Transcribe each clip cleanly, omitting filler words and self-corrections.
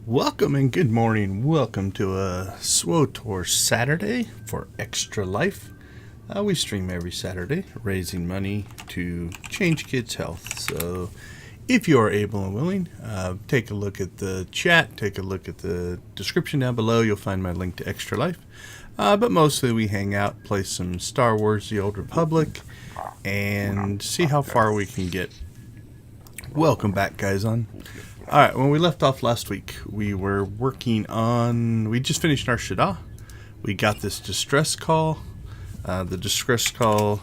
Welcome and good morning. Welcome to a SWTOR Saturday for Extra Life. We stream every Saturday, raising money to change kids' health. So if you are able and willing, take a look at the chat, take a look at the description down below. You'll find my link to Extra Life. But mostly we hang out, play some Star Wars The Old Republic, and see how far we can get. Welcome back, guys. Alright, when we left off last week, we were working on... We just finished our Shada. We got this distress call. The distress call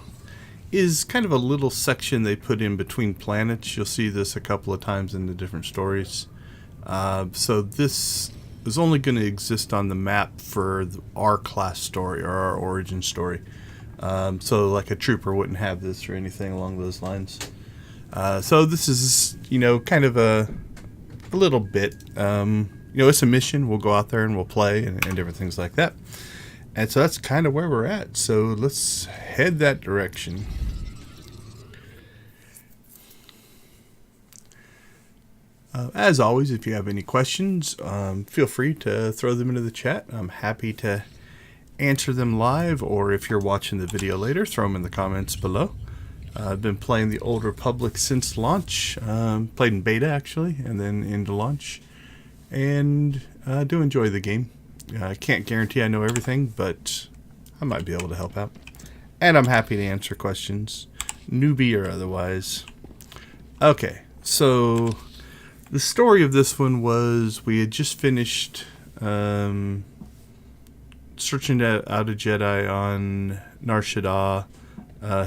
is kind of a little section they put in between planets. You'll see this a couple of times in the different stories. So this is only going to exist on the map for our class story, or our origin story. So like a trooper wouldn't have this or anything along those lines. So this is, kind of a little bit, it's a mission. We'll go out there and we'll play and different things like that. And so that's kind of where we're at. So let's head that direction. As always, if you have any questions, feel free to throw them into the chat. I'm happy to answer them live, or if you're watching the video later, throw them in the comments below. I've been playing the Old Republic since launch. Played in beta, actually, and then into launch. And I do enjoy the game. I can't guarantee I know everything, but I might be able to help out. And I'm happy to answer questions, newbie or otherwise. Okay, so the story of this one was we had just finished searching out a Jedi on Nar Shaddaa.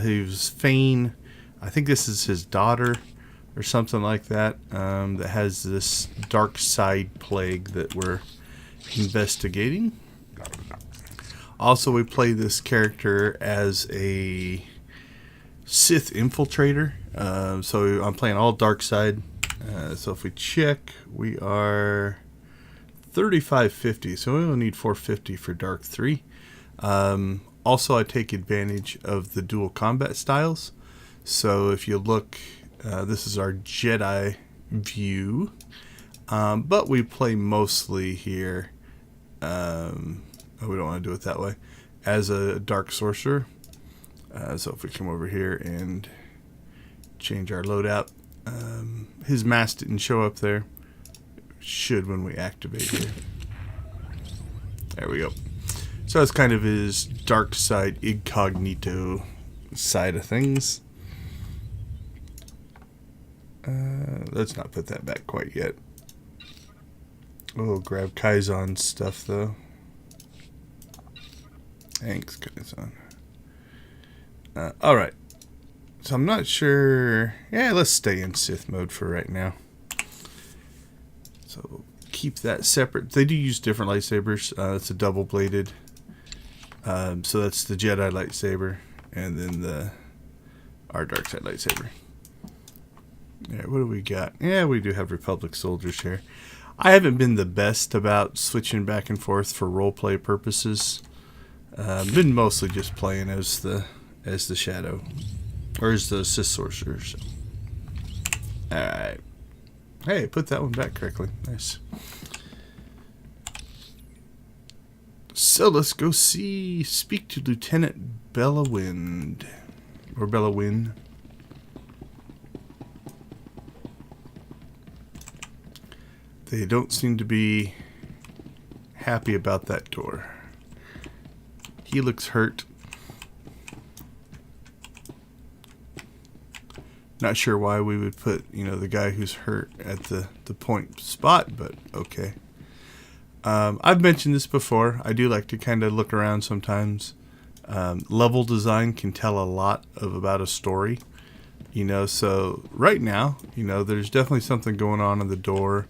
He was Fane. I think this is his daughter or something like that, that has this dark side plague that we're investigating. Also, we play this character as a Sith Infiltrator. So I'm playing all dark side. So if we check, we are 3550. So we only need 450 for Dark 3. Also, I take advantage of the dual combat styles. So if you look, this is our Jedi view. But we play mostly here, we don't want to do it that way, as a dark sorcerer. So if we come over here and change our loadout, his mask didn't show up there. It should when we activate here. There we go. So that's kind of his dark side, incognito side of things. Let's not put that back quite yet. We'll grab Kaizen's stuff, though. Thanks, Kaizen. Alright. So I'm not sure... Yeah, let's stay in Sith mode for right now. So keep that separate. They do use different lightsabers. It's a double-bladed... so that's the Jedi lightsaber, and then our dark side lightsaber. Yeah, what do we got? Yeah, we do have Republic soldiers here. I haven't been the best about switching back and forth for roleplay purposes. Been mostly just playing as the Shadow, or as the Sith sorcerer. So. All right. Hey, put that one back correctly. Nice. So let's go speak to Lieutenant Bellawind, or Bellawin. They don't seem to be happy about that door. He looks hurt. Not sure why we would put, the guy who's hurt at the point spot, but okay. I've mentioned this before. I do like to kind of look around sometimes. Level design can tell a lot about a story. So right now, there's definitely something going on the door.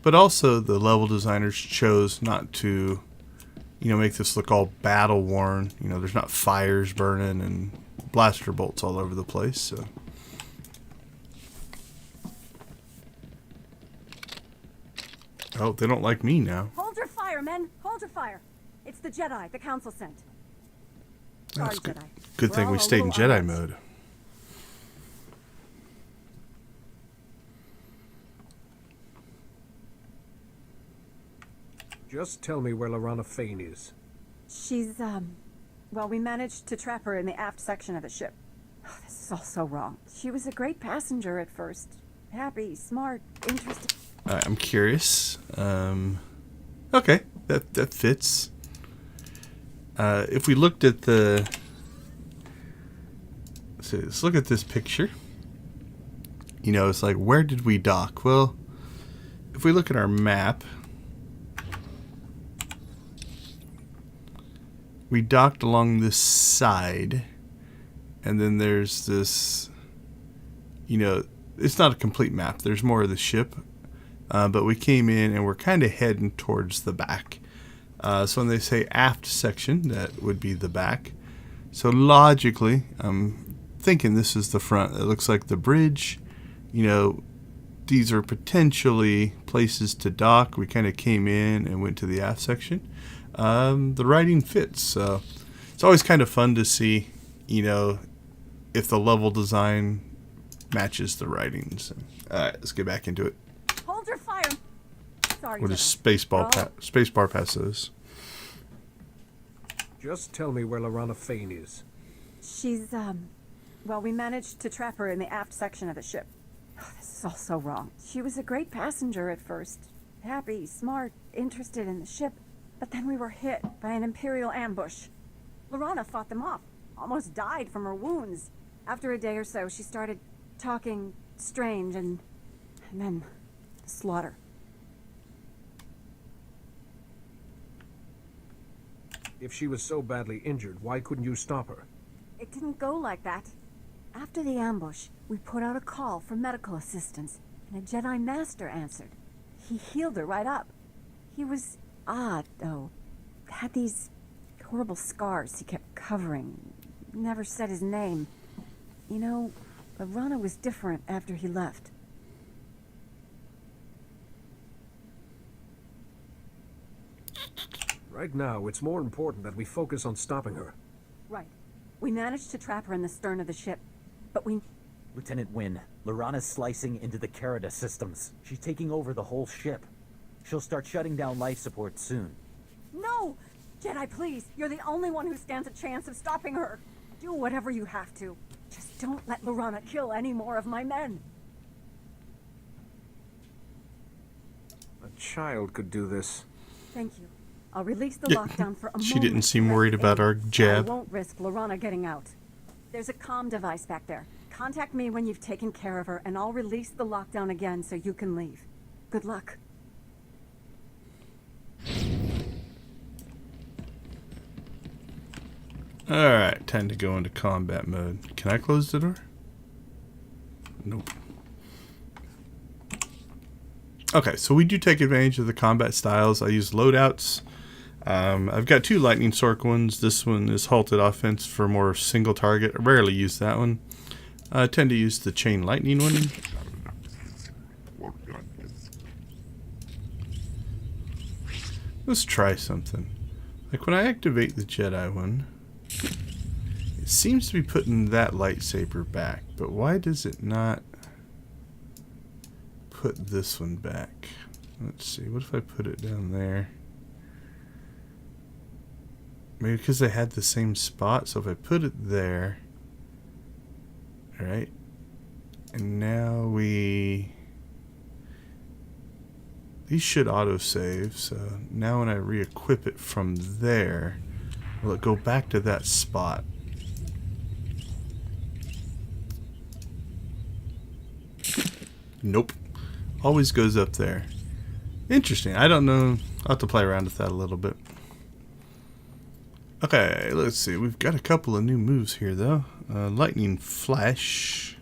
But also the level designers chose not to, make this look all battle worn. There's not fires burning and blaster bolts all over the place. So. Oh, they don't like me now. Hold your fire, men! Hold your fire! It's the Jedi the Council sent. That's Sorry, good. Jedi. Good thing we stayed in Jedi mode. Just tell me where Lorana Fane is. She's, well, we managed to trap her in the aft section of the ship. Oh, this is all so wrong. She was a great passenger at first. Happy, smart, interested. Alright, I'm curious. Okay, that fits. If we looked at the... So let's look at this picture. You know, it's like, where did we dock? Well, if we look at our map, we docked along this side, and then there's this, you know, it's not a complete map. There's more of the ship, but we came in and we're kind of heading towards the back. So when they say aft section, that would be the back. So logically, I'm thinking this is the front. It looks like the bridge. You know, these are potentially places to dock. We kind of came in and went to the aft section. The writing fits. So it's always kind of fun to see, you know, if the level design matches the writing. So, alright, let's get back into it. Hold your fire. Sorry, We'll Jedi. just spacebar past those. Just tell me where Lorana Fane is. She's, well, we managed to trap her in the aft section of the ship. Oh, this is all so wrong. She was a great passenger at first. Happy, smart, interested in the ship. But then we were hit by an Imperial ambush. Lorana fought them off. Almost died from her wounds. After a day or so, she started talking strange and then slaughter. If she was so badly injured, why couldn't you stop her? It didn't go like that. After the ambush, we put out a call for medical assistance, and a Jedi Master answered. He healed her right up. He was odd, though. Had these horrible scars he kept covering. Never said his name. You know, Lorana was different after he left. Right now, it's more important that we focus on stopping her. Right. We managed to trap her in the stern of the ship, but we... Lieutenant Wynn, Lorana's slicing into the Carida systems. She's taking over the whole ship. She'll start shutting down life support soon. No! Jedi, please! You're the only one who stands a chance of stopping her. Do whatever you have to. Just don't let Lorana kill any more of my men. A child could do this. Thank you. I'll release the Yeah, lockdown for a moment. she didn't seem to worried rest about aid. our jab. I won't risk Lorana getting out. There's a comm device back there. Contact me when you've taken care of her, and I'll release the lockdown again so you can leave. Good luck. Alright, time to go into combat mode. Can I close the door? Nope. Okay, so we do take advantage of the combat styles. I use loadouts. I've got two lightning sork ones. This one is halted offense for more single target. I rarely use that one. I tend to use the chain lightning one. Let's try something. Like when I activate the Jedi one, it seems to be putting that lightsaber back, but why does it not put this one back? Let's see, what if I put it down there? Maybe because they had the same spot, so if I put it there, alright, and now these should autosave, so now when I re-equip it from there, will it go back to that spot? Nope. Always goes up there. Interesting. I don't know. I'll have to play around with that a little bit. Okay, let's see. We've got a couple of new moves here, though. Lightning Flash.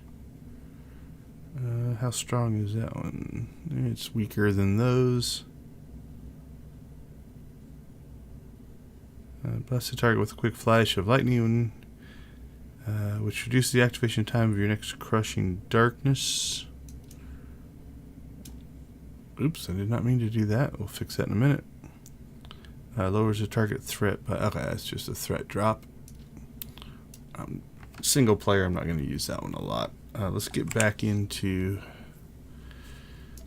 How strong is that one? It's weaker than those. Blast the target with a quick flash of lightning, which reduces the activation time of your next crushing darkness. Oops, I did not mean to do that. We'll fix that in a minute. Lowers the target threat by... Okay, that's just a threat drop. Single player, I'm not going to use that one a lot. Let's get back into...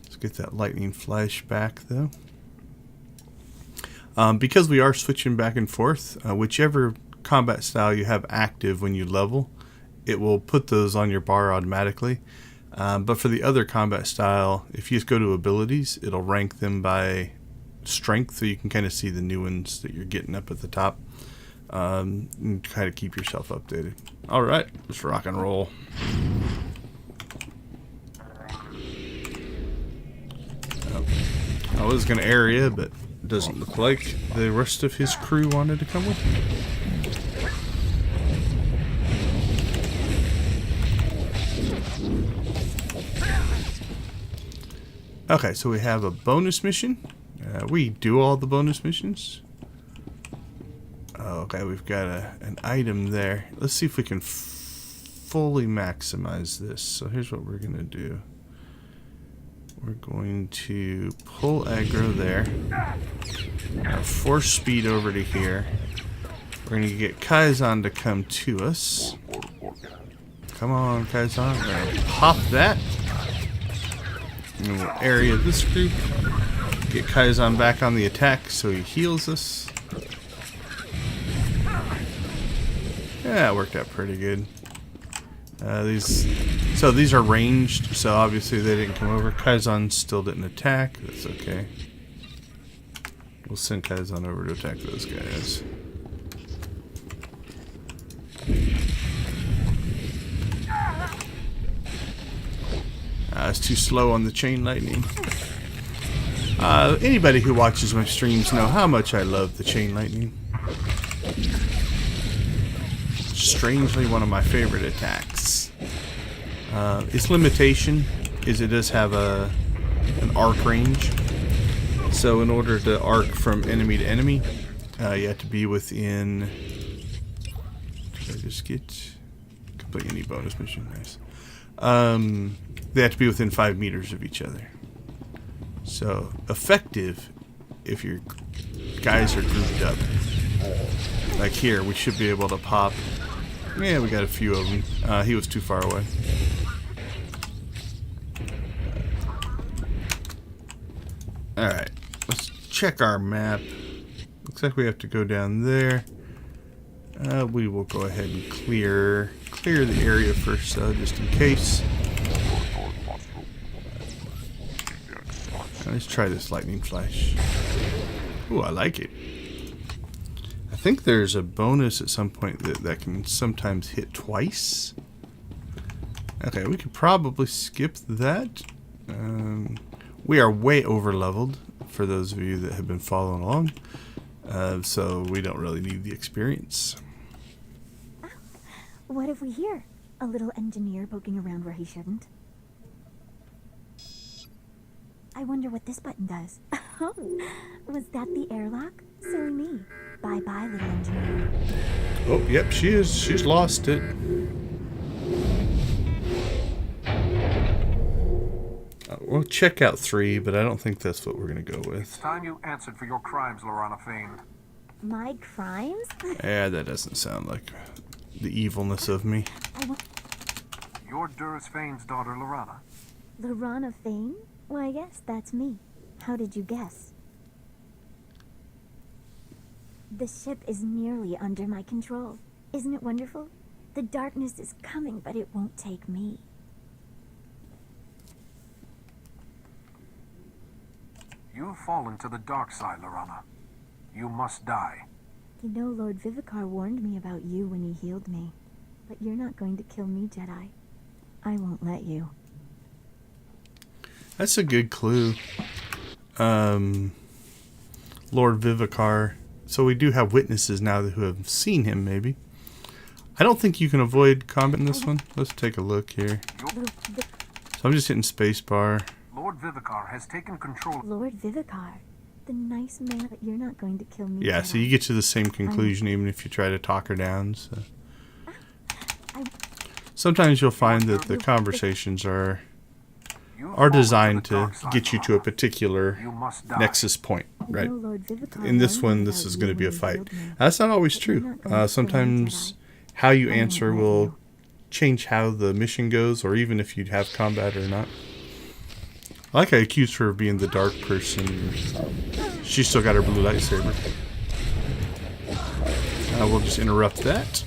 Let's get that lightning flash back, though. Because we are switching back and forth, whichever combat style you have active when you level, it will put those on your bar automatically. But for the other combat style, if you just go to abilities, it'll rank them by strength, so you can kind of see the new ones that you're getting up at the top, and kind of keep yourself updated. All right, let's rock and roll. I was going to area, but it doesn't look like the rest of his crew wanted to come with me. Okay, so we have a bonus mission. We do all the bonus missions. Okay, we've got an item there. Let's see if we can fully maximize this. So here's what we're going to do. We're going to pull aggro there. Force speed over to here. We're going to get Kaizen to come to us. Come on, Kaizen. We're going to pop that. And we'll area this group. Get Kaizen back on the attack so he heals us. Yeah, it worked out pretty good. These are ranged, so obviously they didn't come over. Kaizen still didn't attack. That's okay. We'll send Kaizen over to attack those guys. It's too slow on the chain lightning. Anybody who watches my streams know how much I love the chain lightning. Strangely one of my favorite attacks. Its limitation is it does have an arc range. So in order to arc from enemy to enemy, you have to be within... Did I just get... Complete any bonus mission? Nice. They have to be within 5 meters of each other. So effective if your guys are grouped up. Like here, we should be able to pop. Yeah, we got a few of them. He was too far away. Alright, let's check our map. Looks like we have to go down there. We will go ahead and clear the area first, just in case. Let's try this lightning flash. Ooh, I like it. I think there's a bonus at some point that can sometimes hit twice. Okay, we could probably skip that. We are way over leveled for those of you that have been following along. So we don't really need the experience. What have we here? A little engineer poking around where he shouldn't. I wonder what this button does. Oh, was that the airlock? Silly me. Bye-bye, little engineer. Oh, yep, she is. She's lost it. We'll check out 3, but I don't think that's what we're going to go with. It's time you answered for your crimes, Lorana Fane. My crimes? Yeah, that doesn't sound like the evilness of me. You're Duras Fane's daughter, Lorana. Lorana Fane? Why, yes, that's me. How did you guess? The ship is nearly under my control. Isn't it wonderful? The darkness is coming, but it won't take me. You've fallen to the dark side, Lorana. You must die. You know, Lord Vivicar warned me about you when he healed me. But you're not going to kill me, Jedi. I won't let you. That's a good clue. Lord Vivicar. So we do have witnesses now who have seen him, maybe. I don't think you can avoid combat in this one. Let's take a look here. So I'm just hitting spacebar. Lord Vivicar has taken control. Lord Vivicar, the nice man, but you're not going to kill me. Yeah, Jedi. so you get to the same conclusion even if you try to talk her down. So. Sometimes you'll find that the conversations are designed to get you to a particular nexus point, right? In this one, this is going to be a fight. That's not always true. Sometimes how you answer will change how the mission goes, or even if you'd have combat or not. I like I accused her of being the dark person. She's still got her blue lightsaber. We'll just interrupt that.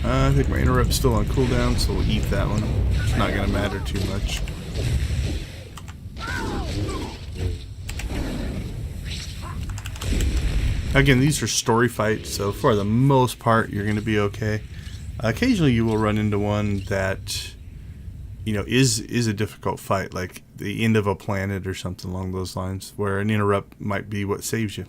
I think my interrupt's still on cooldown, so we'll eat that one. It's not going to matter too much. Again, these are story fights, so for the most part, you're going to be okay. Occasionally, you will run into one that, you know, is a difficult fight, like the end of a planet or something along those lines, where an interrupt might be what saves you.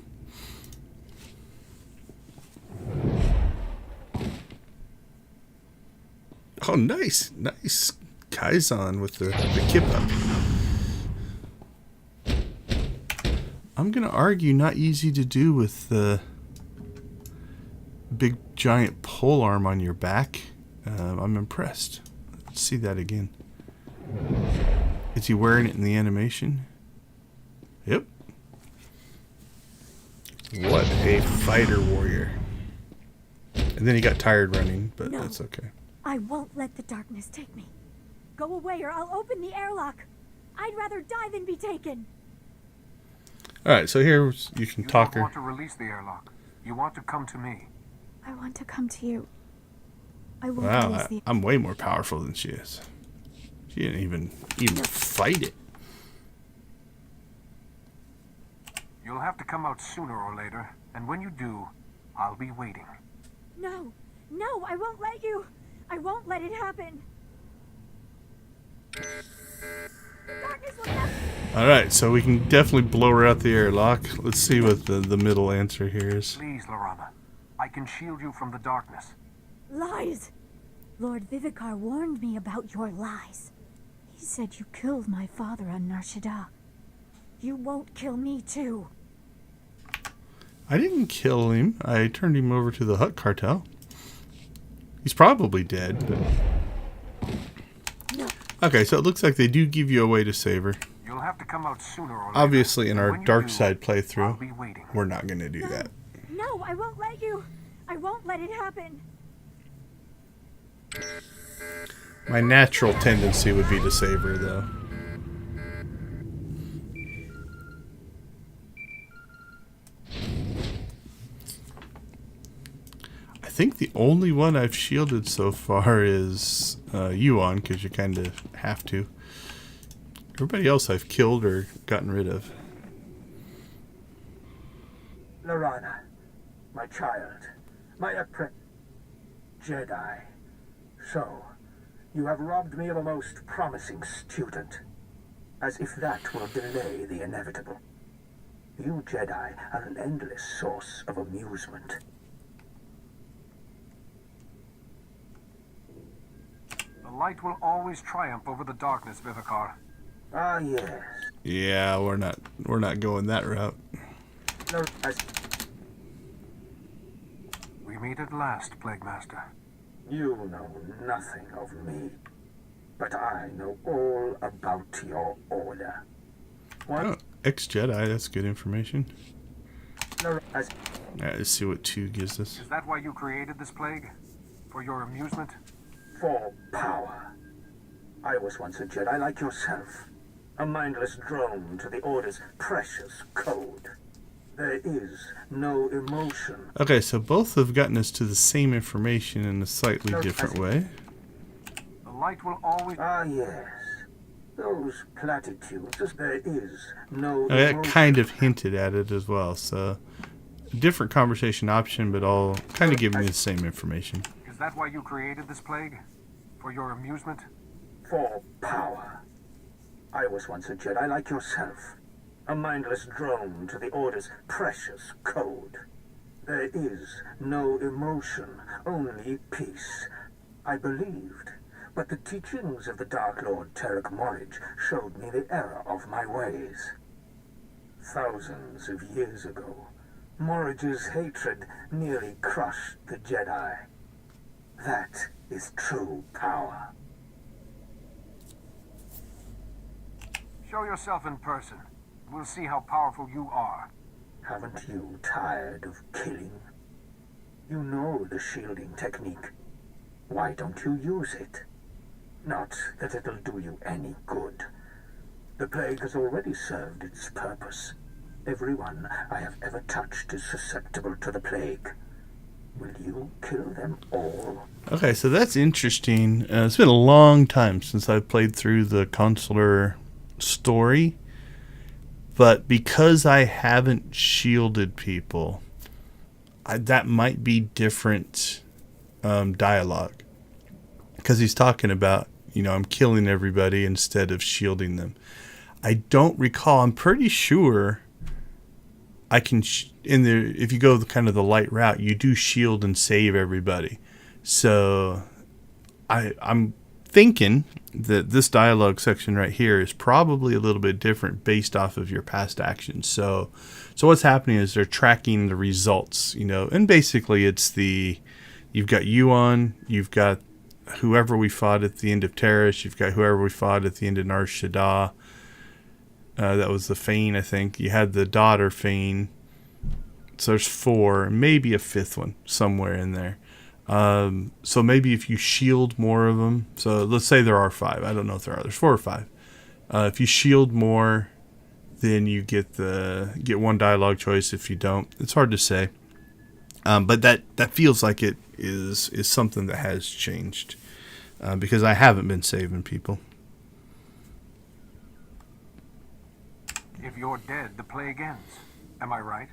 Oh, nice, nice. Kaizen with the kippa. I'm going to argue not easy to do with the big giant pole arm on your back. I'm impressed. Let's see that again. Is he wearing it in the animation? Yep. What a fighter warrior. And then he got tired running, but No. that's okay. I won't let the darkness take me. Go away or I'll open the airlock. I'd rather die than be taken. Alright, so here you can You talk don't her. want to release the airlock. You want to come to me. I want to come to you. I won't Wow, release the... I'm way more powerful than she is. She didn't even fight it. You'll have to come out sooner or later, and when you do, I'll be waiting. No, no, I won't let you. I won't let it happen. Darkness will never... Alright, so we can definitely blow her out the airlock. Let's see what the middle answer here is. Please, Lorana. I can shield you from the darkness. Lies! Lord Vivicar warned me about your lies. He said you killed my father on Nar Shaddaa. You won't kill me too. I didn't kill him. I turned him over to the Hutt cartel. He's probably dead, but... No. Okay, so it looks like they do give you a way to save her. You'll have to come out sooner or later. Obviously, in and our when you dark do, side I'll playthrough, be waiting. we're not going to do that. No, I won't let you. I won't let it happen. My natural tendency would be to save her, though. I think the only one I've shielded so far is Yuan, because you kind of have to. Everybody else I've killed or gotten rid of. Lorana, my child, my Jedi. So, you have robbed me of a most promising student. As if that will delay the inevitable. You Jedi are an endless source of amusement. The light will always triumph over the darkness, Vivicar. Ah, yes. Yeah, we're not going that route. We meet at last, Plague Master. You know nothing of me, but I know all about your order. What? Oh, ex-Jedi, that's good information. Lor- Alright, let's see what 2 gives us. Is that why you created this plague? For your amusement? For power. I was once a Jedi like yourself. A mindless drone to the Order's precious code. There is no emotion. Okay, so both have gotten us to the same information in a slightly different way. The light will always... Ah, yes. Those platitudes. There is no That emotion. kind of hinted at it as well, so a different conversation option, but all kind of giving me the same information. Is that why you created this plague? For your amusement? For power. I was once a Jedi like yourself. A mindless drone to the Order's precious code. There is no emotion, only peace. I believed, but the teachings of the Dark Lord Terek Morridge showed me the error of my ways. Thousands of years ago, Morridge's hatred nearly crushed the Jedi. That is true power. Show yourself in person. We'll see how powerful you are. Haven't you tired of killing? You know the shielding technique. Why don't you use it? Not that it'll do you any good, The plague has already served its purpose. Everyone I have ever touched is susceptible to the plague. Will you kill them all? Okay, so that's interesting. It's been a long time since I've played through the consular story. But because I haven't shielded people, that might be different dialogue. Because he's talking about, I'm killing everybody instead of shielding them. I don't recall. I'm pretty sure I can, if you go kind of the light route, you do shield and save everybody. So I'm thinking that this dialogue section right here is probably a little bit different based off of your past actions. So what's happening is they're tracking the results, and basically it's you've got Yuan, you've got whoever we fought at the end of Terrace, you've got whoever we fought at the end of Nar Shaddaa. That was the Fane, I think. You had the daughter Fane. So there's 4, maybe a 5th one somewhere in there. So maybe if you shield more of them, so let's say there are 5. I don't know if there are. There's 4 or 5. If you shield more, then you get one dialogue choice. If you don't, it's hard to say. But that feels like it is something that has changed because I haven't been saving people. If you're dead, the plague ends. Am I right?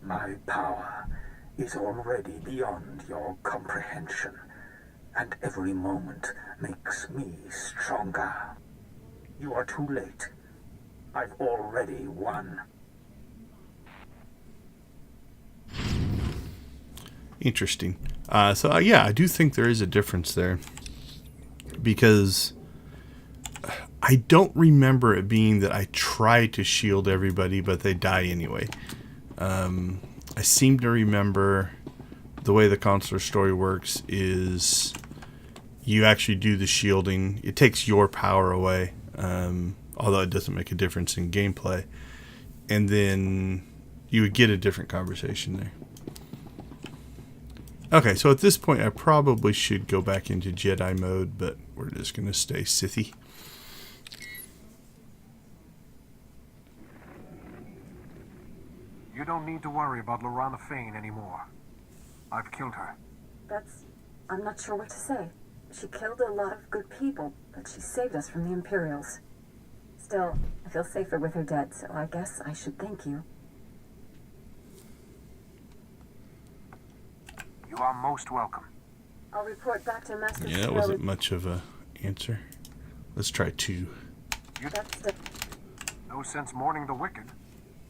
My power is already beyond your comprehension, and every moment makes me stronger. You are too late. I've already won. Interesting. So yeah, I do think there is a difference there because I don't remember it being that I try to shield everybody, but they die anyway. I seem to remember the way the consular story works is you actually do the shielding. It takes your power away, although it doesn't make a difference in gameplay. And then you would get a different conversation there. Okay, so at this point I probably should go back into Jedi mode, but we're just going to stay Sithy. You don't need to worry about Lorana Fane anymore. I've killed her. I'm not sure what to say. She killed a lot of good people, but she saved us from the Imperials. Still, I feel safer with her dead, so I guess I should thank you. You are most welcome. I'll report back to Master Yeah, that wasn't much of a answer. Let's try 2. No sense mourning the wicked.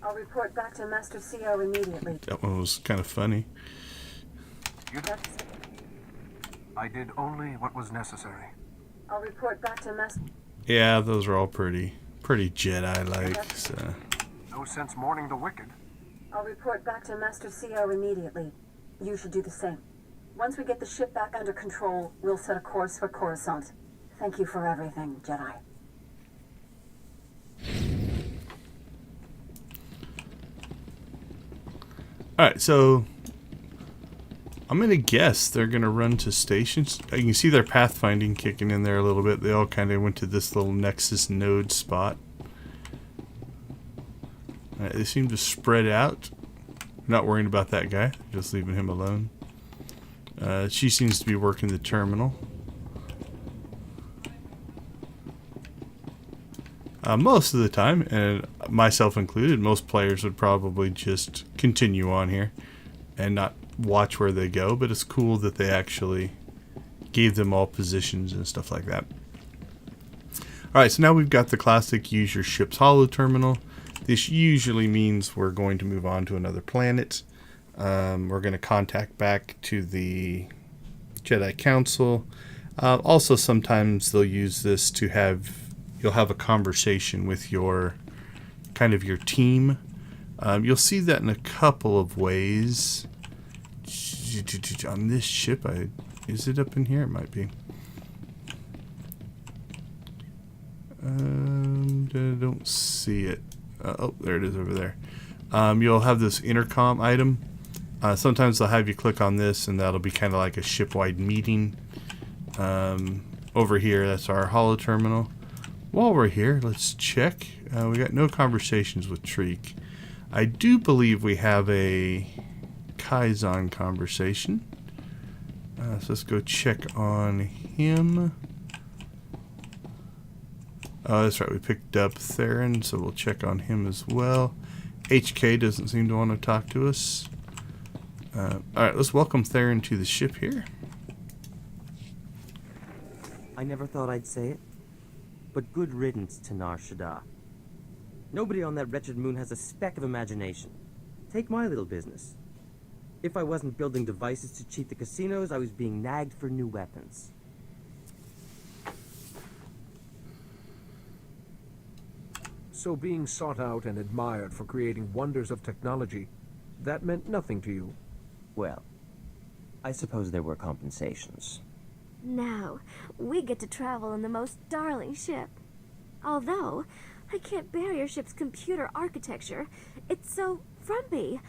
I'll report back to Master CO immediately. That one was kind of funny. I did only what was necessary. I'll report back to Master... Yeah, those are all pretty Jedi-like. So. No sense mourning the wicked. I'll report back to Master CO immediately. You should do the same. Once we get the ship back under control, we'll set a course for Coruscant. Thank you for everything, Jedi. Alright, so I'm going to guess they're going to run to stations. You can see their pathfinding kicking in there a little bit. They all kind of went to this little Nexus node spot. They seem to spread out. Not worrying about that guy, just leaving him alone. She seems to be working the terminal. Most of the time, and myself included, most players would probably just continue on here and not watch where they go, but it's cool that they actually gave them all positions and stuff like that. Alright, so now we've got the classic use your ship's holo terminal. This usually means we're going to move on to another planet. We're going to contact back to the Jedi Council. Also, sometimes they'll use this to you'll have a conversation with your team. You'll see that in a couple of ways. On this ship, is it up in here? It might be. I don't see it. Oh, there it is over there. You'll have this intercom item. Sometimes they'll have you click on this, and that'll be kind of like a ship-wide meeting. Over here, that's our holo terminal. while we're here, let's check. We got no conversations with Treek. I do believe we have a Kaizen conversation. So let's go check on him. Oh, that's right. We picked up Theron, so we'll check on him as well. HK doesn't seem to want to talk to us. Alright, let's welcome Theron to the ship here. I never thought I'd say it, but good riddance to Nar Shaddaa. Nobody on that wretched moon has a speck of imagination. Take my little business. If I wasn't building devices to cheat the casinos, I was being nagged for new weapons. So being sought out and admired for creating wonders of technology, that meant nothing to you? Well, I suppose there were compensations. Now, we get to travel in the most darling ship. Although, I can't bear your ship's computer architecture. It's so frumpy.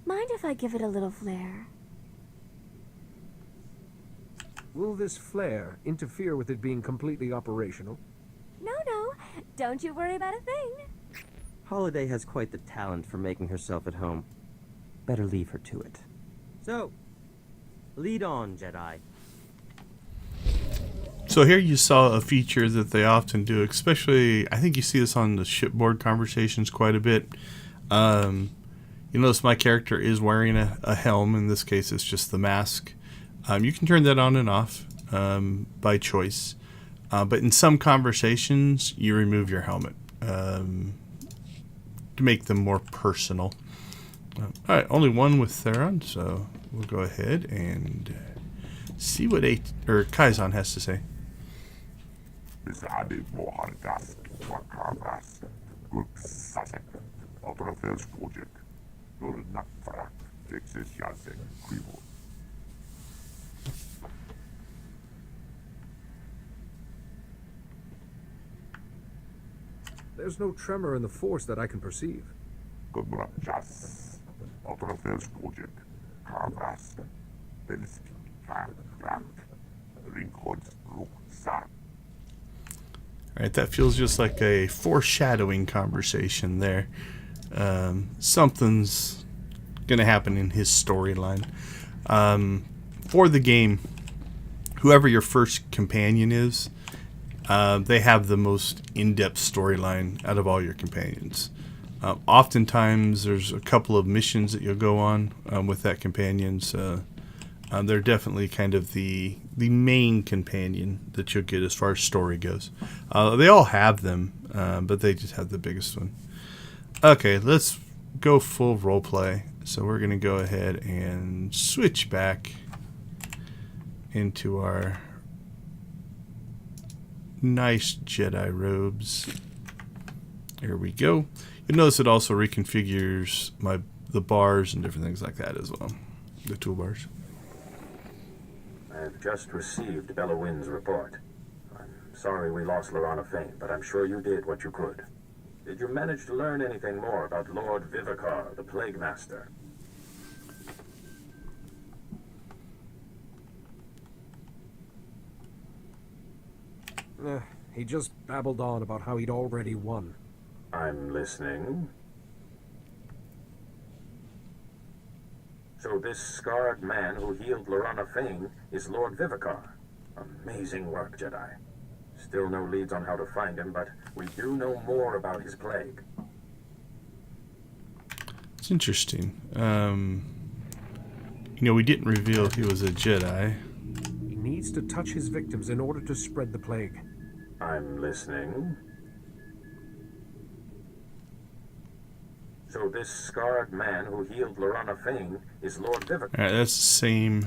Mind if I give it a little flair? Will this flare interfere with it being completely operational? No, don't you worry about a thing. Holiday has quite the talent for making herself at home. Better leave her to it. So, lead on, Jedi. So here you saw a feature that they often do, especially, I think you see this on the shipboard conversations quite a bit. You notice my character is wearing a helm. In this case, it's just the mask. You can turn that on and off by choice. But in some conversations, you remove your helmet to make them more personal. Alright, only one with Theron, so we'll go ahead and see what Kaizen has to say. There's no tremor in the force that I can perceive. Alright, that feels just like a foreshadowing conversation there. Something's going to happen in his storyline. For the game, whoever your first companion is, they have the most in-depth storyline out of all your companions. Oftentimes, there's a couple of missions that you'll go on with that companion, so they're definitely kind of the main companion that you'll get as far as story goes. They all have them, but they just have the biggest one. Okay, let's go full roleplay. So we're going to go ahead and switch back into our nice Jedi robes. There we go. You'll notice it also reconfigures the bars and different things like that as well. The toolbars. I've just received Bella Wynn's report. I'm sorry we lost Lorana Fane, but I'm sure you did what you could. Did you manage to learn anything more about Lord Vivicar, the Plague Master? He just babbled on about how he'd already won. I'm listening. So this scarred man who healed Lorana Fane is Lord Vivicar. Amazing work, Jedi. Still no leads on how to find him, but we do know more about his plague. It's interesting. We didn't reveal he was a Jedi. He needs to touch his victims in order to spread the plague. I'm listening. So this scarred man who healed Lorana Fane is Lord Vivicar. Alright, that's the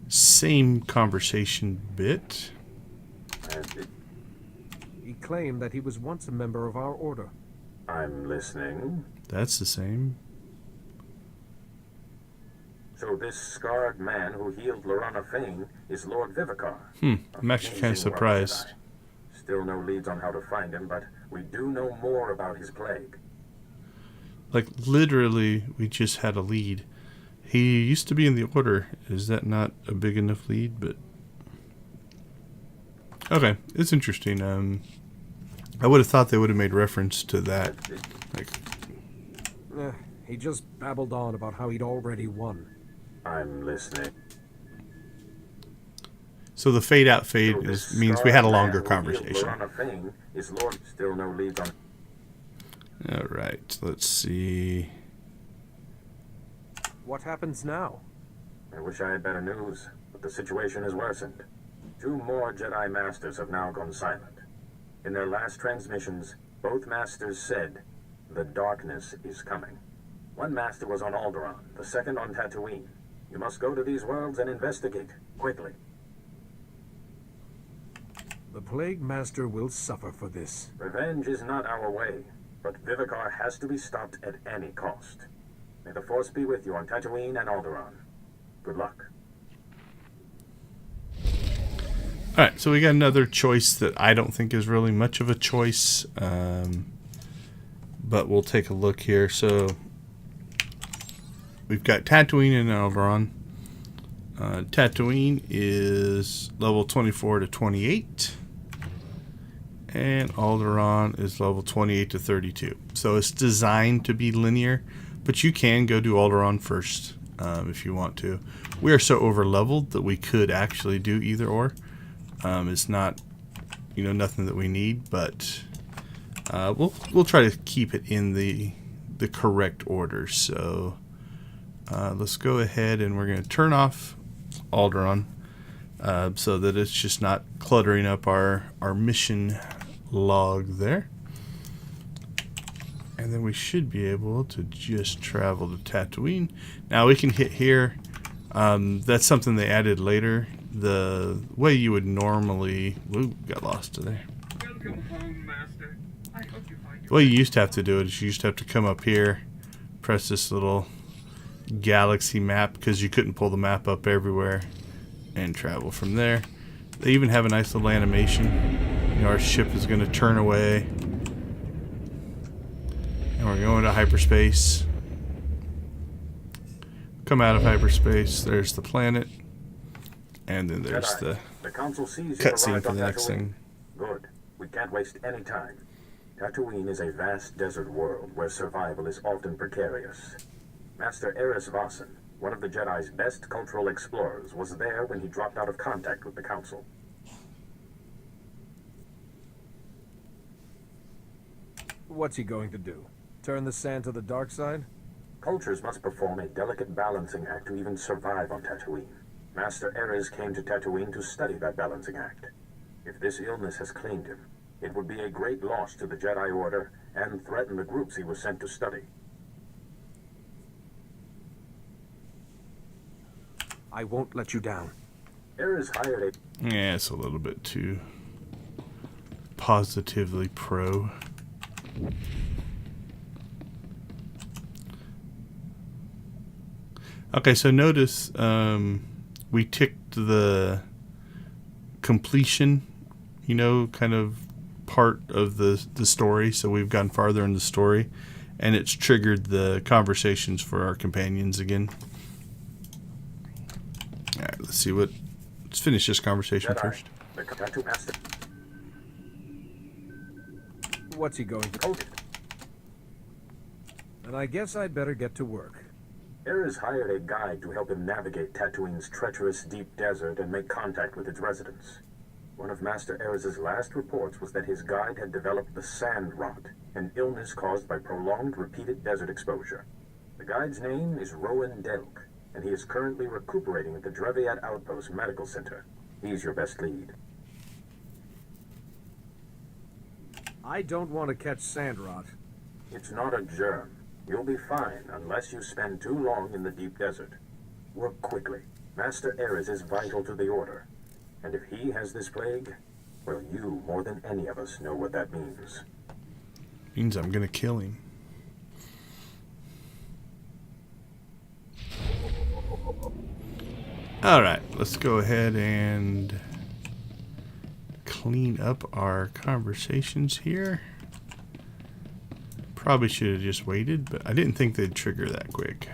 same conversation bit. He claimed that he was once a member of our order. I'm listening. That's the same. So this scarred man who healed Lorana Fane is Lord Vivicar. I'm actually kind of surprised. Still no leads on how to find him, but we do know more about his plague. Like, literally, we just had a lead. He used to be in the Order. Is that not a big enough lead? But Okay, it's interesting. I would have thought they would have made reference to that. Like, He just babbled on about how he'd already won. I'm listening. so the fade out fade means we had a longer Scar man who conversation. healed Lorana Fane is Lord. Still no leads on. All right, let's see. What happens now? I wish I had better news, but the situation has worsened. 2 more Jedi Masters have now gone silent. In their last transmissions, both Masters said, "The darkness is coming." One Master was on Alderaan, the second on Tatooine. You must go to these worlds and investigate, quickly. The Plague Master will suffer for this. Revenge is not our way, but Vivicar has to be stopped at any cost. May the Force be with you on Tatooine and Alderaan. Good luck. All right, so we got another choice that I don't think is really much of a choice, but we'll take a look here. So we've got Tatooine and Alderaan. Tatooine is level 24 to 28, and Alderaan is level 28 to 32. So it's designed to be linear, but you can go do Alderaan first if you want to. We are so over leveled that we could actually do either or. It's not, nothing that we need, but we'll try to keep it in the correct order. So let's go ahead and we're going to turn off Alderaan so that it's just not cluttering up our mission log there. And then we should be able to just travel to Tatooine. Now we can hit here. That's something they added later. The way you would normally... Ooh, got lost to there. Welcome home, Master. I hope you find The way you used to have to do it is you used to have to come up here, press this little galaxy map, because you couldn't pull the map up everywhere, and travel from there. They even have a nice little animation. Our ship is going to turn away, and we're going to hyperspace. Come out of hyperspace. There's the planet. And then there's Jedi, the Council sees you cutscene arrived for on the next Tatooine. thing. Good. We can't waste any time. Tatooine is a vast desert world where survival is often precarious. Master Eris Vasan, one of the Jedi's best cultural explorers, was there when he dropped out of contact with the Council. What's he going to do? Turn the sand to the dark side? Cultures must perform a delicate balancing act to even survive on Tatooine. Master Eris came to Tatooine to study that balancing act. If this illness has claimed him, it would be a great loss to the Jedi Order and threaten the groups he was sent to study. I won't let you down. Eris hired a... Yeah, it's a little bit too positively pro. Okay, so notice we ticked the completion, kind of part of the story. So we've gone farther in the story, and it's triggered the conversations for our companions again. All right, let's finish this conversation Jedi, first. the Tattoo Master. What's he going to do? And I guess I'd better get to work. Eris hired a guide to help him navigate Tatooine's treacherous deep desert and make contact with its residents. One of Master Eris's last reports was that his guide had developed the sand rot, an illness caused by prolonged repeated desert exposure. The guide's name is Rowan Delk, and he is currently recuperating at the Dreviat Outpost Medical Center. He's your best lead. I don't want to catch sand rot. It's not a germ. You'll be fine unless you spend too long in the deep desert. Work quickly. Master Eris is vital to the Order. And if he has this plague, well, you, more than any of us, know what that means. Means I'm gonna kill him. Alright, let's go ahead and clean up our conversations here. Probably should have just waited, but I didn't think they'd trigger that quick.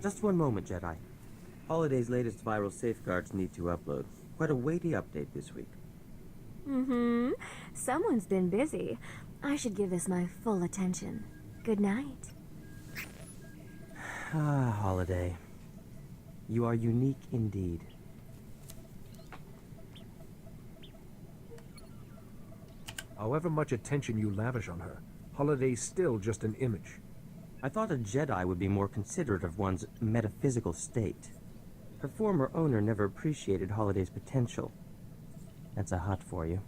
Just one moment, Jedi. Holiday's latest viral safeguards need to upload. Quite a weighty update this week. Mm-hmm. Someone's been busy. I should give this my full attention. Good night. Ah, Holiday. You are unique indeed. However much attention you lavish on her, Holiday's still just an image. I thought a Jedi would be more considerate of one's metaphysical state. Her former owner never appreciated Holiday's potential. That's a hut for you.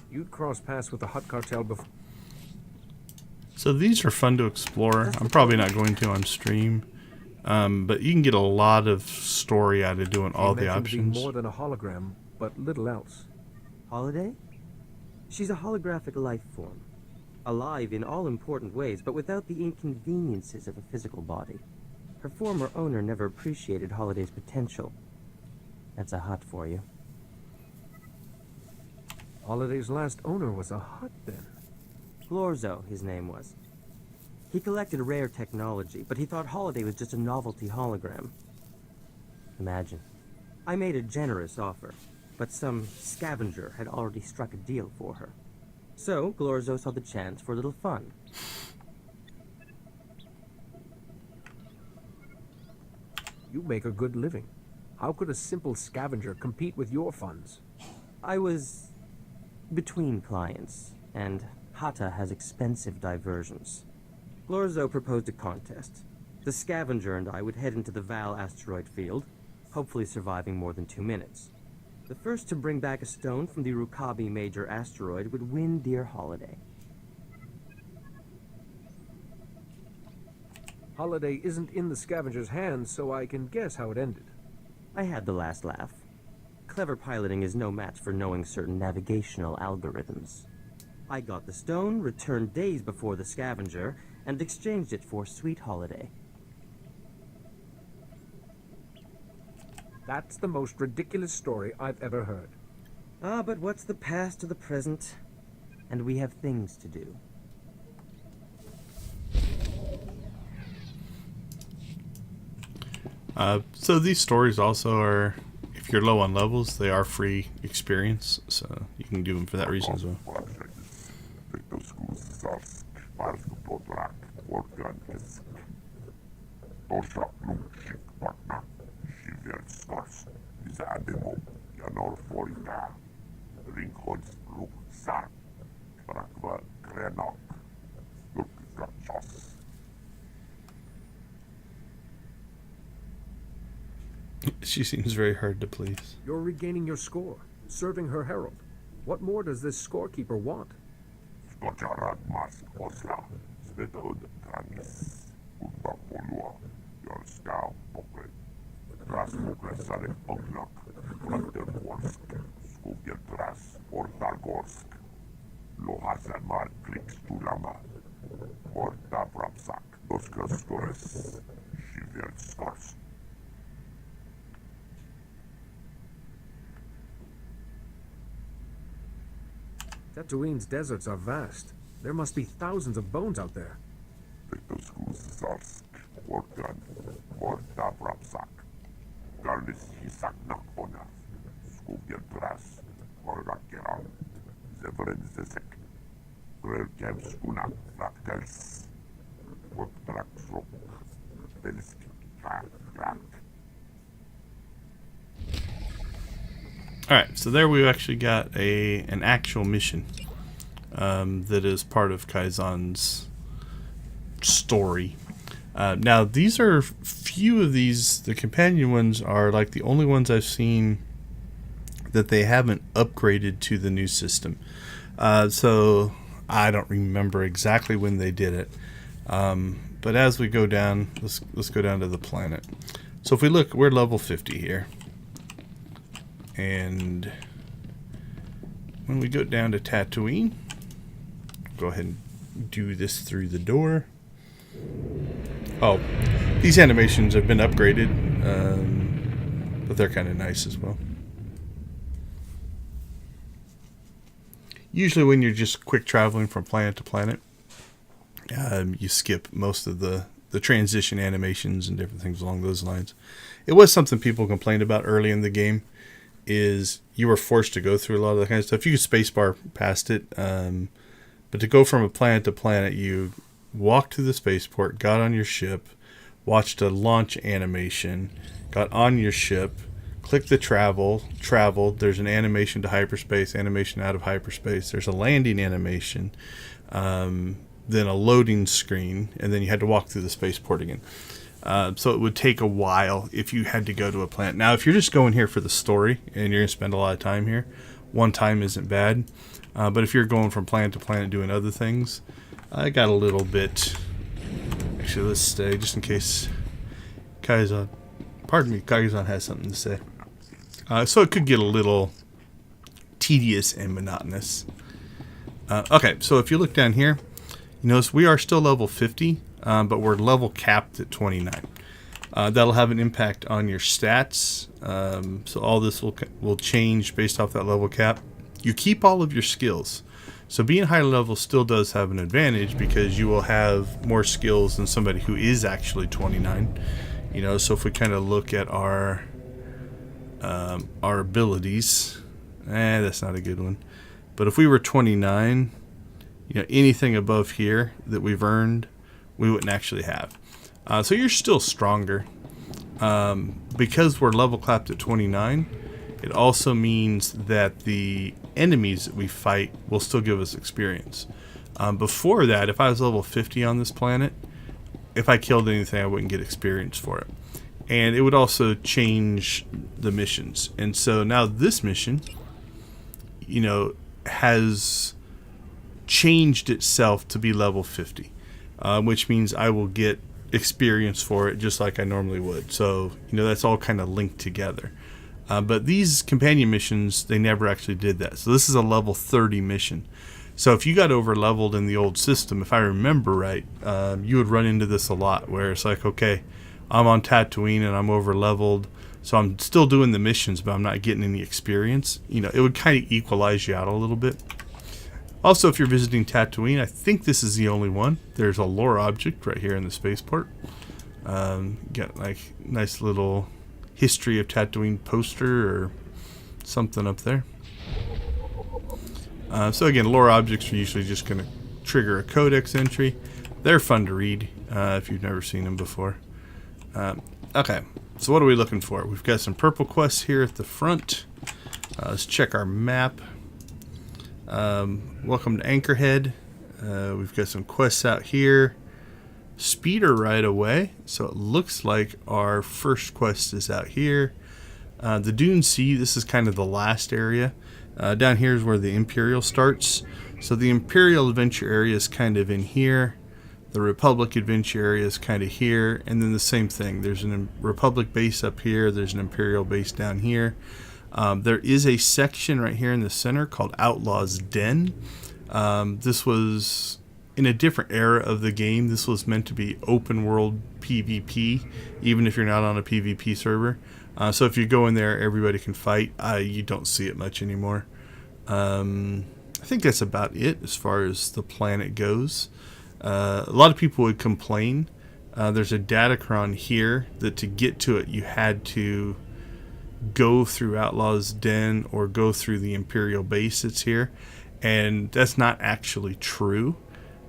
You'd cross paths with the Hutt cartel before. So these are fun to explore. I'm probably not going to on stream, but you can get a lot of story out of doing all the options. More than a hologram, but little else. Holiday? She's a holographic life form. Alive in all important ways, but without the inconveniences of a physical body. Her former owner never appreciated Holiday's potential. That's a hut for you. Holiday's last owner was a Hutt, then. Glorzo, his name was. He collected rare technology, but he thought Holiday was just a novelty hologram. Imagine. I made a generous offer, but some scavenger had already struck a deal for her. So, Glorzo saw the chance for a little fun. You make a good living. How could a simple scavenger compete with your funds? I was between clients, and Hata has expensive diversions. Glorzo proposed a contest. The scavenger and I would head into the Val asteroid field, hopefully surviving more than 2 minutes. The first to bring back a stone from the Rukabi major asteroid would win dear Holiday. Holiday isn't in the scavenger's hands, so I can guess how it ended. I had the last laugh. Clever piloting is no match for knowing certain navigational algorithms. I got the stone, returned days before the scavenger, and exchanged it for Sweet Holiday. That's the most ridiculous story I've ever heard. Ah, but what's the past to the present? And we have things to do. So these stories also are, if you're low on levels, they are free experience, so you can do them for that reason as well. She seems very hard to please. You're regaining your score, serving her herald. What more does this scorekeeper want? Tatooine's deserts are vast. There must be thousands of bones out there. Alright, so there we've actually got an actual mission that is part of Kaizen's story. Now, these are few of these. The companion ones are like the only ones I've seen that they haven't upgraded to the new system. So I don't remember exactly when they did it. But as we go down, let's go down to the planet. So if we look, we're level 50 here. And when we go down to Tatooine, go ahead and do this through the door. Oh, these animations have been upgraded, but they're kind of nice as well. Usually when you're just quick traveling from planet to planet, you skip most of the the transition animations and different things along those lines. It was something people complained about early in the game, is you were forced to go through a lot of that kind of stuff. You could spacebar past it, but to go from a planet to planet, you walked to the spaceport, got on your ship, watched a launch animation, got on your ship, clicked the traveled. There's an animation to hyperspace, animation out of hyperspace. There's a landing animation, then a loading screen, and then you had to walk through the spaceport again. So it would take a while if you had to go to a planet. Now, if you're just going here for the story and you're going to spend a lot of time here, one time isn't bad. But if you're going from planet to planet doing other things, I got a little bit... Actually, let's stay just in case Kaizen has something to say. So it could get a little tedious and monotonous. Okay, so if you look down here, you notice we are still level 50. But we're level capped at 29. That'll have an impact on your stats. So all this will change based off that level cap. You keep all of your skills. So being high level still does have an advantage because you will have more skills than somebody who is actually 29. You know, so if we kind of look at our abilities, that's not a good one. But if we were 29, you know, anything above here that we've earned, we wouldn't actually have. So you're still stronger. Because we're level capped at 29, it also means that the enemies that we fight will still give us experience. Before that, if I was level 50 on this planet, if I killed anything, I wouldn't get experience for it. And it would also change the missions. And so now this mission, you know, has changed itself to be level 50. Which means I will get experience for it just like I normally would. So, you know, that's all kind of linked together. But these companion missions, they never actually did that. So this is a level 30 mission. So if you got over leveled in the old system, if I remember right, you would run into this a lot where it's like, okay, I'm on Tatooine and I'm over leveled. So I'm still doing the missions, but I'm not getting any experience. You know, it would kind of equalize you out a little bit. Also, if you're visiting Tatooine, I think this is the only one. There's a lore object right here in the spaceport. Got like nice little history of Tatooine poster or something up there. So again, lore objects are usually just going to trigger a codex entry. They're fun to read if you've never seen them before. Okay, so what are we looking for? We've got some purple quests here at the front. Let's check our map. Welcome to Anchorhead. We've got some quests out here. Speeder right away. So it looks like our first quest is out here. The Dune Sea, this is kind of the last area. Down here is where the Imperial starts. So the Imperial adventure area is kind of in here. The Republic adventure area is kind of here. And then the same thing. There's a Republic base up here. There's an Imperial base down here. There is a section right here in the center called Outlaws Den. This was in a different era of the game. This was meant to be open world PvP, even if you're not on a PvP server. So if you go in there, everybody can fight. You don't see it much anymore. I think that's about it as far as the planet goes. A lot of people would complain. There's a datacron here that to get to it, you had to go through Outlaws Den or go through the Imperial base that's here, and that's not actually true.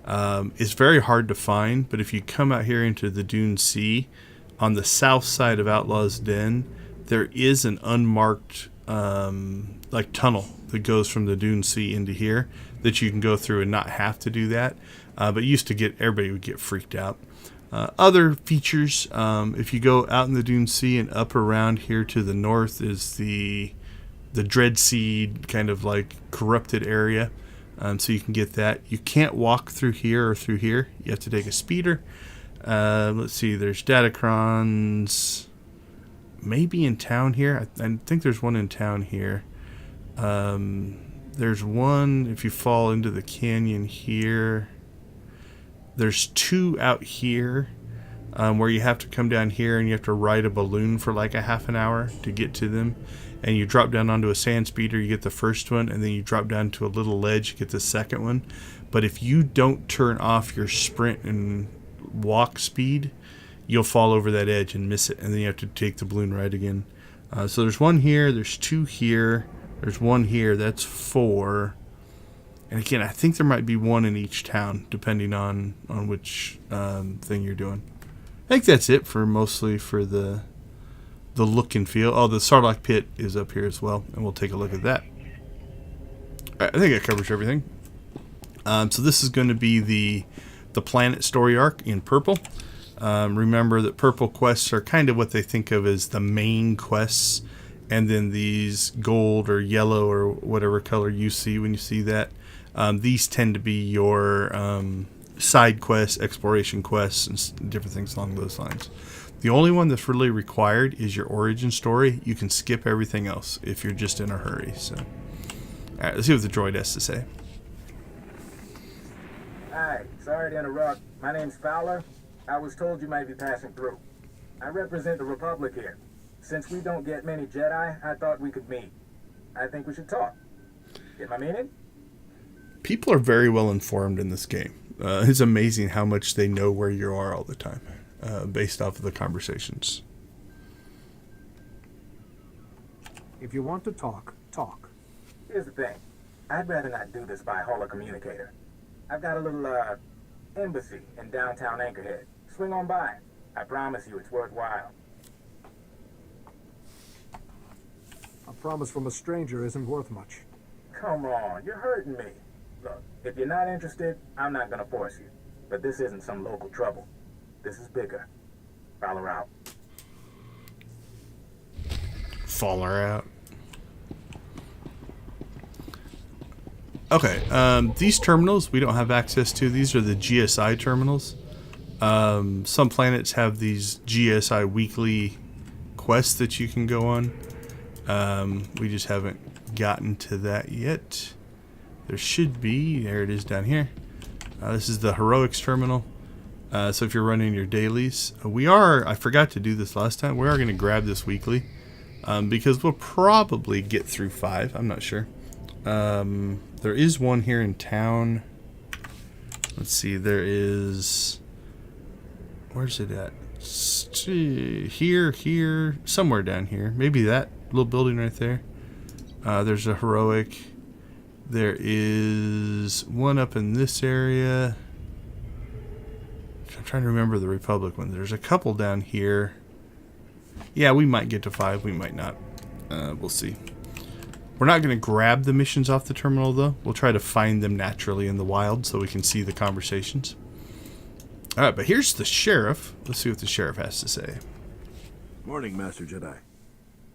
It's very hard to find, but if you come out here into the Dune Sea, on the south side of Outlaws Den, there is an unmarked like tunnel that goes from the Dune Sea into here that you can go through and not have to do that. But used to get, everybody would get freaked out. Other features, if you go out in the Dune Sea and up around here to the north is the Dread Seed kind of like corrupted area. So you can get that. You can't walk through here or through here. You have to take a speeder. Let's see, there's datacrons maybe in town here. I think there's one in town here. There's one if you fall into the canyon here. There's two out here where you have to come down here and you have to ride a balloon for like a half an hour to get to them. And you drop down onto a sand speeder, you get the first one, and then you drop down to a little ledge, you get the second one. But if you don't turn off your sprint and walk speed, you'll fall over that edge and miss it, and then you have to take the balloon ride again. So there's one here, there's two here, there's one here, that's 4. And again, I think there might be one in each town, depending on which thing you're doing. I think that's it for mostly for the look and feel. Oh, the Sarlacc pit is up here as well, and we'll take a look at that. All right, I think that covers everything. So this is going to be the planet story arc in purple. Remember that purple quests are kind of what they think of as the main quests, and then these gold or yellow or whatever color you see when you see that, these tend to be your side quests, exploration quests, and different things along those lines. The only one that's really required is your origin story. You can skip everything else if you're just in a hurry. So, all right, let's see what the droid has to say. Hi, sorry to interrupt. My name's Fowler. I was told you might be passing through. I represent the Republic here. Since we don't get many Jedi, I thought we could meet. I think we should talk. Get my meaning? People are very well informed in this game. It's amazing how much they know where you are all the time, based off of the conversations. If you want to talk, talk. Here's the thing. I'd rather not do this by holocommunicator. I've got a little, embassy in downtown Anchorhead. Swing on by. I promise you it's worthwhile. A promise from a stranger isn't worth much. Come on, you're hurting me. Look, if you're not interested, I'm not gonna force you. But this isn't some local trouble. This is bigger. Fowler out. Fowler out. Okay, these terminals we don't have access to. These are the GSI terminals. Some planets have these GSI weekly quests that you can go on. We just haven't gotten to that yet. There should be. There it is down here. This is the Heroics terminal. So if you're running your dailies, I forgot to do this last time. We are going to grab this weekly because we'll probably get through 5. I'm not sure. There is one here in town. Let's see. There is. Where's it at? Here, somewhere down here. Maybe that little building right there. There's a heroic. There is one up in this area. I'm trying to remember the Republic one. There's a couple down here. Yeah, we might get to 5. We might not. We'll see. We're not going to grab the missions off the terminal, though. We'll try to find them naturally in the wild so we can see the conversations. All right, but here's the sheriff. Let's see what the sheriff has to say. Morning, Master Jedi.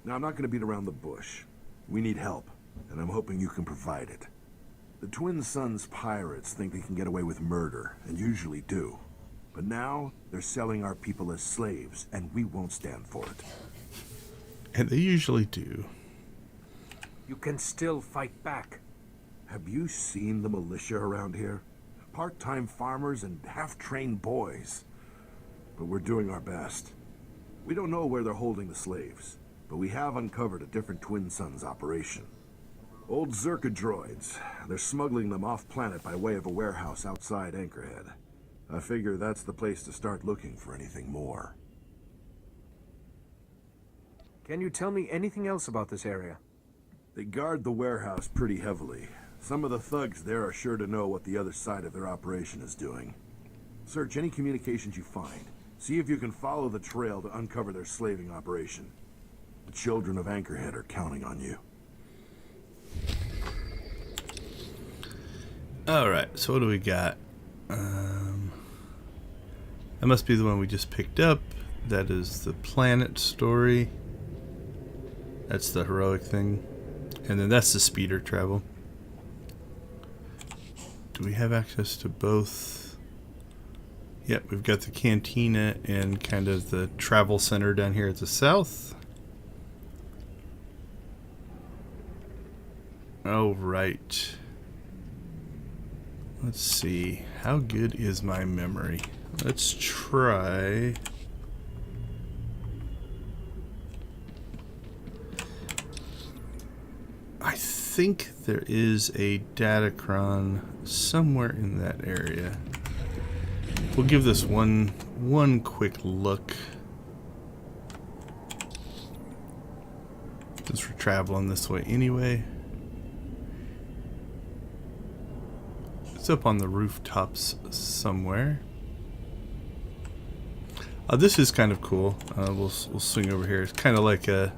Now, I'm not going to beat around the bush. We need help, and I'm hoping you can provide it. The Twin Suns pirates think they can get away with murder, and usually do. But now, they're selling our people as slaves, and we won't stand for it. And they usually do. You can still fight back. Have you seen the militia around here? Part-time farmers and half-trained boys. But we're doing our best. We don't know where they're holding the slaves, but we have uncovered a different Twin Suns operation. Old Zerka droids. They're smuggling them off-planet by way of a warehouse outside Anchorhead. I figure that's the place to start looking for anything more. Can you tell me anything else about this area? They guard the warehouse pretty heavily. Some of the thugs there are sure to know what the other side of their operation is doing. Search any communications you find. See if you can follow the trail to uncover their slaving operation. The children of Anchorhead are counting on you. Alright, so what do we got? That must be the one we just picked up. That is the planet story. That's the heroic thing. And then that's the speeder travel. Do we have access to both? Yep, we've got the cantina and kind of the travel center down here at the south. Oh, right. Let's see. How good is my memory? Let's try. I think there is a datacron somewhere in that area. we'll give this one quick look. Since we're traveling this way anyway. It's up on the rooftops somewhere. This is kind of cool. We'll swing over here. It's kind of like an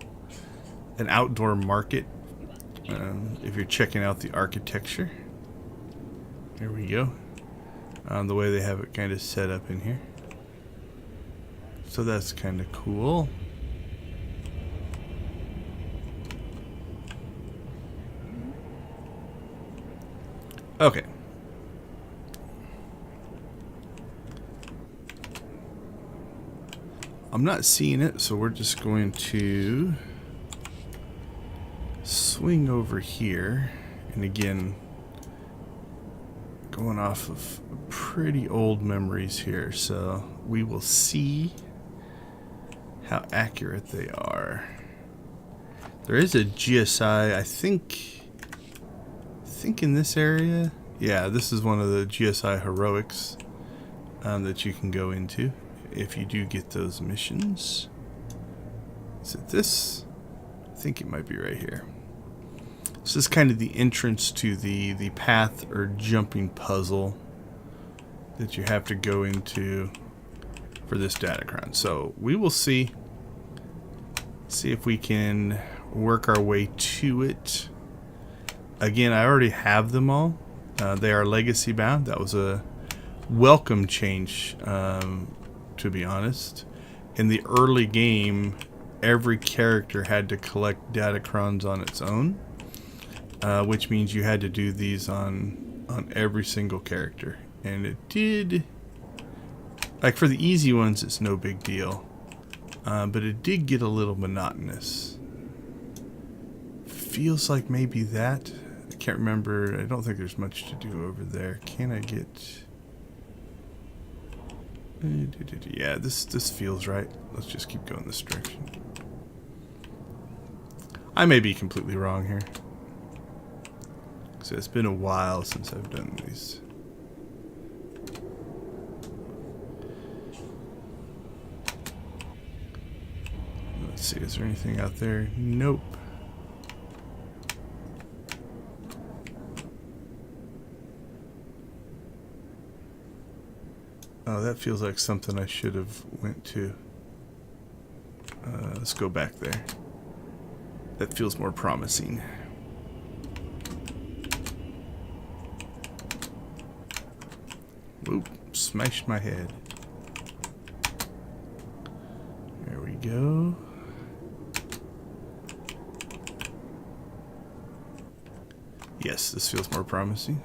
outdoor market. If you're checking out the architecture. There we go. The way they have it kind of set up in here. So that's kind of cool. Okay. I'm not seeing it, so we're just going to swing over here. And again, going off of pretty old memories here, so we will see how accurate they are. There is a GSI, I think in this area. Yeah, this is one of the GSI heroics that you can go into if you do get those missions. Is it this? I think it might be right here. This is kind of the entrance to the path or jumping puzzle that you have to go into for this datacron. So we will see if we can work our way to it. Again, I already have them all. They are legacy bound. That was a welcome change, to be honest. In the early game, every character had to collect datacrons on its own, which means you had to do these on every single character. And it did, like for the easy ones, it's no big deal. But it did get a little monotonous. Feels like maybe that. I can't remember. I don't think there's much to do over there. Can I get... Yeah, this feels right. Let's just keep going this direction. I may be completely wrong here. So it's been a while since I've done these. Let's see, is there anything out there? Nope. Oh, that feels like something I should have went to. Let's go back there. That feels more promising. Whoop, smashed my head. There we go. Yes, this feels more promising.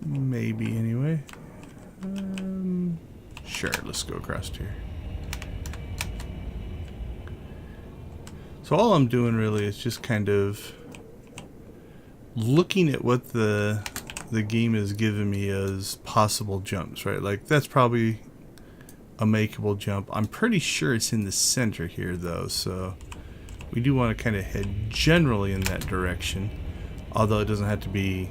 Maybe anyway. Sure, let's go across here. So all I'm doing really is just kind of looking at what the game is giving me as possible jumps, right? Like that's probably a makeable jump. I'm pretty sure it's in the center here though, so we do want to kind of head generally in that direction, although it doesn't have to be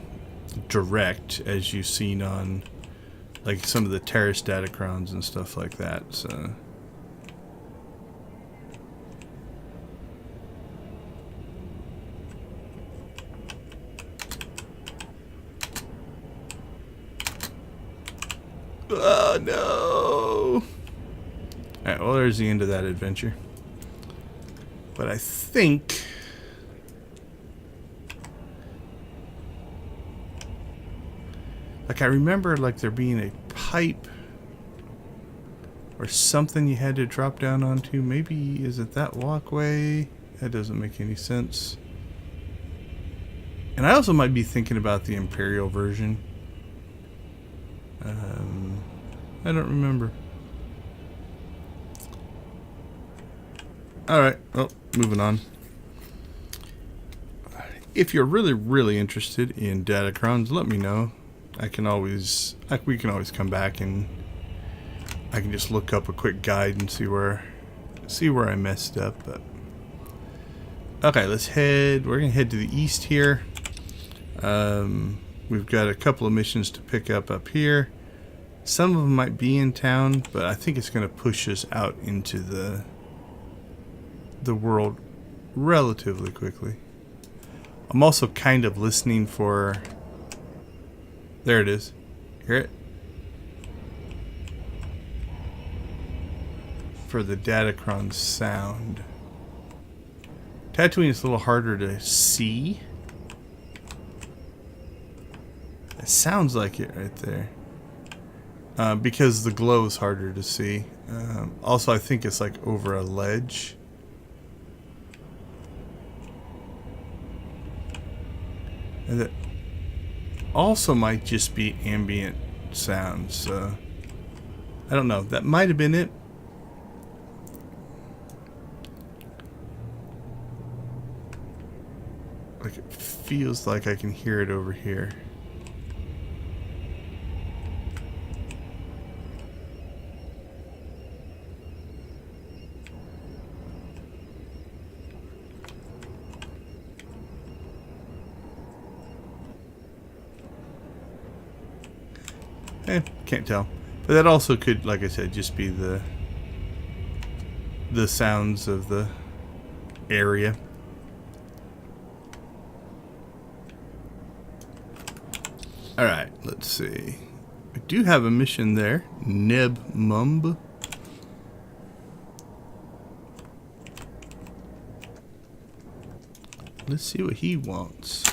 direct as you've seen on like some of the terrace datacrons and stuff like that. So oh no. Alright, well there's the end of that adventure. But I think like I remember like there being a pipe or something you had to drop down onto. Maybe is it that walkway? That doesn't make any sense. And I also might be thinking about the Imperial version. I don't remember. Alright, well, moving on. If you're really, really interested in datacrons, let me know. we can always come back and I can just look up a quick guide and see where I messed up. But okay, we're gonna head to the east here. We've got a couple of missions to pick up here. Some of them might be in town, but I think it's gonna push us out into the world relatively quickly. I'm also kind of listening for... There it is. Hear it? For the Datacron sound. Tatooine is a little harder to see. It sounds like it right there. Because the glow is harder to see. Also, I think it's like over a ledge. And that also might just be ambient sounds. So I don't know. That might have been it. Like it feels like I can hear it over here. Can't tell. But that also could, like I said, just be the sounds of the area. Alright, let's see. I do have a mission there. Neb Mumb. Let's see what he wants.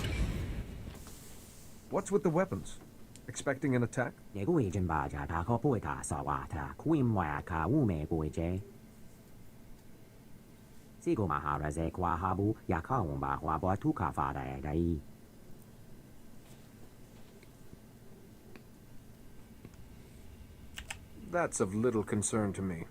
What's with the weapons? Expecting an attack? That's of little concern to me.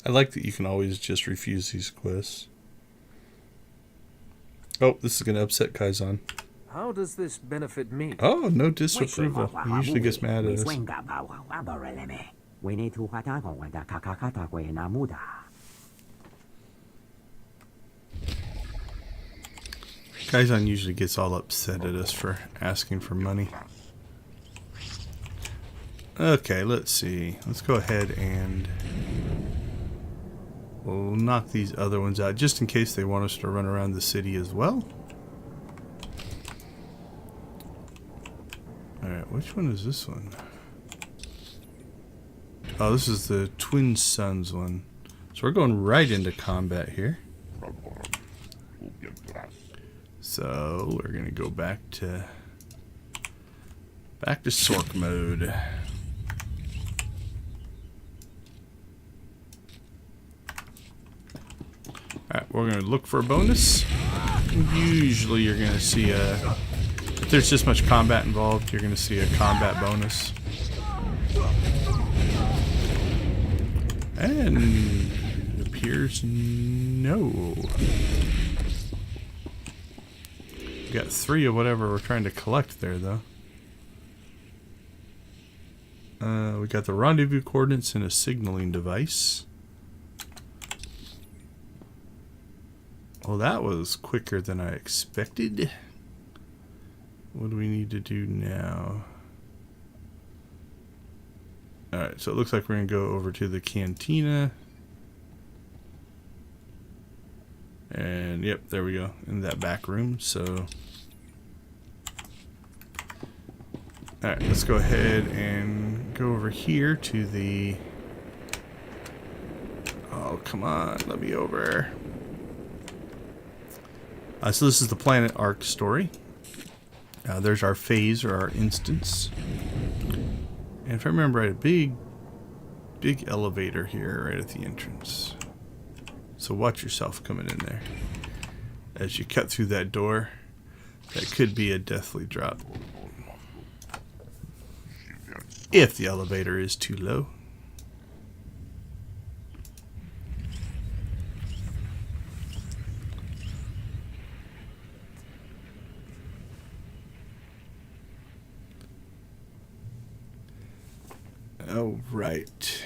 I like that you can always just refuse these quests. Oh, this is going to upset Kaizen. How does this benefit me? Oh, no disapproval. He usually gets mad at us. Kaizen usually gets all upset at us for asking for money. Okay, let's see. Let's go ahead and we'll knock these other ones out just in case they want us to run around the city as well. Alright, which one is this one? Oh, this is the Twin Suns one. So we're going right into combat here. So we're gonna go back to Sork mode. Alright, we're going to look for a bonus. Usually you're going to see if there's this much combat involved, you're going to see a combat bonus. And it appears no. We got 3 of whatever we're trying to collect there, though. We got the rendezvous coordinates and a signaling device. Well, that was quicker than I expected. What do we need to do now? Alright, so it looks like we're going to go over to the cantina. And, yep, there we go. In that back room, so... Alright, let's go ahead and go over here to the... Oh, come on, let me over. So this is the Planet Ark story. There's our phase or our instance. And if I remember right, a big elevator here right at the entrance. So watch yourself coming in there. As you cut through that door, that could be a deathly drop. If the elevator is too low. Oh, right.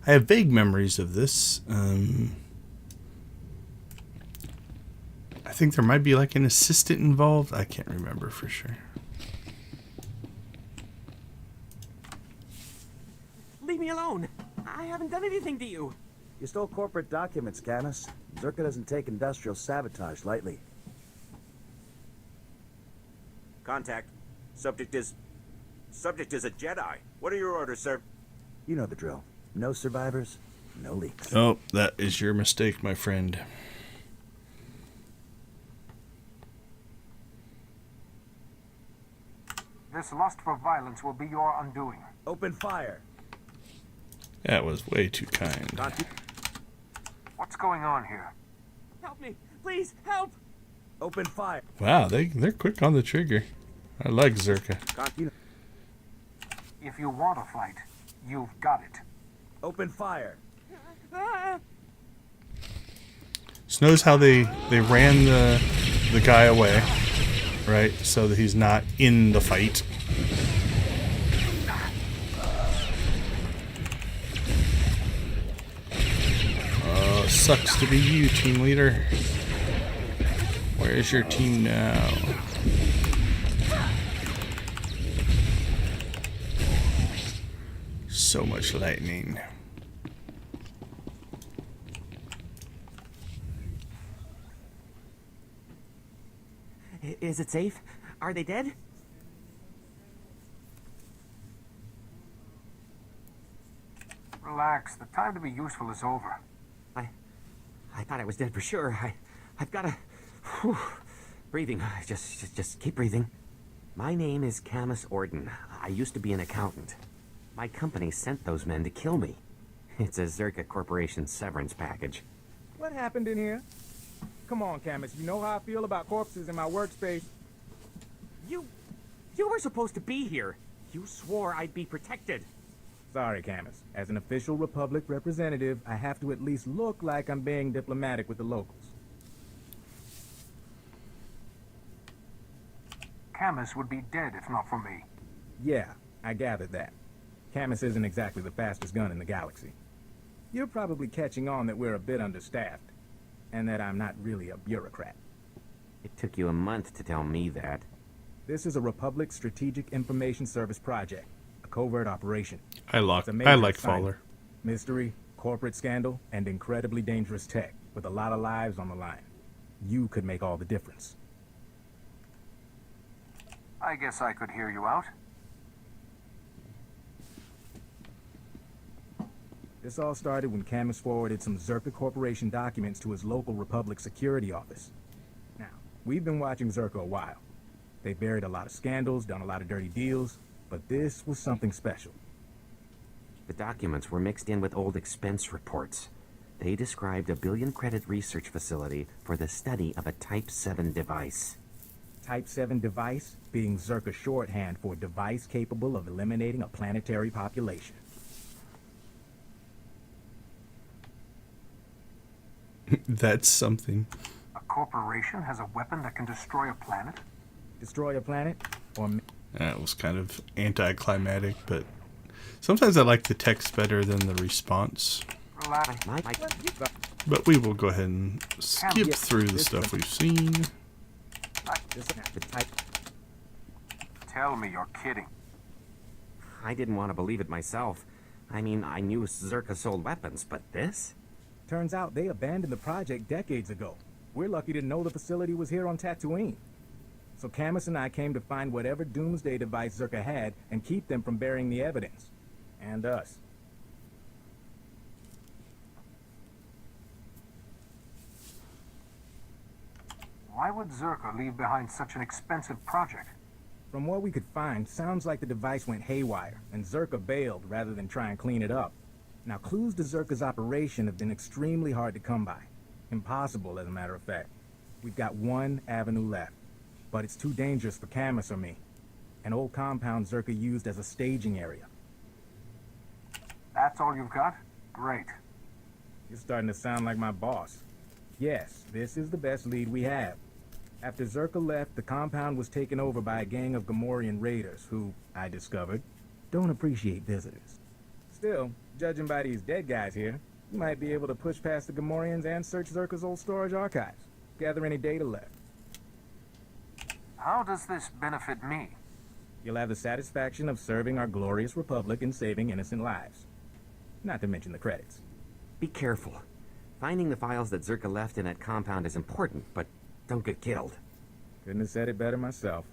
I have vague memories of this. I think there might be like an assistant involved. I can't remember for sure. Leave me alone. I haven't done anything to you. You stole corporate documents, Camus. Zerka doesn't take industrial sabotage lightly. Contact. Subject is a Jedi. What are your orders, sir? You know the drill. No survivors, no leaks. Oh, that is your mistake, my friend. This lust for violence will be your undoing. Open fire. That was way too kind. What's going on here? Help me. Please, help. Open fire. Wow, they're quick on the trigger. I like Zerka. If you want a fight, you've got it. Open fire. So notice how they ran the guy away, right? So that he's not in the fight. Oh, sucks to be you, team leader. Where's your team now? So much lightning. Is it safe? Are they dead? Relax. The time to be useful is over. I thought I was dead for sure. I've got to... Breathing. Just keep breathing. My name is Camus Orden. I used to be an accountant. My company sent those men to kill me. It's a Zerka Corporation severance package. What happened in here? Come on, Camus. You know how I feel about corpses in my workspace. You were supposed to be here. You swore I'd be protected. Sorry, Camus. As an official Republic representative, I have to at least look like I'm being diplomatic with the locals. Camus would be dead if not for me. Yeah, I gathered that. Camus isn't exactly the fastest gun in the galaxy. You're probably catching on that we're a bit understaffed, and that I'm not really a bureaucrat. It took you a month to tell me that. This is a Republic Strategic Information Service project, a covert operation. I like Fowler. Mystery, corporate scandal, and incredibly dangerous tech, with a lot of lives on the line. You could make all the difference. I guess I could hear you out. This all started when Camus forwarded some Zerka Corporation documents to his local Republic security office. Now, we've been watching Zerka a while. They buried a lot of scandals, done a lot of dirty deals, but this was something special. The documents were mixed in with old expense reports. They described a billion-credit research facility for the study of a Type 7 device. Type 7 device being Zerka shorthand for device capable of eliminating a planetary population. That's something. A corporation has a weapon that can destroy a planet? Destroy a planet? Or... That was kind of anticlimactic, but sometimes I like the text better than the response. But we will go ahead and skip through the stuff we've seen. Tell me you're kidding. I didn't want to believe it myself. I mean, I knew Zerka sold weapons, but this? Turns out they abandoned the project decades ago. We're lucky to know the facility was here on Tatooine. So Camus and I came to find whatever doomsday device Zerka had and keep them from burying the evidence. And us. Why would Zerka leave behind such an expensive project? From what we could find, sounds like the device went haywire, and Zerka bailed rather than try and clean it up. Now, clues to Zerka's operation have been extremely hard to come by. Impossible, as a matter of fact. We've got one avenue left, but it's too dangerous for Camus or me. An old compound Zerka used as a staging area. That's all you've got? Great. You're starting to sound like my boss. Yes, this is the best lead we have. After Zerka left, the compound was taken over by a gang of Gamorrean raiders who, I discovered, don't appreciate visitors. Still, judging by these dead guys here, you might be able to push past the Gamorreans and search Zerka's old storage archives. Gather any data left. How does this benefit me? You'll have the satisfaction of serving our glorious republic and saving innocent lives. Not to mention the credits. Be careful. Finding the files that Zerka left in that compound is important, but don't get killed. Couldn't have said it better myself.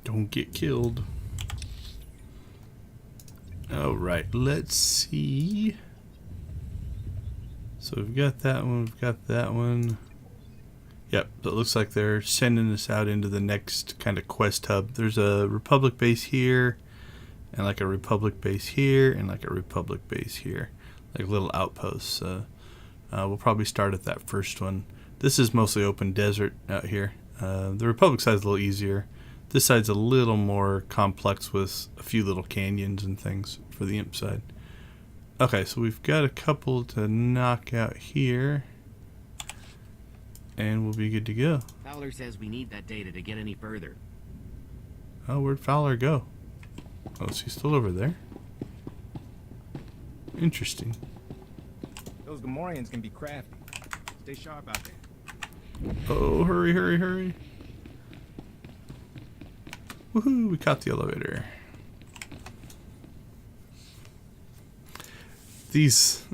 Don't get killed. Alright, let's see. So we've got that one, we've got that one. Yep, so it looks like they're sending us out into the next kind of quest hub. There's a Republic base here, and like a Republic base here, and like a Republic base here. Like little outposts. We'll probably start at that first one. This is mostly open desert out here. The Republic side's a little easier. This side's a little more complex with a few little canyons and things for the Imp side. Okay, so we've got a couple to knock out here. And we'll be good to go. Fowler says we need that data to get any further. Oh, where'd Fowler go? Oh, is he still over there? Interesting. Those Gamorreans can be crafty. Stay sharp out there. Oh, hurry, hurry, hurry. Woohoo, we caught the elevator. These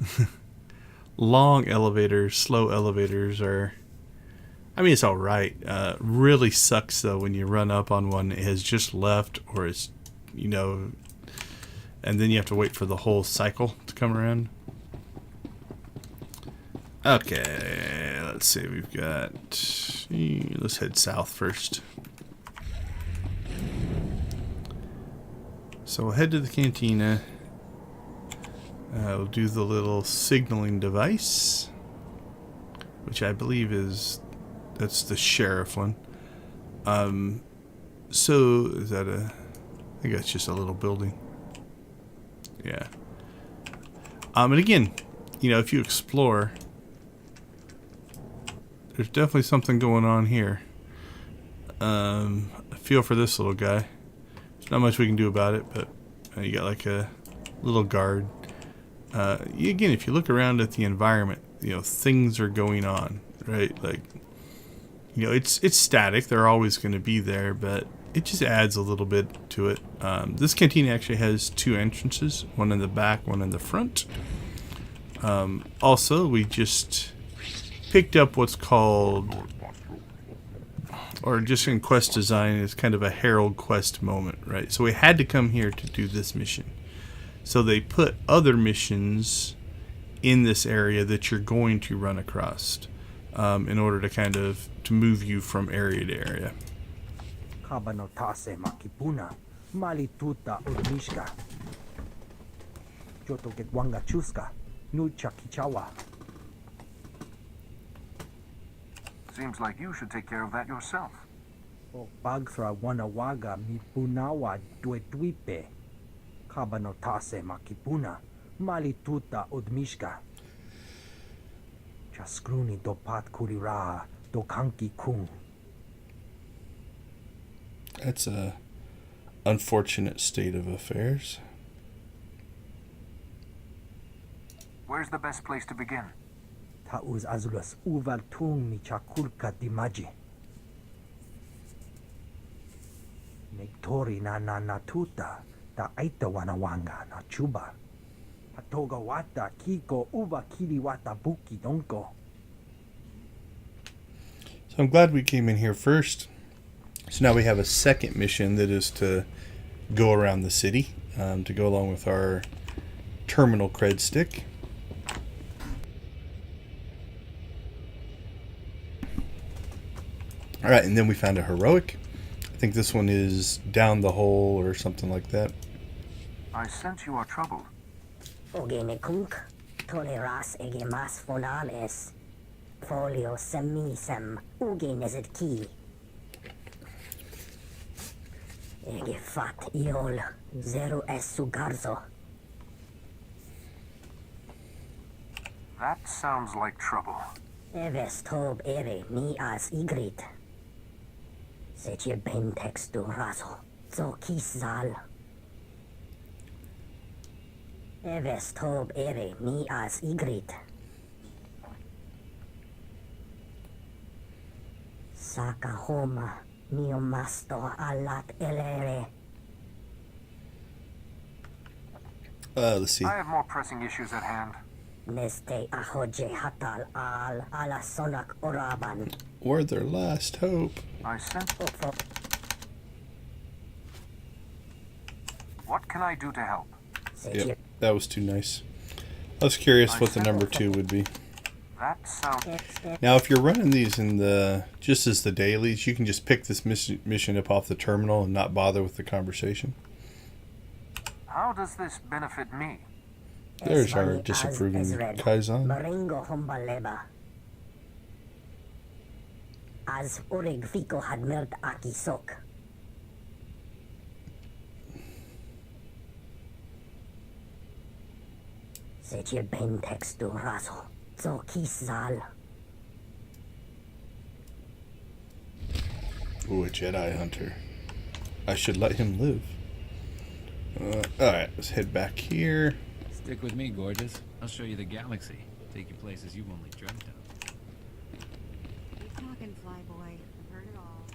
long elevators, slow elevators are... I mean, it's alright. Really sucks, though, when you run up on one, it has just left, or it's, you know... And then you have to wait for the whole cycle to come around. Okay, let's see. We've got... Let's head south first. So we'll head to the cantina. We'll do the little signaling device, which I believe is... That's the sheriff one. So, is that a... I think that's just a little building. Yeah. And again, you know, if you explore, there's definitely something going on here. I feel for this little guy. There's not much we can do about it, but you got like a little guard. Again, if you look around at the environment, you know, things are going on, right? Like, you know, it's static. They're always going to be there, but it just adds a little bit to it. This canteen actually has two entrances, one in the back, one in the front. Also, we just picked up what's called, or just in quest design, is kind of a Herald quest moment, right? So we had to come here to do this mission. So they put other missions in this area that you're going to run across in order to kind of to move you from area to area. Kabanotase makipuna, malituta urmishka. Joto getwanga chuska, nucha kichawa. Seems like you should take care of that yourself. O bagthra wanawaga mipunawa duetwipe. Kabanotase makipuna, malituta udmishka. Chaskruni dopat kulira dokanki kung. That's a unfortunate state of affairs. Where's the best place to begin? Tauz azulas uval tung mi chakulka dimaji. Nektori na natuta ta aita wanawanga na chuba. Patoga wata kiko uva kiliwata buki donko. So I'm glad we came in here first. So now we have a second mission that is to go around the city, to go along with our terminal cred stick. Alright, and then we found a heroic. I think this one is down the hole or something like that. I sense you are troubled. Ogenekunk, toleras egemas fonames. Folio semisem, ugeneset ki. Ege fat iol, zero es sugarzo. That sounds like trouble. Eves tob ere mi as igrit. Seche ben textu raso, zo kis zal. Eves tob ere mi as igrit. Saka homa, mio masto alat elere. Let's see. I have more pressing issues at hand. Neste ahoje hatal al ala sonak oraban. We're their last hope. I sense. What can I do to help? Yep, that was too nice. I was curious what the number 2 would be. That sounds. Now, if you're running these in the just as the dailies, you can just pick this mission up off the terminal and not bother with the conversation. How does this benefit me? There's our disapproving Kaizen. Maringo hombaleba. As urig fico had mert aki sok. Seche ben textu raso, zo kis zal. Ooh, a Jedi hunter. I should let him live. Alright, let's head back here. Stick with me, gorgeous. I'll show you the galaxy. Take you places you've only dreamt of. Keep talking, Flyboy. I've heard it all.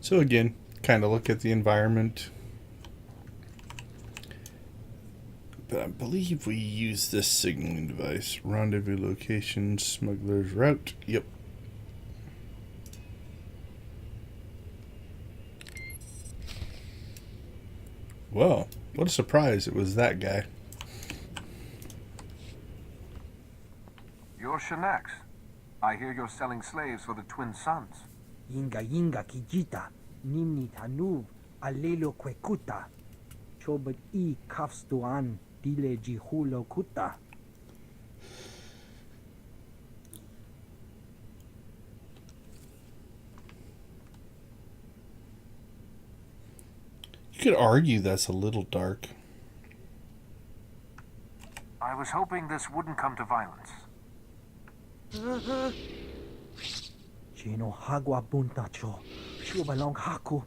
So again, kind of look at the environment. But I believe we use this signaling device. Rendezvous location, smuggler's route. Yep. Well, what a surprise. It was that guy. You're Shanax. I hear you're selling slaves for the Twin Suns. Yinga kijita, nimni tanuv, alelo kwekuta. Chobad I kafstuan, dile jihulo kuta. You could argue that's a little dark. I was hoping this wouldn't come to violence. Chino hagwa buntacho, shubalong haku.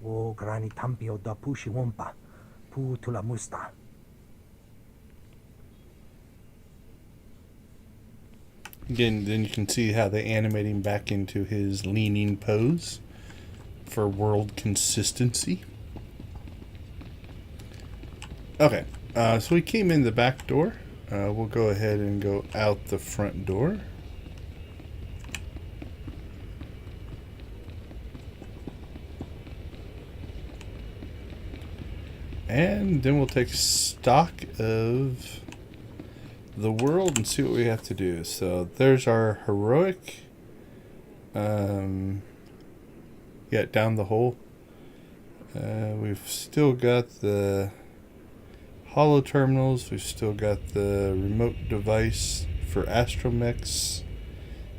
Wo grani tampio da pushi wompa, pu tula musta. Again, then you can see how they animate him back into his leaning pose for world consistency. Okay, so we came in the back door. We'll go ahead and go out the front door. And then we'll take stock of the world and see what we have to do. So there's our heroic. Yeah, down the hole. We've still got the holo terminals. We've still got the remote device for astromechs.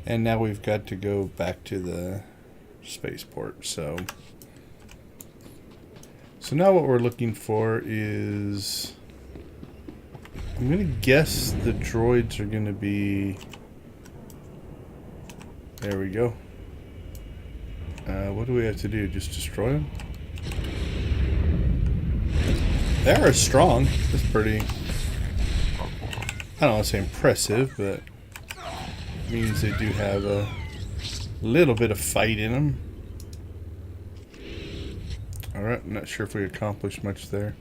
And now we've got to go back to the spaceport. So now what we're looking for is, I'm going to guess the droids are going to be, there we go. What do we have to do? Just destroy them? They are strong. That's pretty, I don't want to say impressive, but it means they do have a little bit of fight in them. Alright, I'm not sure if we accomplished much there.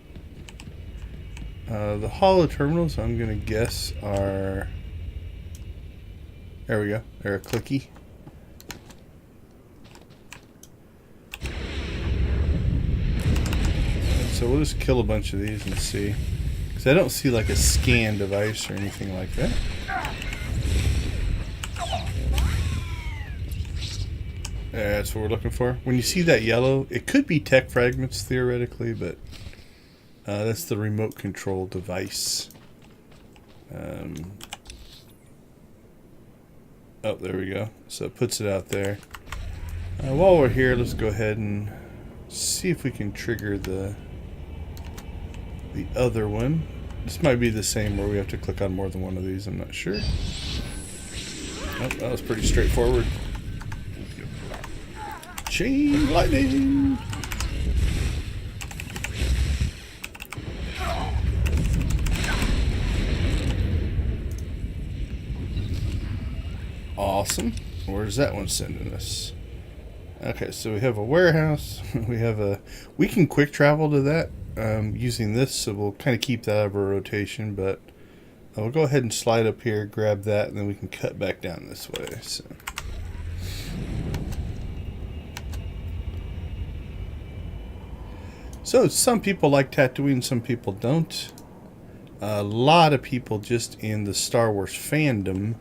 The holo terminals, I'm going to guess, are... There we go. They're a clicky. so we'll just kill a bunch of these and see. Because I don't see like a scan device or anything like that. That's what we're looking for. When you see that yellow, it could be tech fragments theoretically, but that's the remote control device. Oh, there we go. So it puts it out there. While we're here, let's go ahead and see if we can trigger the other one. This might be the same where we have to click on more than one of these. I'm not sure. Oh, that was pretty straightforward. Chain lightning. Awesome. Where's that one sending us? Okay, so we have a warehouse. We can quick travel to that using this, so we'll kind of keep that out of our rotation, but we'll go ahead and slide up here, grab that, and then we can cut back down this way. So some people like Tatooine, some people don't. A lot of people just in the Star Wars fandom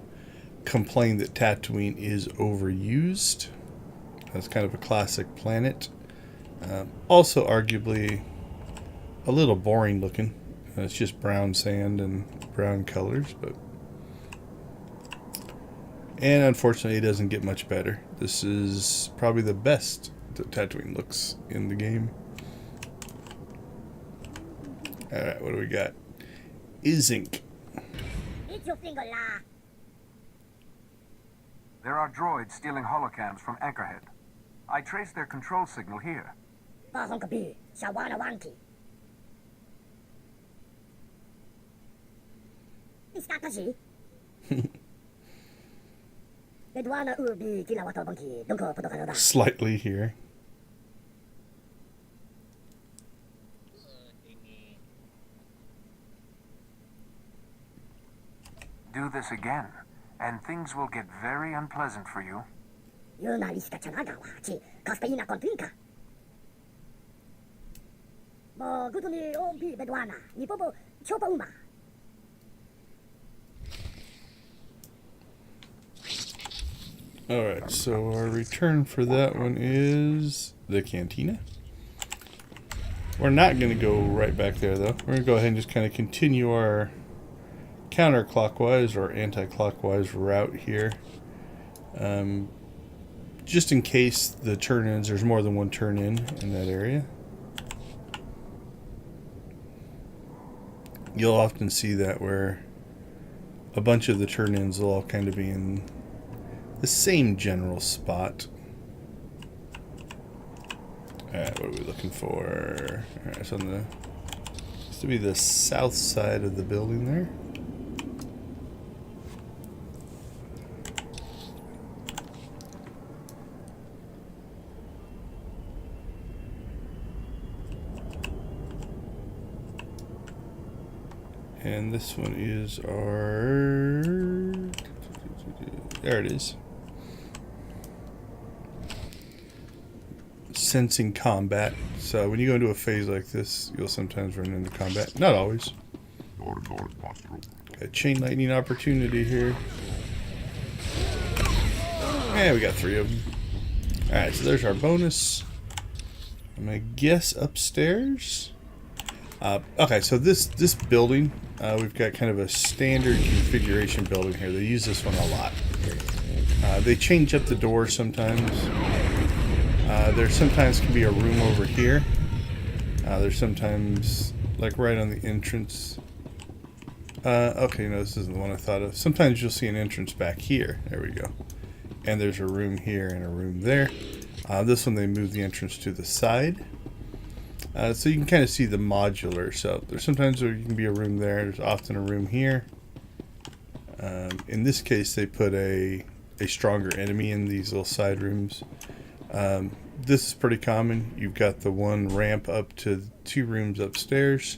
complain that Tatooine is overused. That's kind of a classic planet. Also arguably a little boring looking. It's just brown sand and brown colors, and unfortunately it doesn't get much better. This is probably the best that Tatooine looks in the game. Alright, what do we got? Izink. Eat your finger, la. There are droids stealing holocams from Anchorhead. I traced their control signal here. Bahonkabi, Shawana Wanki. Istakaji. Bedwana Urbi Kilawato Banki, Dunko Podokanoda. Slightly here. Do this again, and things will get very unpleasant for you. Yuna Liska Chanagawa, Chi, Castaina Continka. Mo Gutuni Ompi Bedwana, Nipopo, Chopa Uma. Alright, so our return for that one is the cantina. We're not going to go right back there, though. We're going to go ahead and just kind of continue our counterclockwise or anti-clockwise route here. Just in case the turn-ins, there's more than one turn-in that area. You'll often see that where a bunch of the turn-ins will all kind of be in the same general spot. Alright, what are we looking for? Alright, it's on the... It's to be the south side of the building there. And this one is our... There it is. Sensing combat. So when you go into a phase like this, you'll sometimes run into combat. Not always. Got chain lightning opportunity here. Yeah, we got 3 of them. Alright, so there's our bonus. I'm gonna guess upstairs. Okay, so this building, we've got kind of a standard configuration building here. They use this one a lot. They change up the doors sometimes. There sometimes can be a room over here. There's sometimes, like right on the entrance. Okay, no, this isn't the one I thought of. Sometimes you'll see an entrance back here. There we go. And there's a room here and a room there. This one they move the entrance to the side. So you can kind of see the modular. So there's sometimes there can be a room there. There's often a room here. In this case, they put a stronger enemy in these little side rooms. This is pretty common. You've got the one ramp up to 2 rooms upstairs.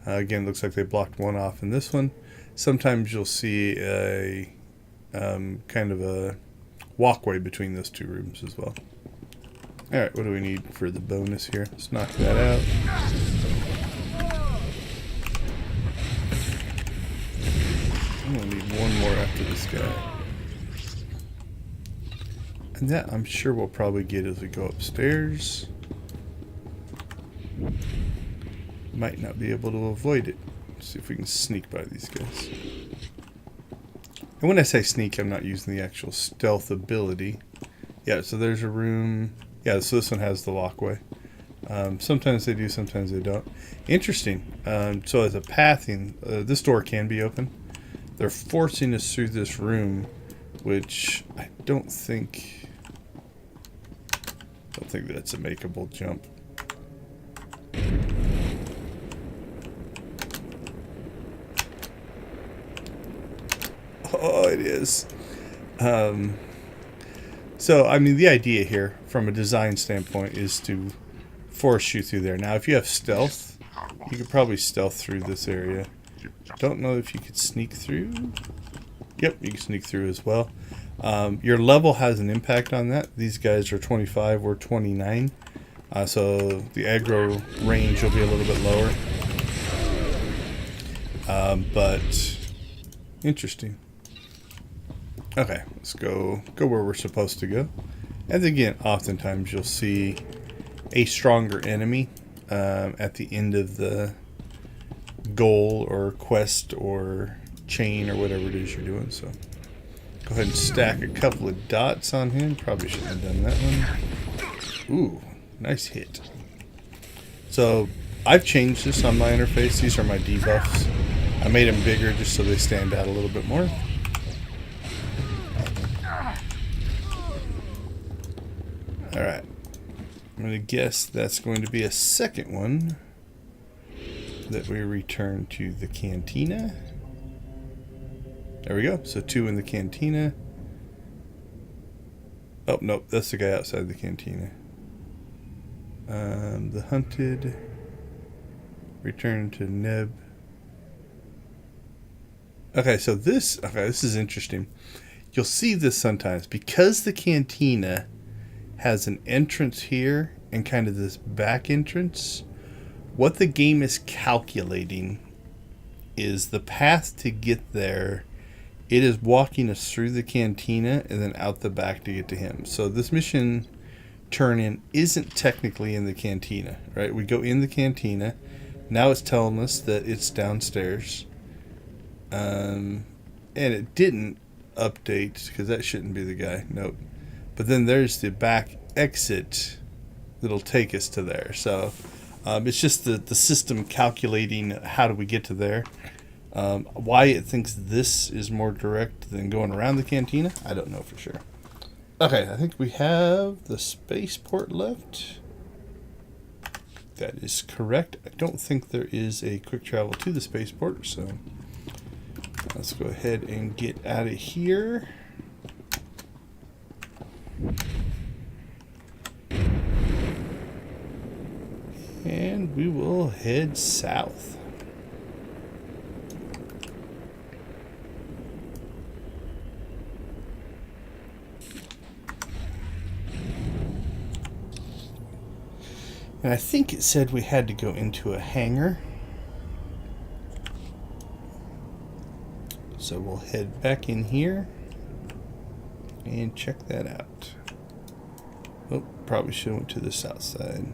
Again, looks like they blocked one off in this one. Sometimes you'll see a kind of a walkway between those 2 rooms as well. Alright, what do we need for the bonus here? Let's knock that out. I'm gonna need one more after this guy. And that I'm sure we'll probably get as we go upstairs. Might not be able to avoid it. Let's see if we can sneak by these guys. And when I say sneak, I'm not using the actual stealth ability. Yeah, so there's a room. Yeah, so this one has the walkway. Sometimes they do, sometimes they don't. Interesting. So as a pathing, this door can be open. They're forcing us through this room, which I don't think that's a makeable jump. Oh, it is. So, I mean, the idea here, from a design standpoint, is to force you through there. Now, if you have stealth, you could probably stealth through this area. Don't know if you could sneak through. Yep, you can sneak through as well. Your level has an impact on that. These guys are 25 or 29. So the aggro range will be a little bit lower. But interesting. Okay, let's go where we're supposed to go. And again, oftentimes you'll see a stronger enemy at the end of the goal or quest or chain or whatever it is you're doing. So go ahead and stack a couple of dots on him. Probably shouldn't have done that one. Ooh, nice hit. So I've changed this on my interface. These are my debuffs. I made them bigger just so they stand out a little bit more. Alright. I'm going to guess that's going to be a second one that we return to the cantina. There we go. So 2 in the cantina. Oh, nope. That's the guy outside the cantina. The hunted. Return to Neb. Okay, so this is interesting. You'll see this sometimes. Because the cantina has an entrance here and kind of this back entrance, what the game is calculating is the path to get there. It is walking us through the cantina and then out the back to get to him. So this mission turn-in isn't technically in the cantina, right? We go in the cantina. Now it's telling us that it's downstairs. And it didn't update because that shouldn't be the guy. Nope. But then there's the back exit that'll take us to there. So it's just the system calculating how do we get to there. Why it thinks this is more direct than going around the cantina, I don't know for sure. Okay, I think we have the spaceport left. That is correct. I don't think there is a quick travel to the spaceport, so let's go ahead and get out of here. And we will head south. And I think it said we had to go into a hangar. So we'll head back in here and check that out. Oh, probably should have went to the south side.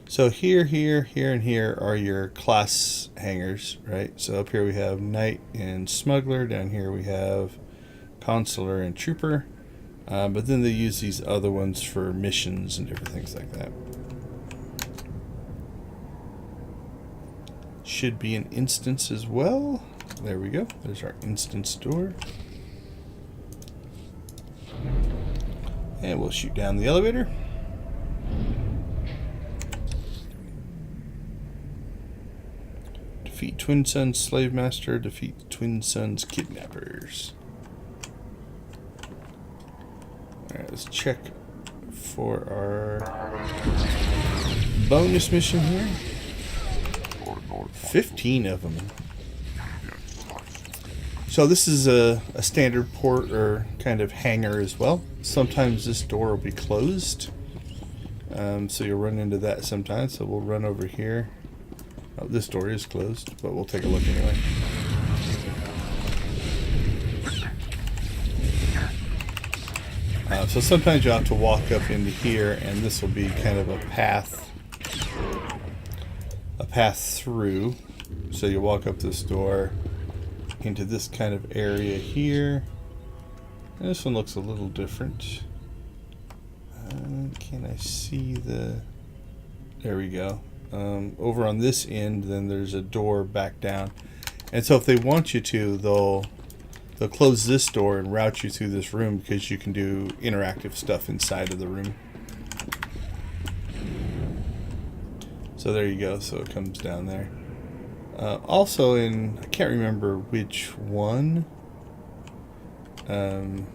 So here, and here are your class hangars, right? So up here we have Knight and Smuggler. Down here we have Consular and Trooper. But then they use these other ones for missions and different things like that. Should be an instance as well. There we go. There's our instance door. And we'll shoot down the elevator. Defeat Twin Sun's Slave Master. Defeat Twin Sun's Kidnappers. Alright, let's check for our bonus mission here. 15 of them. So this is a standard port or kind of hangar as well. Sometimes this door will be closed. So you'll run into that sometimes. So we'll run over here. Oh, this door is closed, but we'll take a look anyway. So sometimes you have to walk up into here, and this will be kind of a path through. So you walk up this door into this kind of area here. And this one looks a little different. Can I see the... There we go. Over on this end, then there's a door back down. And so if they want you to, they'll close this door and route you through this room, because you can do interactive stuff inside of the room. So there you go. So it comes down there. Also in, I can't remember which one. Yeah,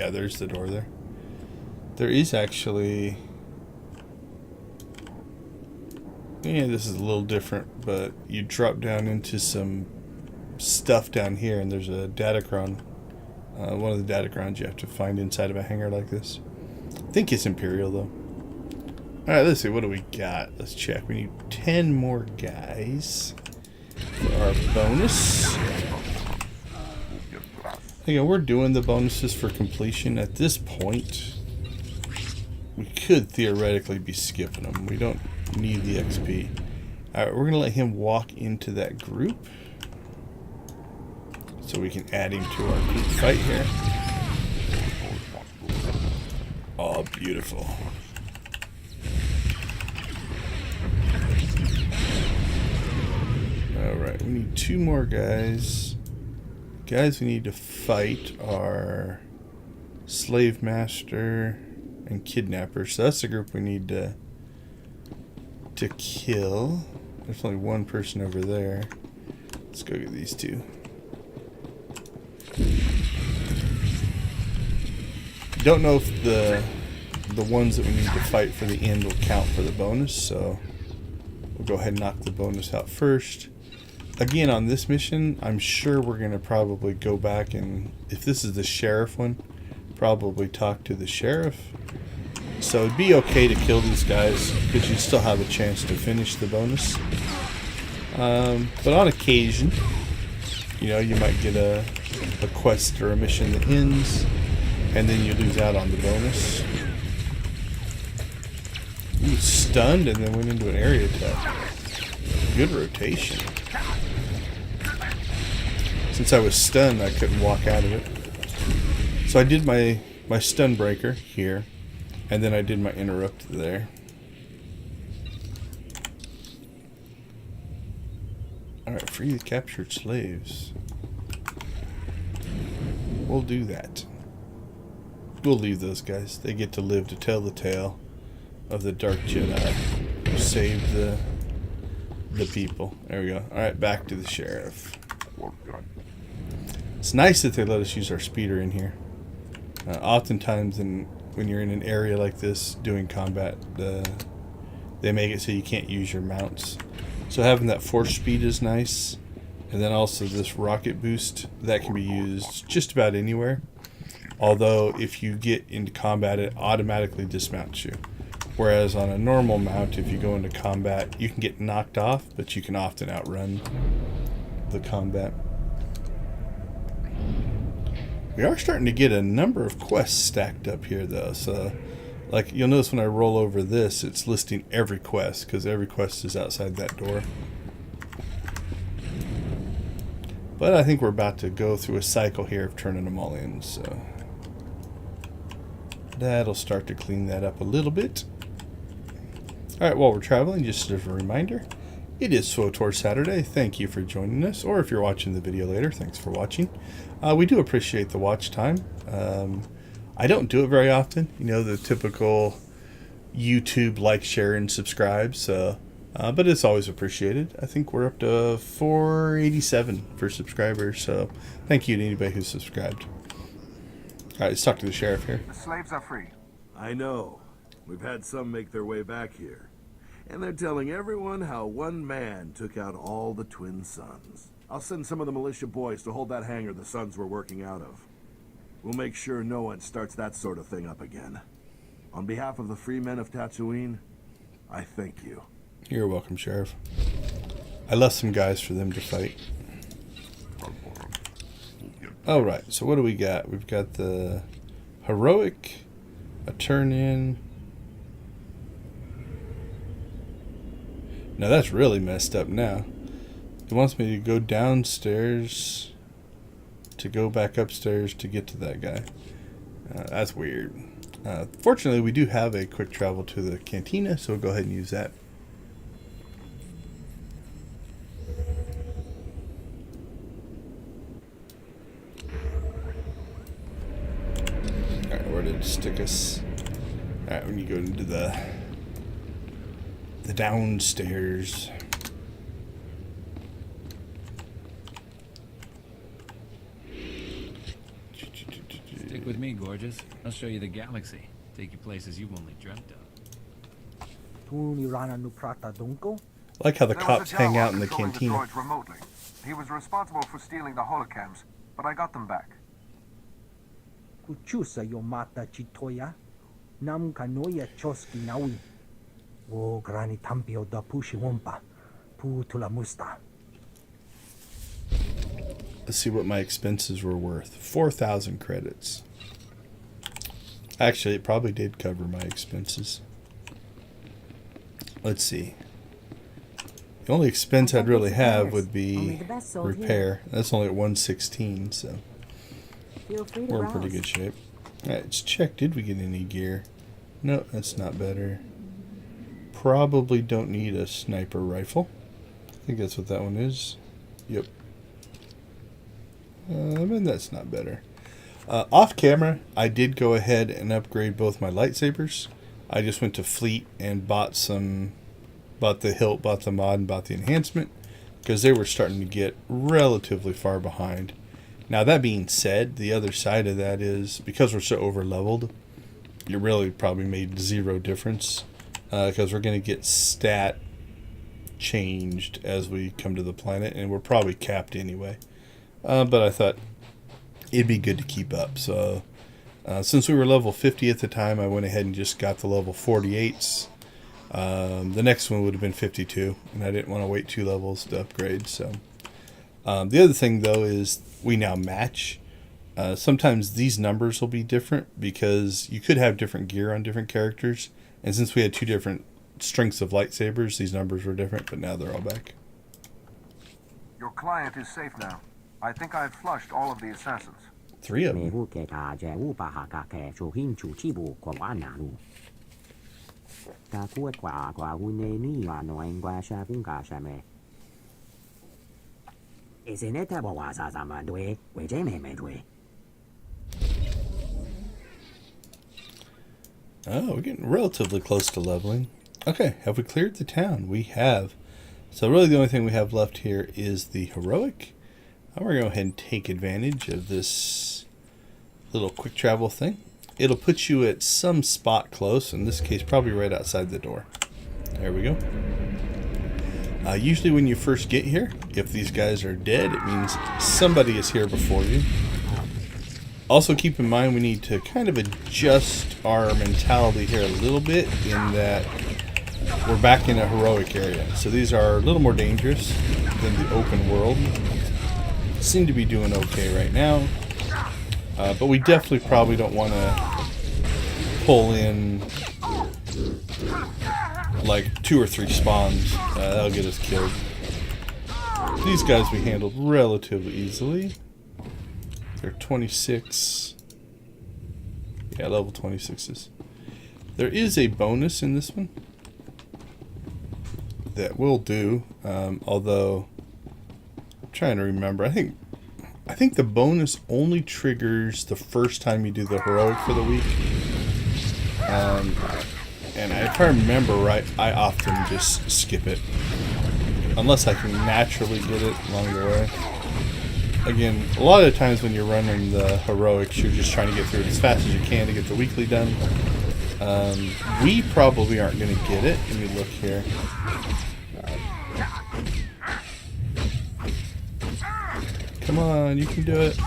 there's the door there. There is actually... Yeah, this is a little different, but you drop down into some stuff down here, and there's a datacron. One of the datacrons you have to find inside of a hangar like this. I think it's Imperial, though. Alright, let's see. What do we got? Let's check. We need 10 more guys for our bonus. Again, we're doing the bonuses for completion. At this point, we could theoretically be skipping them. We don't need the XP. Alright, we're going to let him walk into that group, so we can add him to our group fight here. Oh, beautiful. Alright, we need 2 more guys. Guys we need to fight are Slave Master and Kidnapper. So that's the group we need to kill. There's only one person over there. Let's go get these 2. Don't know if the ones that we need to fight for the end will count for the bonus, so we'll go ahead and knock the bonus out first. Again, on this mission, I'm sure we're going to probably go back and, if this is the sheriff one, probably talk to the sheriff. So it'd be okay to kill these guys, because you still have a chance to finish the bonus. But on occasion, you know, you might get a quest or a mission that ends, and then you lose out on the bonus. Ooh, stunned and then went into an area attack. Good rotation. Since I was stunned, I couldn't walk out of it. So I did my stun breaker here, and then I did my interrupt there. Alright, free the captured slaves. We'll do that. We'll leave those guys. They get to live to tell the tale of the Dark Jedi who saved the people. There we go. Alright, back to the sheriff. It's nice that they let us use our speeder in here. Oftentimes when you're in an area like this doing combat, they make it so you can't use your mounts. So having that force speed is nice. And then also this rocket boost, that can be used just about anywhere. Although if you get into combat, it automatically dismounts you. Whereas on a normal mount, if you go into combat, you can get knocked off, but you can often outrun the combat. We are starting to get a number of quests stacked up here, though. So, like, you'll notice when I roll over this, it's listing every quest, because every quest is outside that door. But I think we're about to go through a cycle here of turning them all in, so that'll start to clean that up a little bit. Alright, while we're traveling, just as a reminder, it is SWTOR Saturday. Thank you for joining us, or if you're watching the video later, thanks for watching. We do appreciate the watch time. I don't do it very often, you know, the typical YouTube like, share, and subscribe, so but it's always appreciated. I think we're up to 487 for subscribers, so thank you to anybody who's subscribed. Alright, let's talk to the sheriff here. The slaves are free. I know. We've had some make their way back here. And they're telling everyone how one man took out all the twin sons. I'll send some of the militia boys to hold that hangar the sons were working out of. We'll make sure no one starts that sort of thing up again. On behalf of the free men of Tatooine, I thank you. You're welcome, Sheriff. I left some guys for them to fight. Alright, so what do we got? We've got the heroic, a turn-in. Now that's really messed up now. It wants me to go downstairs to go back upstairs to get to that guy. That's weird. Fortunately, we do have a quick travel to the cantina, so we'll go ahead and use that. Alright, where did it stick us? Alright, we need to go into the downstairs. Stick with me, gorgeous. I'll show you the galaxy. Take you places you've only dreamt of. I like how the cops hang out in the cantina. The remotely. He was responsible for stealing the holocams, but I got them back. Kuchusa yomata chitoya. Nam kanoya choski nawi. O grani tampio da pushi wompa. Pu tula musta. Let's see what my expenses were worth. 4,000 credits. Actually, it probably did cover my expenses. Let's see. The only expense I'd really have would be repair. That's only at 116, so we're in pretty good shape. Alright, let's check. Did we get any gear? No, that's not better. Probably don't need a sniper rifle. I think that's what that one is. Yep. I mean, that's not better. Off camera, I did go ahead and upgrade both my lightsabers. I just went to Fleet and bought the hilt, bought the mod, and bought the enhancement because they were starting to get relatively far behind. Now, that being said, the other side of that is because we're so over leveled, it really probably made zero difference because we're going to get stat changed as we come to the planet, and we're probably capped anyway. But I thought it'd be good to keep up. So since we were level 50 at the time, I went ahead and just got the level 48s. The next one would have been 52, and I didn't want to wait 2 levels to upgrade. So the other thing, though, is we now match. Sometimes these numbers will be different because you could have different gear on different characters. And since we had 2 different strengths of lightsabers, these numbers were different, but now they're all back. Your client is safe now. I think I've flushed all of the assassins. 3 of them. Oh, we're getting relatively close to leveling. Okay, have we cleared the town? We have. So really the only thing we have left here is the heroic. We're going to go ahead and take advantage of this little quick travel thing. It'll put you at some spot close, in this case probably right outside the door. There we go. Usually when you first get here, if these guys are dead, it means somebody is here before you. Also keep in mind we need to kind of adjust our mentality here a little bit in that we're back in a heroic area. So these are a little more dangerous than the open world. Seem to be doing okay right now. But we definitely probably don't want to pull in like 2 or 3 spawns. That'll get us killed. These guys we handled relatively easily. They're 26. Yeah, level 26s. There is a bonus in this one that will do, although I'm trying to remember. I think the bonus only triggers the first time you do the heroic for the week. And if I remember right, I often just skip it. Unless I can naturally get it along the way. Again, a lot of the times when you're running the heroics, you're just trying to get through it as fast as you can to get the weekly done. We probably aren't going to get it. Let me look here. Come on, you can do it.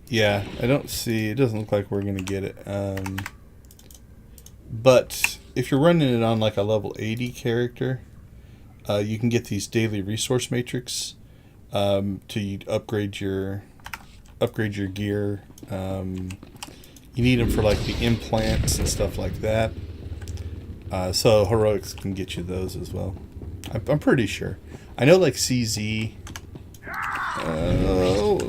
Yeah, I don't see, it doesn't look like we're going to get it. But if you're running it on like a level 80 character, you can get these daily resource matrix to upgrade your gear. You need them for like the implants and stuff like that. So heroics can get you those as well. I'm pretty sure. I know like CZ.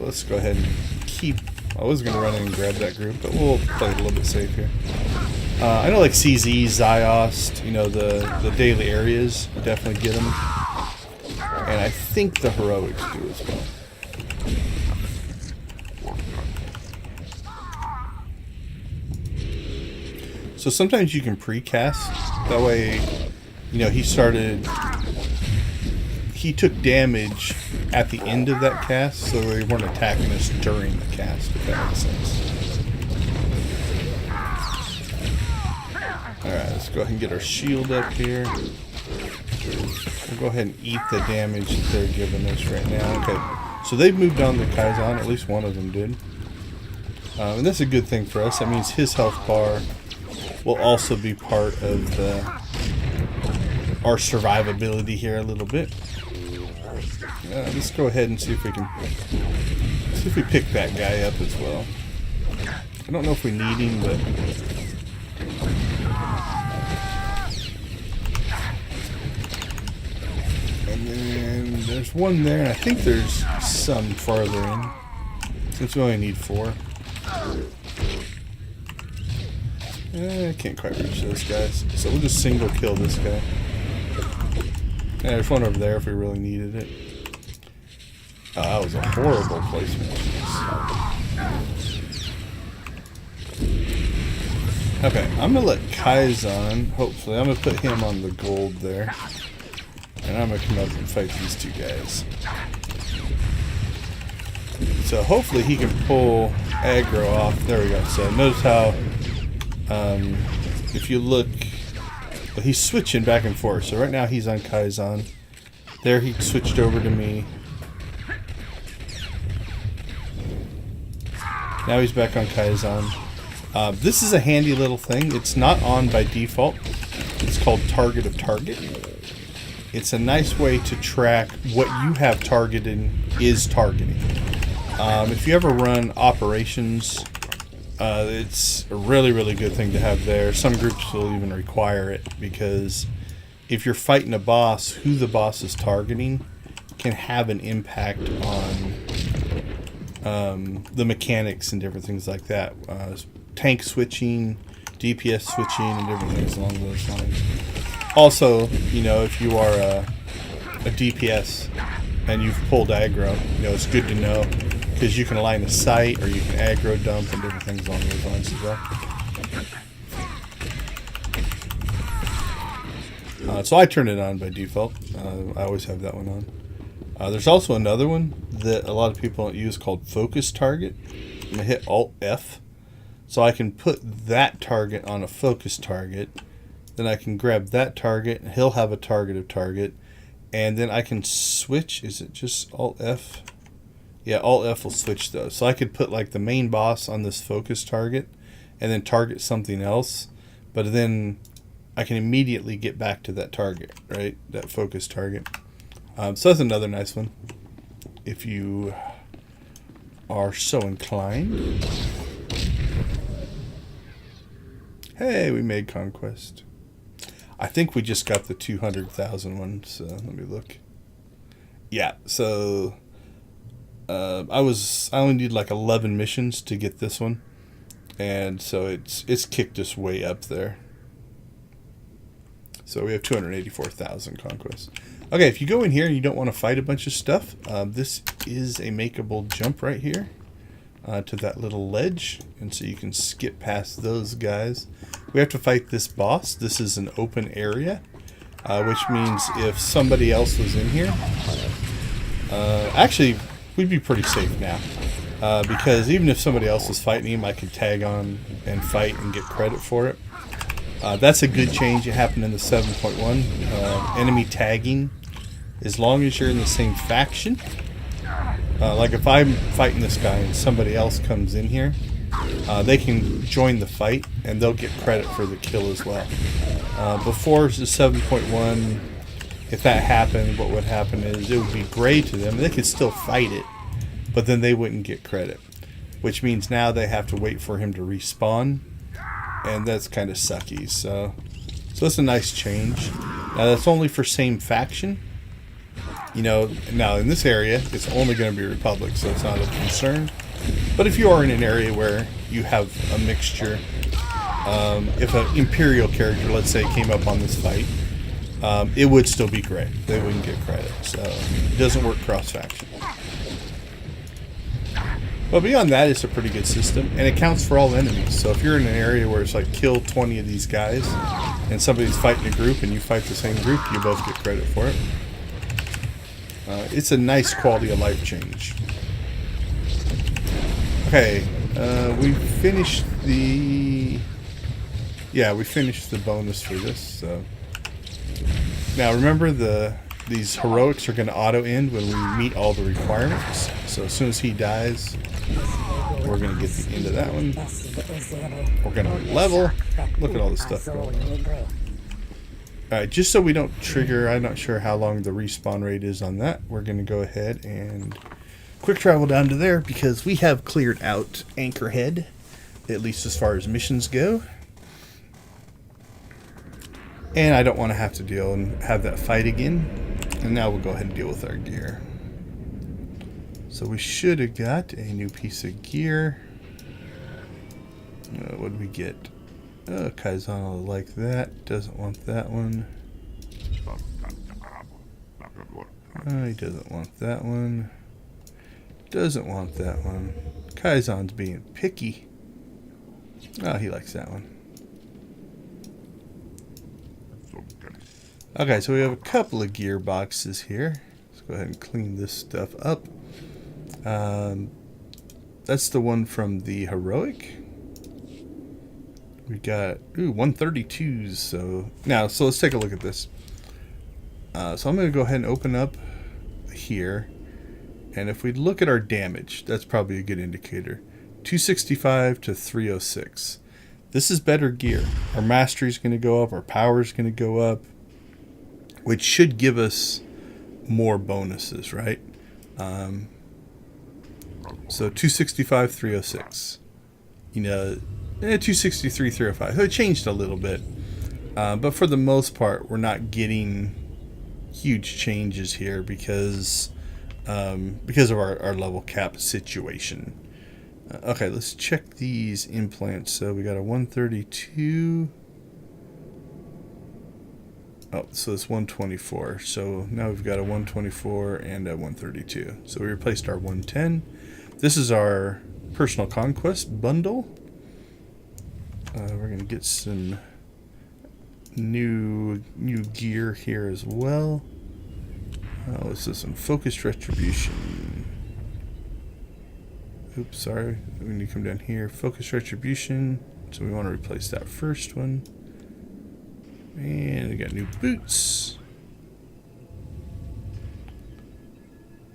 Let's go ahead and keep. I was gonna run in and grab that group, but we'll play it a little bit safe here. I know like CZ, Ziost, you know, the daily areas, definitely get them. And I think the heroics do as well. So sometimes you can precast. That way, you know, he took damage at the end of that cast, so they weren't attacking us during the cast, if that makes sense. Alright, let's go ahead and get our shield up here. We'll go ahead and eat the damage that they're giving us right now. Okay, so they've moved on to Kaizen, at least one of them did. And that's a good thing for us. That means his health bar will also be part of our survivability here a little bit. Let's go ahead and see if we pick that guy up as well. I don't know if we need him, but and then there's one there, and I think there's some farther in, since we only need 4. I can't quite reach those guys, so we'll just single kill this guy. Yeah, there's one over there if we really needed it. Oh, that was a horrible placement. Okay, I'm gonna let Kaizen, hopefully, I'm gonna put him on the gold there. And I'm gonna come up and fight these 2 guys. So hopefully he can pull aggro off. There we go. So notice how, if you look, he's switching back and forth. So right now he's on Kaizen. There he switched over to me. Now he's back on Kaizen. This is a handy little thing. It's not on by default. It's called Target of Target. It's a nice way to track what you have targeted is targeting. If you ever run operations, it's a really, really good thing to have there. Some groups will even require it, because if you're fighting a boss, who the boss is targeting can have an impact on the mechanics and different things like that. Tank switching, DPS switching, and different things along those lines. Also, you know, if you are a DPS and you've pulled aggro, you know, it's good to know, because you can line a sight or you can aggro dump and different things along those lines as well. So I turn it on by default. I always have that one on. There's also another one that a lot of people don't use called Focus Target. I'm going to hit Alt-F. So I can put that target on a focus target. Then I can grab that target, and he'll have a target of target. And then I can switch. Is it just Alt-F? Yeah, Alt-F will switch those. So I could put like the main boss on this focus target and then target something else. But then I can immediately get back to that target, right? That focus target. So that's another nice one, if you are so inclined. Hey, we made conquest. I think we just got the 200,000 one, so let me look. Yeah, so I only need like 11 missions to get this one, and so it's kicked us way up there. So we have 284,000 conquest. Okay, if you go in here and you don't want to fight a bunch of stuff, this is a makeable jump right here to that little ledge, and so you can skip past those guys. We have to fight this boss. This is an open area, which means if somebody else was in here, actually we'd be pretty safe now, because even if somebody else was fighting him, I could tag on and fight and get credit for it. That's a good change. It happened in the 7.1. Enemy tagging, as long as you're in the same faction. Like if I'm fighting this guy and somebody else comes in here, they can join the fight and they'll get credit for the kill as well. Before the 7.1, if that happened, what would happen is it would be gray to them. They could still fight it, but then they wouldn't get credit, which means now they have to wait for him to respawn, and that's kind of sucky. So it's a nice change. Now that's only for same faction. You know, now in this area, it's only going to be Republic, so it's not a concern. But if you are in an area where you have a mixture, if an Imperial character, let's say, came up on this fight, it would still be gray. They wouldn't get credit. So it doesn't work cross-faction. But beyond that, it's a pretty good system, and it counts for all enemies. So if you're in an area where it's like kill 20 of these guys, and somebody's fighting a group, and you fight the same group, you both get credit for it. It's a nice quality of life change. Okay, we finished the... Yeah, we finished the bonus for this, so... Now remember, these heroics are going to auto-end when we meet all the requirements. So as soon as he dies, we're going to get the end of that one. We're going to level. Look at all this stuff going on. Alright, just so we don't trigger, I'm not sure how long the respawn rate is on that. We're going to go ahead and quick travel down to there because we have cleared out Anchorhead, at least as far as missions go. And I don't want to have to deal and have that fight again. And now we'll go ahead and deal with our gear. So we should have got a new piece of gear. What did we get? Kaizen will like that. Doesn't want that one. He doesn't want that one. Doesn't want that one. Kaizen's being picky. Oh, he likes that one. Okay, so we have a couple of gear boxes here. Let's go ahead and clean this stuff up. That's the one from the heroic. We got 132s. So let's take a look at this. So I'm going to go ahead and open up here, and if we look at our damage, that's probably a good indicator. 265 to 306. This is better gear. Our mastery is going to go up. Our power is going to go up, which should give us more bonuses, right? So 265, 306. You know, 263, 305. So it changed a little bit. But for the most part, we're not getting huge changes here because of our level cap situation. Okay, let's check these implants. So we got a 132. Oh, so it's 124. So now we've got a 124 and a 132. So we replaced our 110. This is our personal conquest bundle. We're gonna get some new gear here as well. What's this one? Focused retribution. Oops, sorry. We need to come down here. Focused retribution. So we want to replace that first one. And we got new boots.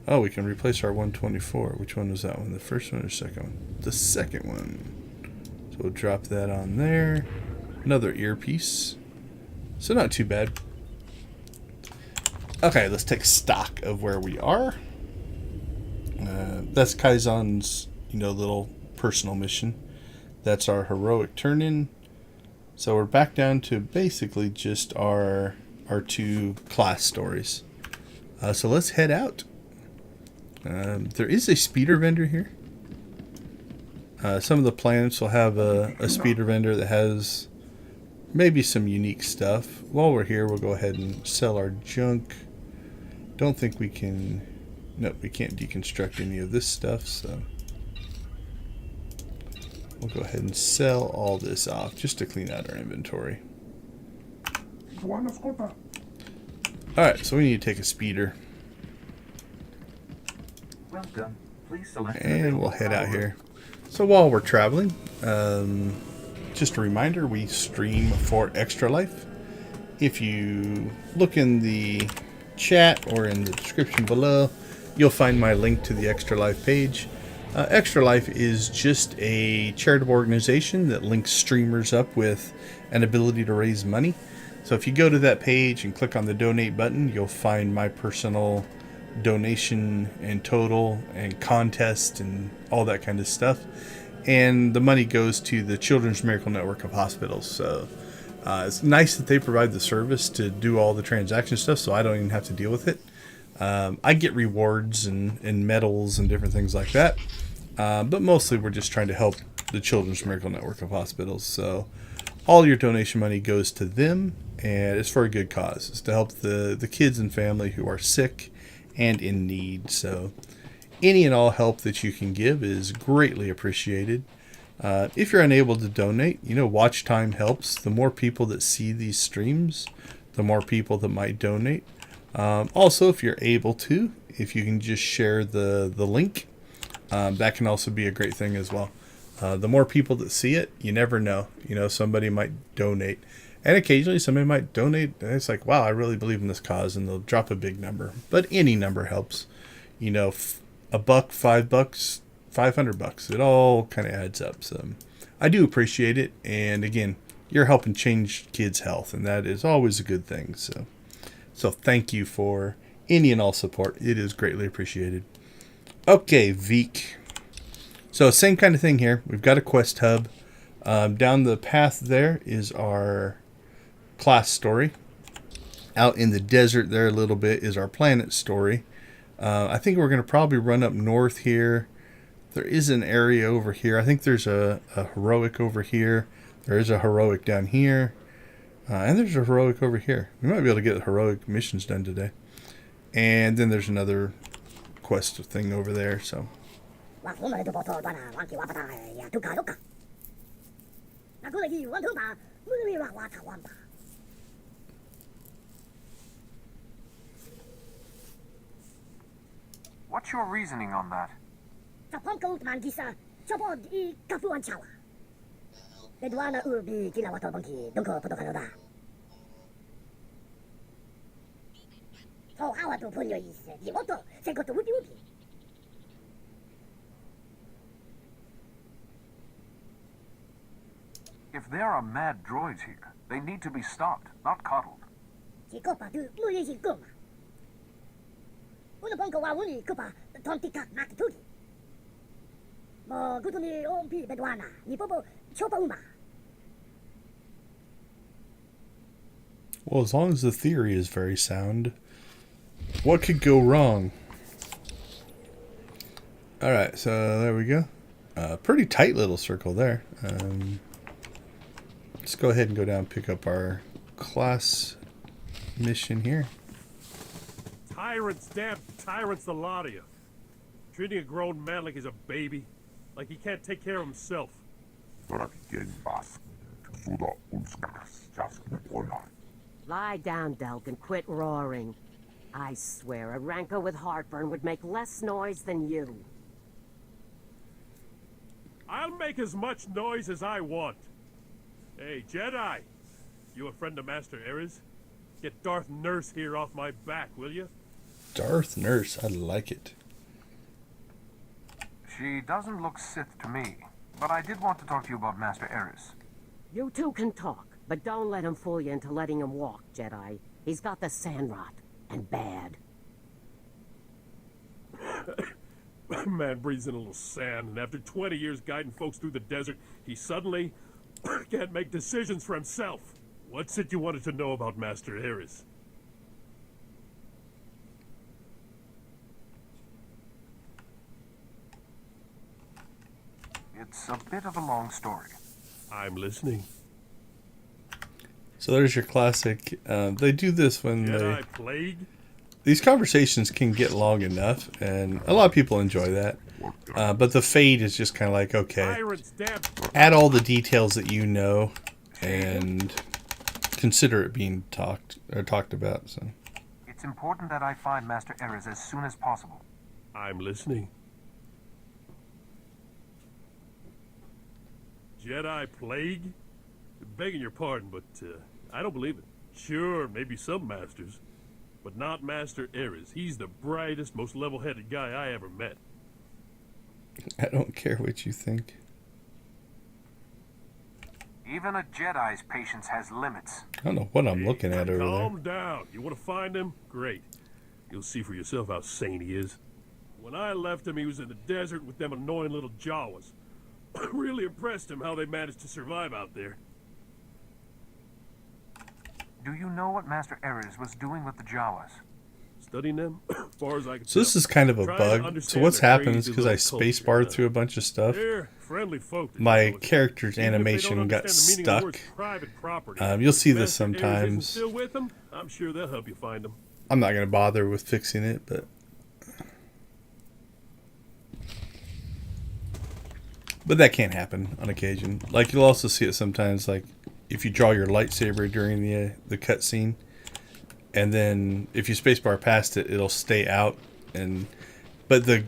Oh, we can replace our 124. Which one was that one? The first one or second one? The second one. So we'll drop that on there. Another earpiece. So not too bad. Okay, let's take stock of where we are. That's Kaizen's, little personal mission. That's our heroic turn-in. So we're back down to basically just our two class stories. So let's head out. There is a speeder vendor here. Some of the planets will have a speeder vendor that has maybe some unique stuff. While we're here, we'll go ahead and sell our junk. Don't think we can... Nope, we can't deconstruct any of this stuff, so... We'll go ahead and sell all this off just to clean out our inventory. Alright, so we need to take a speeder. Welcome. Please select and we'll head out here. So while we're traveling, just a reminder, we stream for Extra Life. If you look in the chat or in the description below, you'll find my link to the Extra Life page. Extra Life is just a charitable organization that links streamers up with an ability to raise money. So if you go to that page and click on the donate button, you'll find my personal donation and total and contest and all that kind of stuff. And the money goes to the Children's Miracle Network of Hospitals. So it's nice that they provide the service to do all the transaction stuff, so I don't even have to deal with it. I get rewards and medals and different things like that. But mostly we're just trying to help the Children's Miracle Network of Hospitals. So all your donation money goes to them, and it's for a good cause. It's to help the kids and family who are sick and in need. So any and all help that you can give is greatly appreciated. If you're unable to donate, watch time helps. The more people that see these streams, the more people that might donate. Also, if you're able to, if you can just share the link, that can also be a great thing as well. The more people that see it, you never know. Somebody might donate. And occasionally somebody might donate. And it's like, wow, I really believe in this cause. And they'll drop a big number. But any number helps. $1, $5, $500. It all kind of adds up. So I do appreciate it. And again, you're helping change kids' health. And that is always a good thing. So thank you for any and all support. It is greatly appreciated. Okay, Veek. So same kind of thing here. We've got a quest hub. Down the path there is our class story. Out in the desert there a little bit is our planet story. I think we're going to probably run up north here. There is an area over here. I think there's a heroic over here. There is a heroic down here. And there's a heroic over here. We might be able to get heroic missions done today. And then there's another quest thing over there. So What's your reasoning on that? If there are mad droids here, they need to be stopped, not coddled. well, as long as the theory is very sound, what could go wrong? Alright, so there we go. Pretty tight little circle there. Let's go ahead and go down and pick up our class mission here. Tyrants, damn tyrants, the lot of you. Treating a grown man like he's a baby. Like he can't take care of himself. Lie down, Delk, and quit roaring. I swear a rancor with heartburn would make less noise than you. I'll make as much noise as I want. Hey, Jedi! You a friend of Master Ares? Get Darth Nurse here off my back, will you? Darth Nurse, I like it. She doesn't look Sith to me, but I did want to talk to you about Master Ares. You two can talk, but don't let him fool you into letting him walk, Jedi. He's got the sand rot, and bad. Man breathes in a little sand, and after 20 years guiding folks through the desert, he suddenly can't make decisions for himself. What's it you wanted to know about Master Ares? It's a bit of a long story. I'm listening. So there's your classic. They do this when Jedi Plague? These conversations can get long enough, and a lot of people enjoy that. But the fade is just kind of like, okay, add all the details that you know, and consider it being talked about. So It's important that I find Master Ares as soon as possible. I'm listening. Jedi Plague? Begging your pardon, but I don't believe it. Sure, maybe some masters, but not Master Ares. He's the brightest, most level-headed guy I ever met. I don't care what you think. Even a Jedi's patience has limits. I don't know what I'm looking at over there. Calm down. You want to find him? Great. You'll see for yourself how sane he is. When I left him, he was in the desert with them annoying little Jawas. Really impressed him how they managed to survive out there. Do you know what Master Erez was doing with the Jawas? Studying them, as far as I can So this is kind of a bug. So what's happened is because I spacebarred through a bunch of stuff, my character's animation got stuck. You'll see this sometimes. Still with them? I'm sure they'll help you find them. I'm not going to bother with fixing it, but that can happen on occasion. Like, you'll also see it sometimes, like if you draw your lightsaber during the cutscene, and then if you spacebar past it, it'll stay out, but the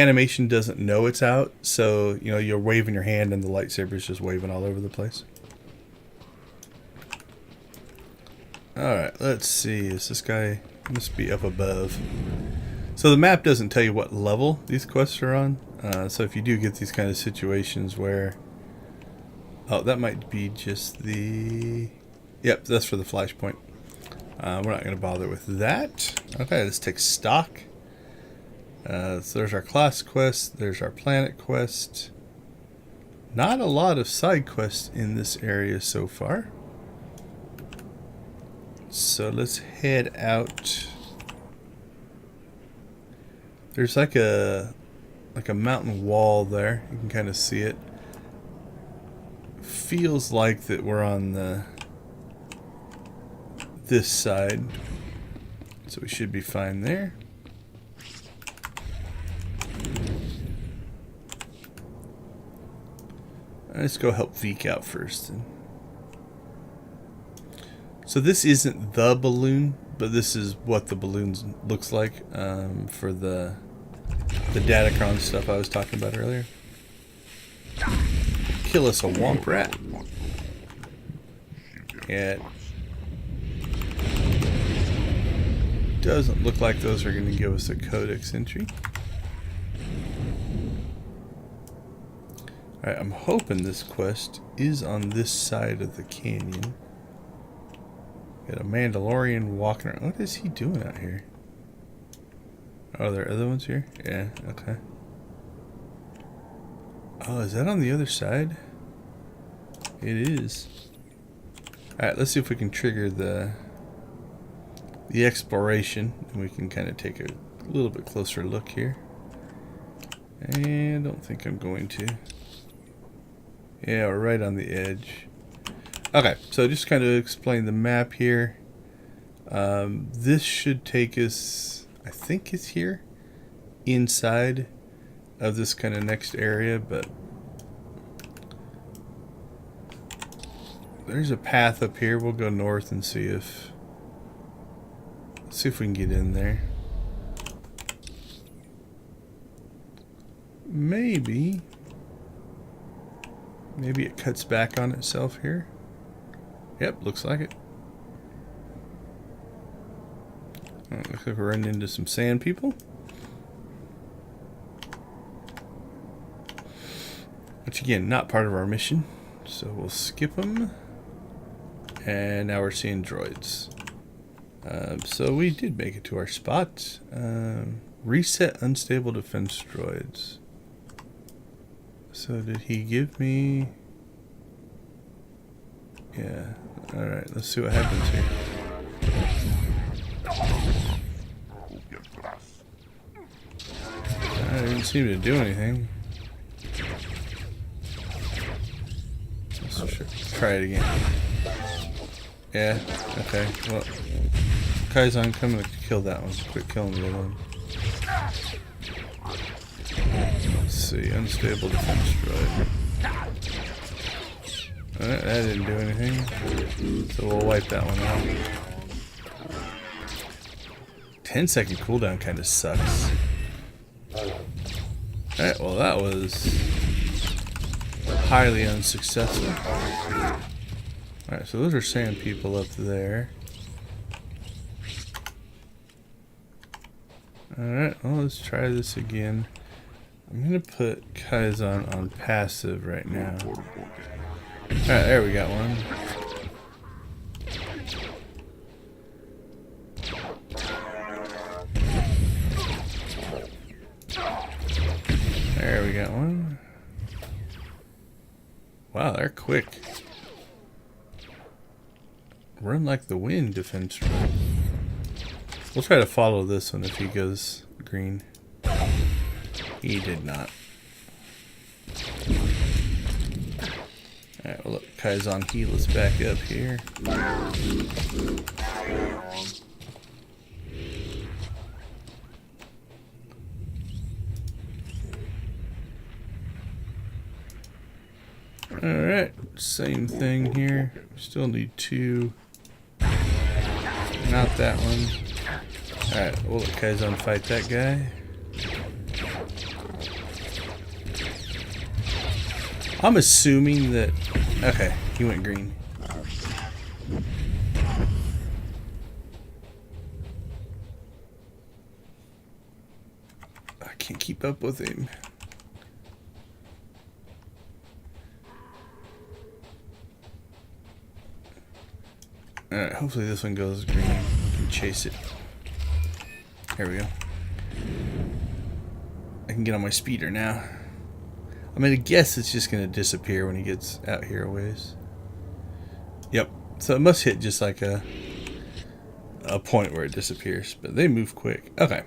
animation doesn't know it's out, so you know you're waving your hand and the lightsaber's just waving all over the place. All right, let's see. Is this guy must be up above? So the map doesn't tell you what level these quests are on. So if you do get these kind of situations where, oh, that might be just the, yep, that's for the flashpoint. We're not going to bother with that. Okay, let's take stock. So there's our class quest. There's our planet quest. Not a lot of side quests in this area so far. So let's head out. There's like a mountain wall there. You can kind of see it. Feels like that we're on this side, so we should be fine there. Let's go help Veek out first then. So this isn't the balloon, but this is what the balloon looks like for the Datacron stuff I was talking about earlier. Kill us a womp rat. Yeah. Doesn't look like those are going to give us a codex entry. Alright, I'm hoping this quest is on this side of the canyon. Got a Mandalorian walking around. What is he doing out here? Oh, there are other ones here? Yeah, okay. Oh, is that on the other side? It is. Alright, let's see if we can trigger the exploration, and we can kind of take a little bit closer look here. And I don't think I'm going to. Yeah, we're right on the edge. Okay, so just kind of explain the map here. This should take us, I think it's here, inside of this kind of next area, but there's a path up here. We'll go north and see if we can get in there. Maybe it cuts back on itself here. Yep, looks like it. Looks like we're running into some sand people. Which again, not part of our mission. So we'll skip them. And now we're seeing droids. So we did make it to our spot. Reset unstable defense droids. So did he give me... Yeah. Alright, let's see what happens here. I didn't seem to do anything. Let's try it again. Yeah, okay. Well, Kaizen coming to kill that one. Quit killing the other one. Let's see, unstable defense droid. Alright, that didn't do anything. So we'll wipe that one out. 10-second cooldown kind of sucks. Alright, well that was highly unsuccessful. Alright, so those are sand people up there. Alright, well let's try this again. I'm gonna put Kaizen on passive right now. Alright, there we got one. There we got one. Wow, they're quick. Run like the wind, defense strike. We'll try to follow this one if he goes green. He did not. Alright, well look, Kaizen heal us back up here. Alright, same thing here. Still need 2. Not that one. Alright, we'll let Kaizen fight that guy. I'm assuming that... Okay, he went green. I can't keep up with him. Alright, hopefully this one goes green. We can chase it. There we go. I can get on my speeder now. I'm gonna guess it's just gonna disappear when he gets out here a ways. Yep. So it must hit just like a point where it disappears. But they move quick. Okay.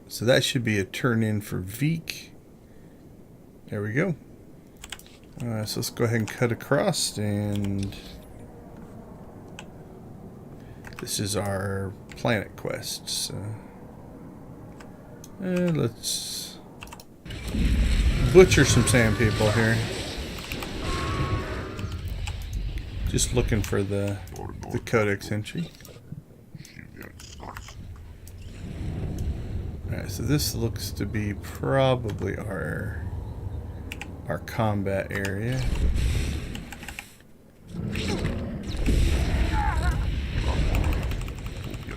So that should be a turn in for Veek. There we go. So let's go ahead and cut across, and this is our planet quest. So let's butcher some sand people here. Just looking for the codex entry. Alright, so this looks to be probably our combat area.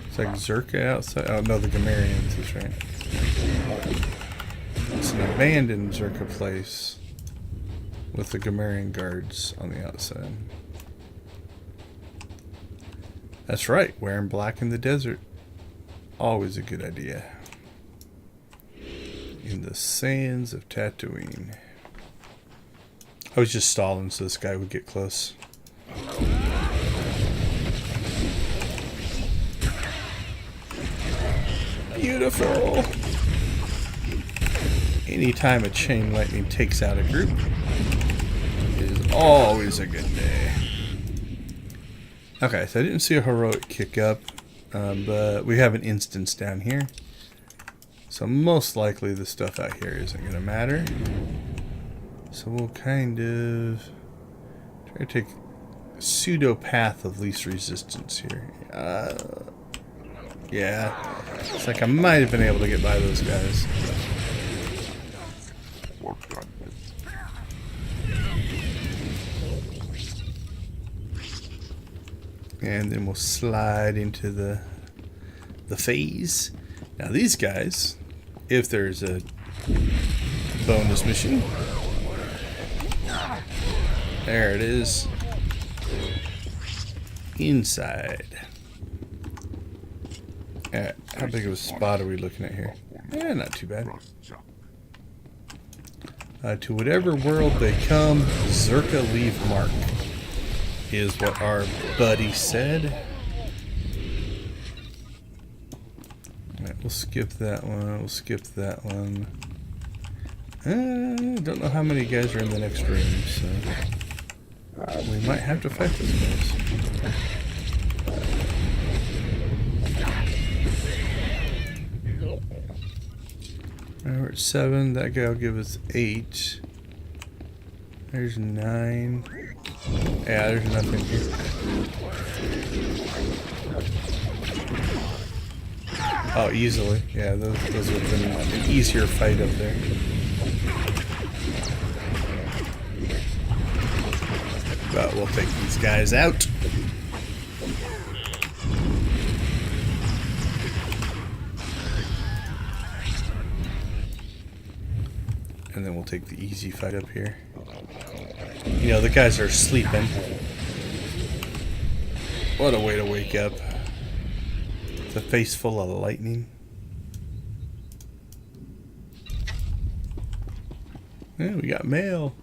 It's like Zerka outside. Oh no, the Gamarians, that's right. It's an abandoned Zerka place with the Gamarian guards on the outside. That's right, wearing black in the desert. Always a good idea. In the sands of Tatooine. I was just stalling so this guy would get close. Beautiful! Anytime a chain lightning takes out a group, it is always a good day. Okay, so I didn't see a heroic kick up, but we have an instance down here. So most likely the stuff out here isn't going to matter. So we'll kind of try to take a pseudo path of least resistance here. Yeah, it's like I might have been able to get by those guys. And then we'll slide into the phase. Now these guys, if there's a bonus mission, there it is, inside. How big of a spot are we looking at here? Not too bad. To whatever world they come, Zerka leave mark, is what our buddy said. Alright, we'll skip that one. We'll skip that one. Don't know how many guys are in the next room, so we might have to fight those guys. Alright, we're at 7. That guy will give us 8. There's 9. Yeah, there's nothing here. Oh, easily. Yeah, those would have been an easier fight up there. But we'll take these guys out. and then we'll take the easy fight up here. You know, the guys are sleeping. What a way to wake up. With a face full of lightning. Yeah, we got mail.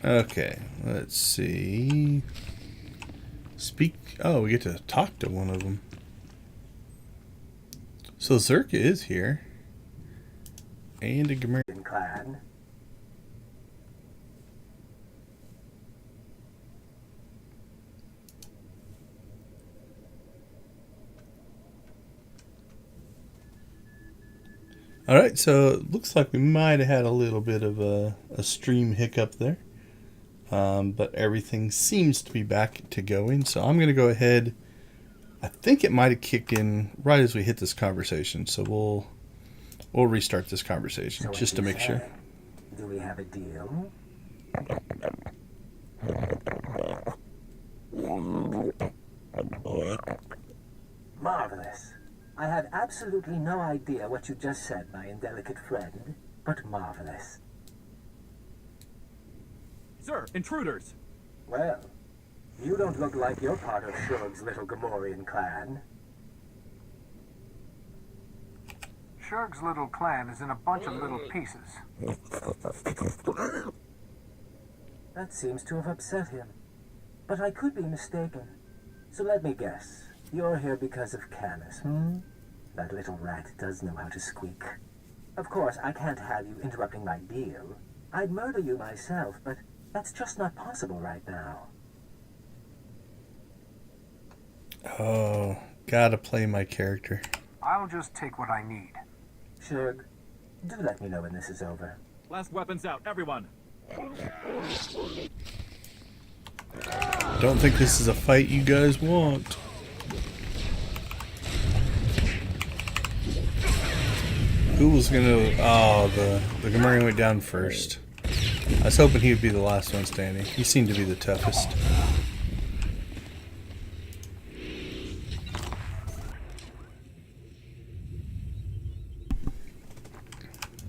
Okay, let's see. Speak. Oh, we get to talk to one of them. So Zerka is here. And a Gamorrean clan. Alright, so it looks like we might have had a little bit of a stream hiccup there. But everything seems to be back to going. So I'm going to go ahead. I think it might have kicked in right as we hit this conversation. So we'll restart this conversation So just to make sure. Do we have a deal? Marvelous. I have absolutely no idea what you just said, my indelicate friend, but marvelous. Sir, intruders! Well, you don't look like you're part of Shurg's little Gamorrean clan. Shurg's little clan is in a bunch of little pieces. That seems to have upset him. But I could be mistaken. So let me guess. You're here because of Camus, That little rat does know how to squeak. Of course, I can't have you interrupting my deal. I'd murder you myself, but that's just not possible right now. Oh, gotta play my character. I'll just take what I need. Shurg, do let me know when this is over. Last weapons out, everyone! Don't think this is a fight you guys want. Who was gonna... Oh, the Gamorrean went down first. I was hoping he would be the last one standing. He seemed to be the toughest.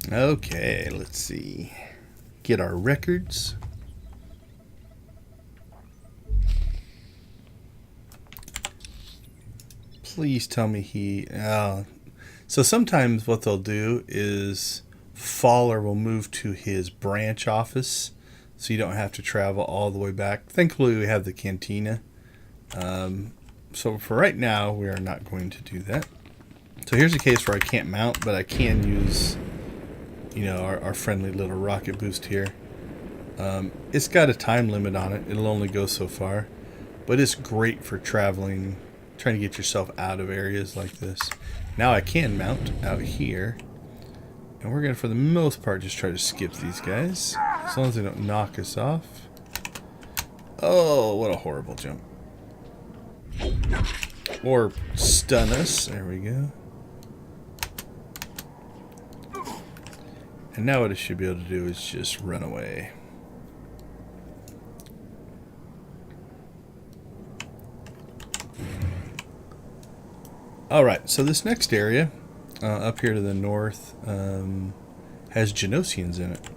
Okay, let's see. Get our records. Please tell me he... So sometimes what they'll do is Faller will move to his branch office so you don't have to travel all the way back. Thankfully we have the cantina. So for right now we are not going to do that. So here's a case where I can't mount, but I can use, you know, our friendly little rocket boost here. It's got a time limit on it. It'll only go so far. But it's great for traveling, trying to get yourself out of areas like this. Now I can mount out here. And we're going to, for the most part, just try to skip these guys. As long as they don't knock us off. Oh, what a horrible jump. Or stun us. There we go. And now what I should be able to do is just run away. Alright, so this next area, up here to the north, has Genosians in it.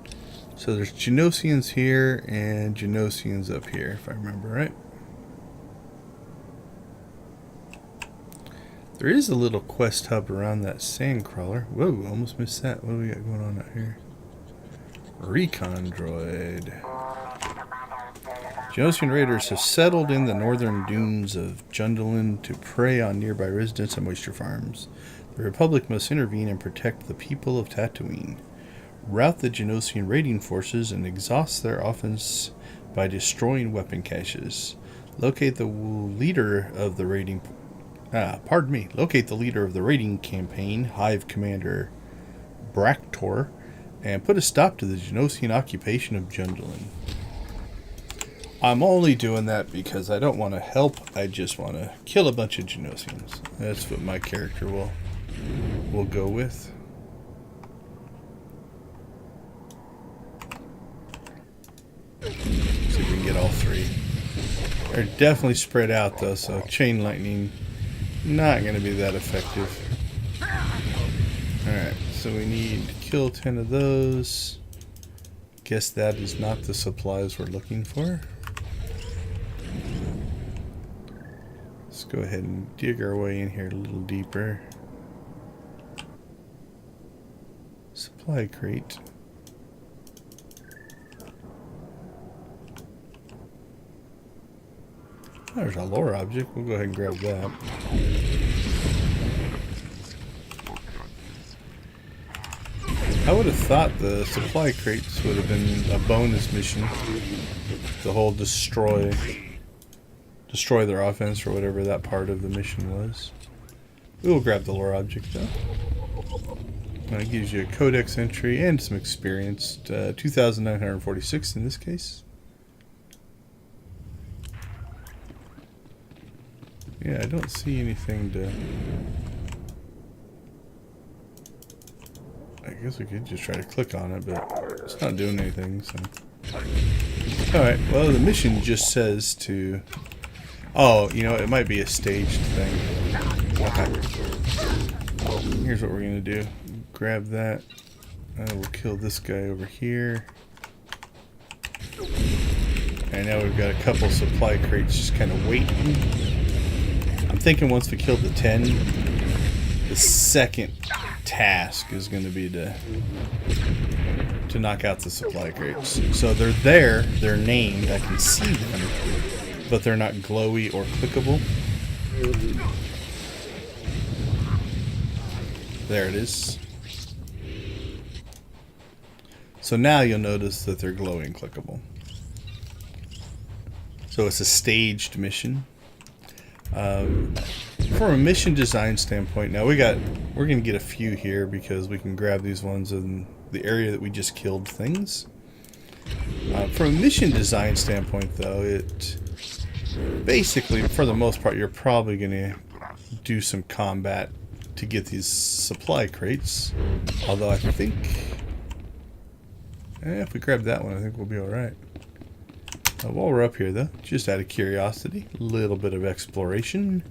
So there's Genosians here and Genosians up here, if I remember right. There is a little quest hub around that sand crawler. Whoa, almost missed that. What do we got going on out here? Recon droid. Genosian raiders have settled in the northern dunes of Jundulin to prey on nearby residents and moisture farms. The Republic must intervene and protect the people of Tatooine. Rout the Genosian raiding forces and exhaust their offense by destroying weapon caches. Locate the leader of the raiding... Locate the leader of the raiding campaign, Hive Commander Braktor, and put a stop to the Genosian occupation of Jundulin. I'm only doing that because I don't want to help. I just want to kill a bunch of Genosians. That's what my character will go with. See if we can get all three. They're definitely spread out though, so chain lightning not going to be that effective. Alright, So we need to kill 10 of those. Guess that is not the supplies we're looking for. Let's go ahead and dig our way in here a little deeper. Supply crate. There's a lore object. We'll go ahead and grab that. I would have thought the supply crates would have been a bonus mission. The whole destroy their offense or whatever that part of the mission was. We will grab the lore object though. It gives you a codex entry and some experience. 2,946 in this case. Yeah, I don't see anything to... I guess we could just try to click on it, but it's not doing anything, so... Alright, well the mission just says to... Oh, you know, it might be a staged thing. Okay. Here's what we're gonna do. Grab that. We'll kill this guy over here. And now we've got a couple supply crates just kind of waiting. I'm thinking once we kill the 10, the second task is going to be to knock out the supply crates. So they're there, they're named, I can see them, but they're not glowy or clickable. There it is. So now you'll notice that they're glowy and clickable. So it's a staged mission. From a mission design standpoint, now we're going to get a few here because we can grab these ones in the area that we just killed things. From a mission design standpoint, though, it basically, for the most part, you're probably going to do some combat to get these supply crates. Although I think, if we grab that one, I think we'll be all right. While we're up here, though, just out of curiosity, a little bit of exploration.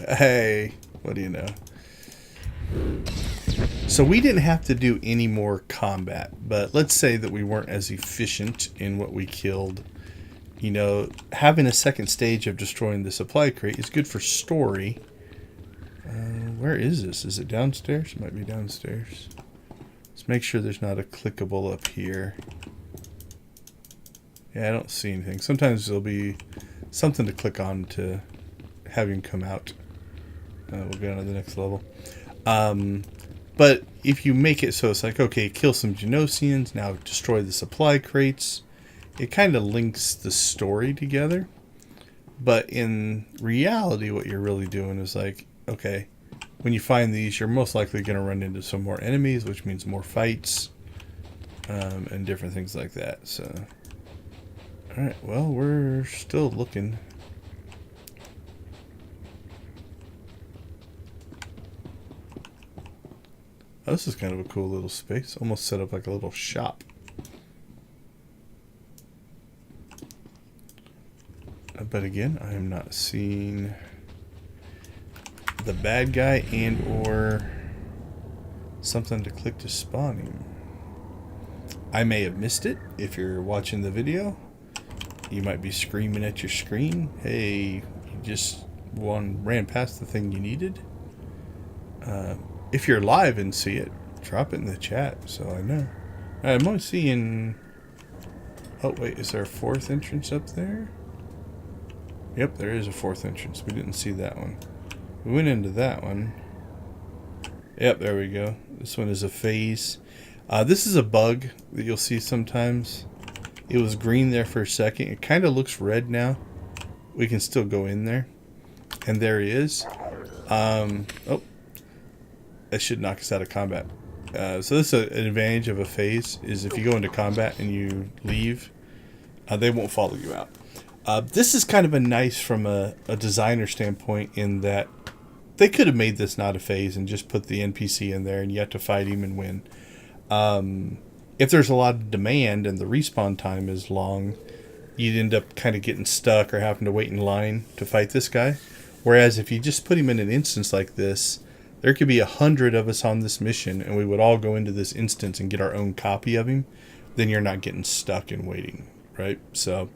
Hey, what do you know? So we didn't have to do any more combat, but let's say that we weren't as efficient in what we killed. You know, having a second stage of destroying the supply crate is good for story. Where is this? Is it downstairs? It might be downstairs. Let's make sure there's not a clickable up here. Yeah, I don't see anything. Sometimes there'll be something to click on to have him come out. We'll go on to the next level. But if you make it so it's like, okay, kill some Genosians, now destroy the supply crates, it kind of links the story together. But in reality, what you're really doing is like, okay, when you find these, you're most likely going to run into some more enemies, which means more fights, and different things like that. So... Alright, well, we're still looking. Oh, this is kind of a cool little space. Almost set up like a little shop. But again, I am not seeing the bad guy and or something to click to spawn him. I may have missed it if you're watching the video. You might be screaming at your screen, hey, you just ran past the thing you needed. If you're live and see it, drop it in the chat so I know. I'm only seeing... Oh, wait, is there a fourth entrance up there? Yep, there is a fourth entrance. We didn't see that one. We went into that one. Yep, there we go. This one is a phase. This is a bug that you'll see sometimes. It was green there for a second. It kind of looks red now. We can still go in there. And there he is. Oh. That should knock us out of combat. So this is an advantage of a phase, is if you go into combat and you leave, they won't follow you out. This is kind of a nice from a designer standpoint in that they could have made this not a phase and just put the NPC in there and you have to fight him and win. If there's a lot of demand and the respawn time is long, you'd end up kind of getting stuck or having to wait in line to fight this guy. Whereas if you just put him in an instance like this, there could be 100 of us on this mission, and we would all go into this instance and get our own copy of him. Then you're not getting stuck and waiting, right? So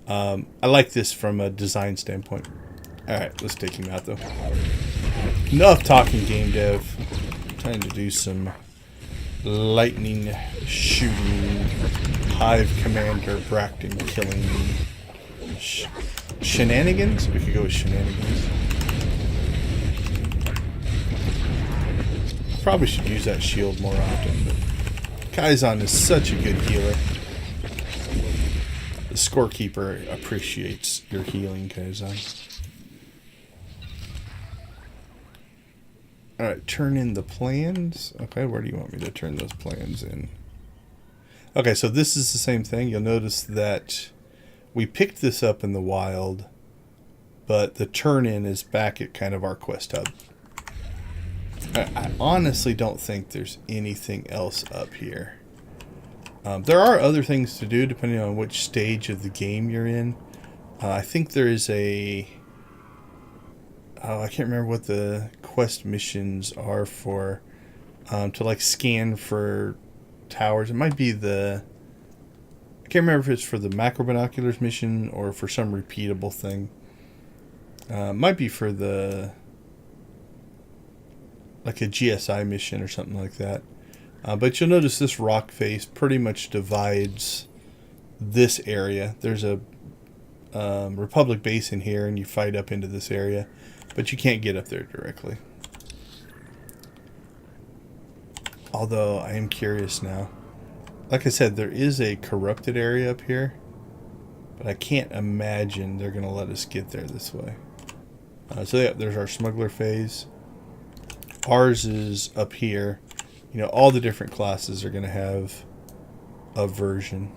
I like this from a design standpoint. All right, let's take him out though. Enough talking, game dev. Time to do some lightning shooting, Hive Commander Bracton killing shenanigans. We could go with shenanigans. Probably should use that shield more often, but Kaizen is such a good healer. The scorekeeper appreciates your healing, Kaizen. Alright, turn in the plans. Okay, where do you want me to turn those plans in? Okay, so this is the same thing. You'll notice that we picked this up in the wild, but the turn-in is back at kind of our quest hub. I honestly don't think there's anything else up here. There are other things to do depending on which stage of the game you're in. I think there is a... Oh, I can't remember what the quest missions are for. To like scan for towers. It might be the... I can't remember if it's for the macro binoculars mission or for some repeatable thing. Might be for the... like a GSI mission or something like that. But you'll notice this rock face pretty much divides this area. There's a Republic base in here and you fight up into this area. But you can't get up there directly. Although, I am curious now. Like I said, there is a corrupted area up here. But I can't imagine they're going to let us get there this way. So yeah, there's our smuggler phase. Ours is up here. You know, all the different classes are going to have a version.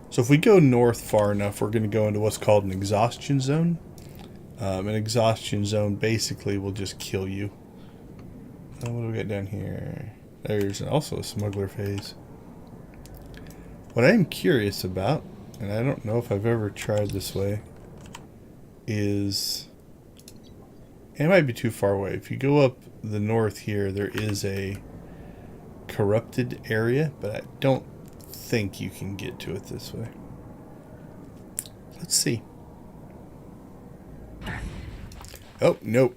So if we go north far enough, we're going to go into what's called an Exhaustion Zone. An Exhaustion Zone basically will just kill you. What do we got down here? There's also a smuggler phase. What I'm curious about, and I don't know if I've ever tried this way, is... it might be too far away. If you go up the north here, there is a corrupted area, but I don't think you can get to it this way. Let's see. Oh, nope.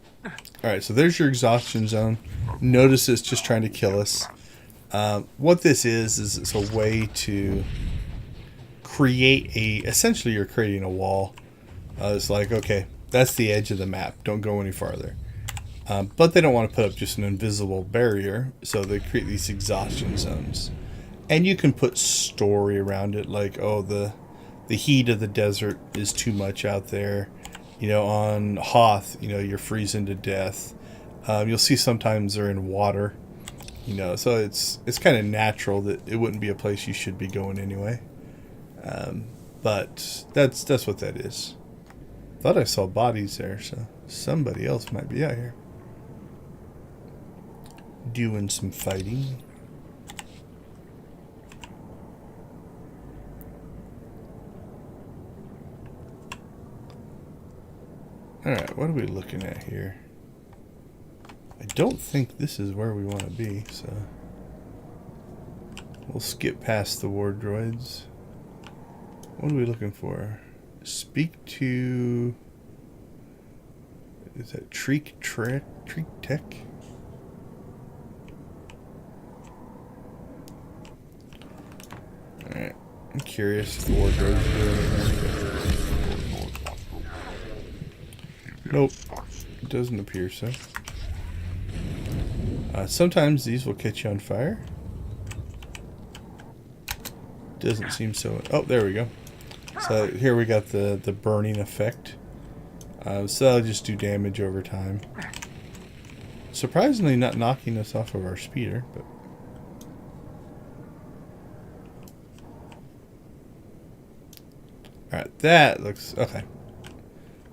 Alright, so there's your Exhaustion Zone. Notice it's just trying to kill us. What this is it's a way to create a... essentially, you're creating a wall. It's like, okay, that's the edge of the map. Don't go any farther. But they don't want to put up just an invisible barrier, so they create these exhaustion zones. And you can put story around it, like, oh, the heat of the desert is too much out there. You know, on Hoth, you know, you're freezing to death. You'll see sometimes they're in water. You know, so it's kind of natural that it wouldn't be a place you should be going anyway. But that's what that is. Thought I saw bodies there, so somebody else might be out here doing some fighting. Alright, what are we looking at here? I don't think this is where we want to be, so we'll skip past the war droids. What are we looking for? Speak to... is that Treek Tech? Alright, I'm curious if the war droids are doing anything. Nope, it doesn't appear so. Sometimes these will catch you on fire. Doesn't seem so. Oh, there we go. So here we got the burning effect. So that'll just do damage over time. Surprisingly not knocking us off of our speeder, but... alright, that looks... okay.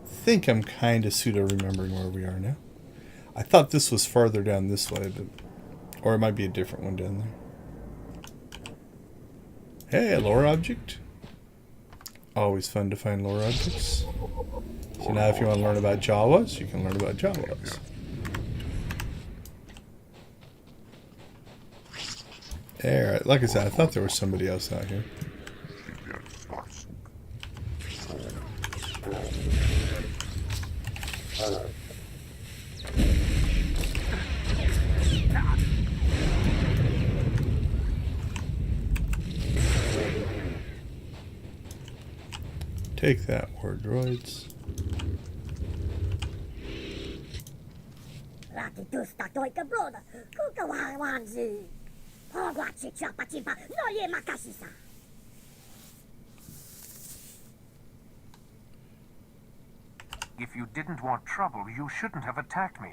I think I'm kind of pseudo-remembering where we are now. I thought this was farther down this way, but... or it might be a different one down there. Hey, a lore object. Always fun to find lore objects. So now if you want to learn about Jawas, you can learn about Jawas. There, like I said, I thought there was somebody else out here. Take that, war droids. If you didn't want trouble, you shouldn't have attacked me.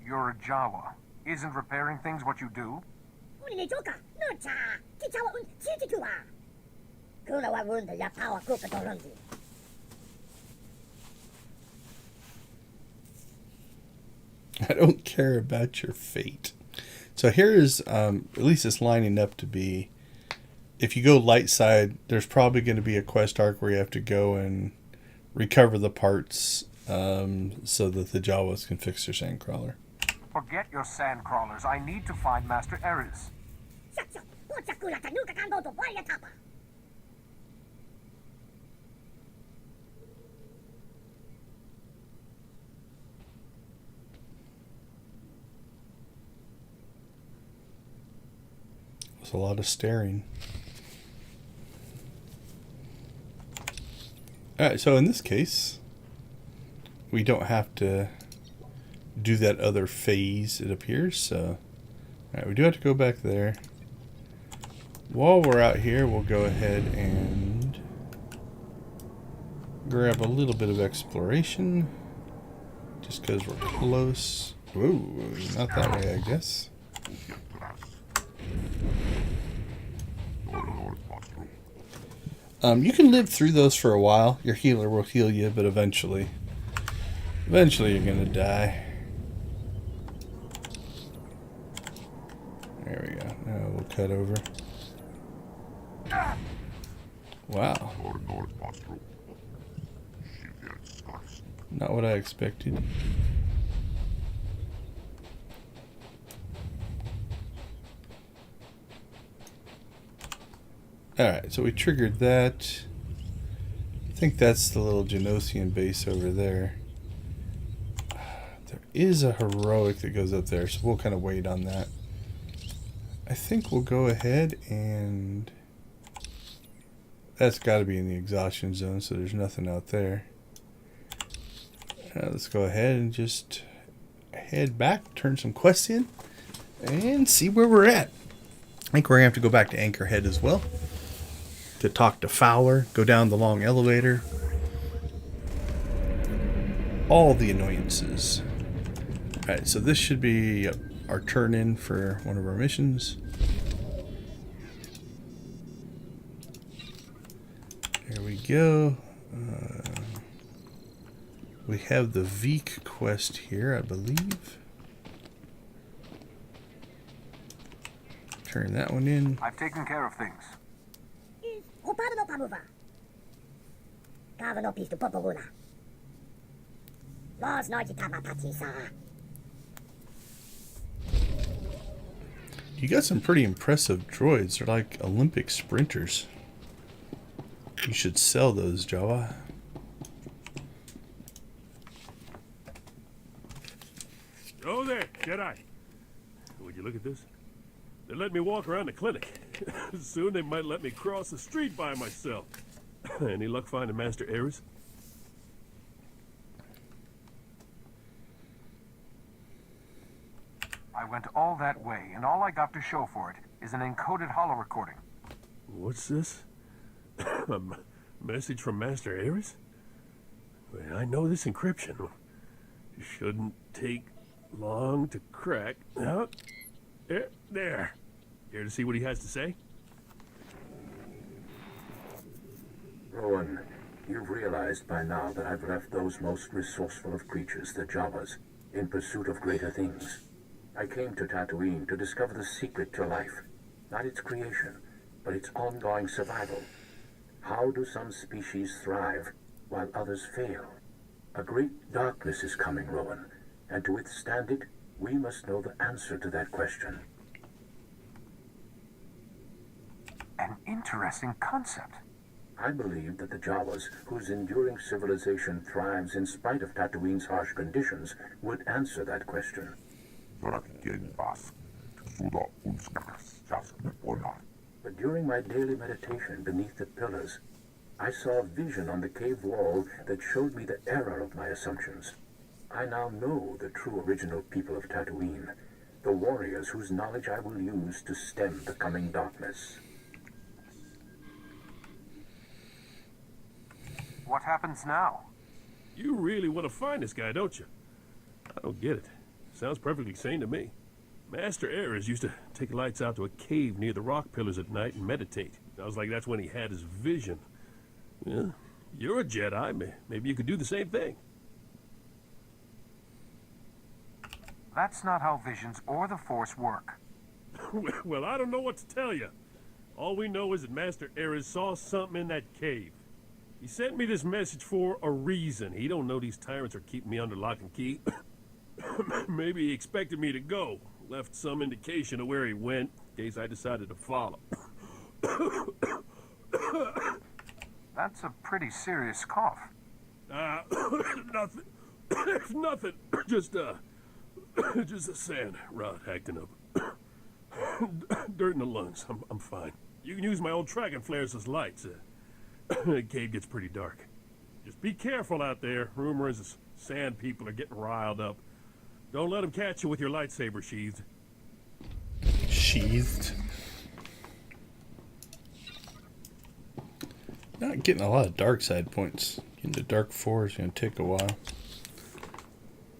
You're a Jawa. Isn't repairing things what you do? I don't care about your fate. So here is, at least it's lining up to be, if you go light side, there's probably going to be a quest arc where you have to go and recover the parts so that the Jawas can fix their sandcrawler. Forget your sandcrawlers. I need to find Master Eris. There's a lot of staring. Alright, so in this case, we don't have to do that other phase, it appears. So, alright, we do have to go back there. While we're out here, we'll go ahead and grab a little bit of exploration. Just because we're close. Ooh, not that way, I guess. You can live through those for a while. Your healer will heal you, but eventually you're gonna die. There we go. Now we'll cut over. Wow. Not what I expected. Alright, so we triggered that. I think that's the little Genosian base over there. There is a heroic that goes up there, so we'll kind of wait on that. I think we'll go ahead and... That's got to be in the Exhaustion Zone, so there's nothing out there. Let's go ahead and just head back, turn some quests in, and see where we're at. I think we're going to have to go back to Anchorhead as well to talk to Fowler, go down the long elevator. All the annoyances. Alright, so this should be our turn in for one of our missions. There we go. We have the Veek quest here, I believe. Turn that one in. I've taken care of things. You got some pretty impressive droids. They're like Olympic sprinters. You should sell those, Jawa. Oh there, Jedi. Would you look at this? They let me walk around the clinic. Soon they might let me cross the street by myself. Any luck finding Master Eris? I went all that way, and all I got to show for it is an encoded holo recording. What's this? A message from Master Eris? Well, I know this encryption. Shouldn't take long to crack. Oh, there. Care to see what he has to say? Rowan, you've realized by now that I've left those most resourceful of creatures, the Jawas, in pursuit of greater things. I came to Tatooine to discover the secret to life, not its creation, but its ongoing survival. How do some species thrive while others fail? A great darkness is coming, Rowan, and to withstand it, we must know the answer to that question. An interesting concept. I believe that the Jawas, whose enduring civilization thrives in spite of Tatooine's harsh conditions, would answer that question. But during my daily meditation beneath the pillars, I saw a vision on the cave wall that showed me the error of my assumptions. I now know the true original people of Tatooine, the warriors whose knowledge I will use to stem the coming darkness. What happens now? You really want to find this guy, don't you? I don't get it. Sounds perfectly sane to me. Master Ares used to take lights out to a cave near the rock pillars at night and meditate. Sounds like that's when he had his vision. Well, you're a Jedi. Maybe you could do the same thing. That's not how visions or the Force work. Well, I don't know what to tell you. All we know is that Master Ares saw something in that cave. He sent me this message for a reason. He don't know these tyrants are keeping me under lock and key. Maybe he expected me to go. Left some indication of where he went, in case I decided to follow. That's a pretty serious cough. Nothing. Nothing. Just a sand rot acting up. Dirt in the lungs. I'm fine. You can use my old tracking flares as lights. The cave gets pretty dark. Just be careful out there. Rumor is the sand people are getting riled up. Don't let them catch you with your lightsaber sheathed. Sheathed? Not getting a lot of dark side points. Getting to Dark 4 is going to take a while.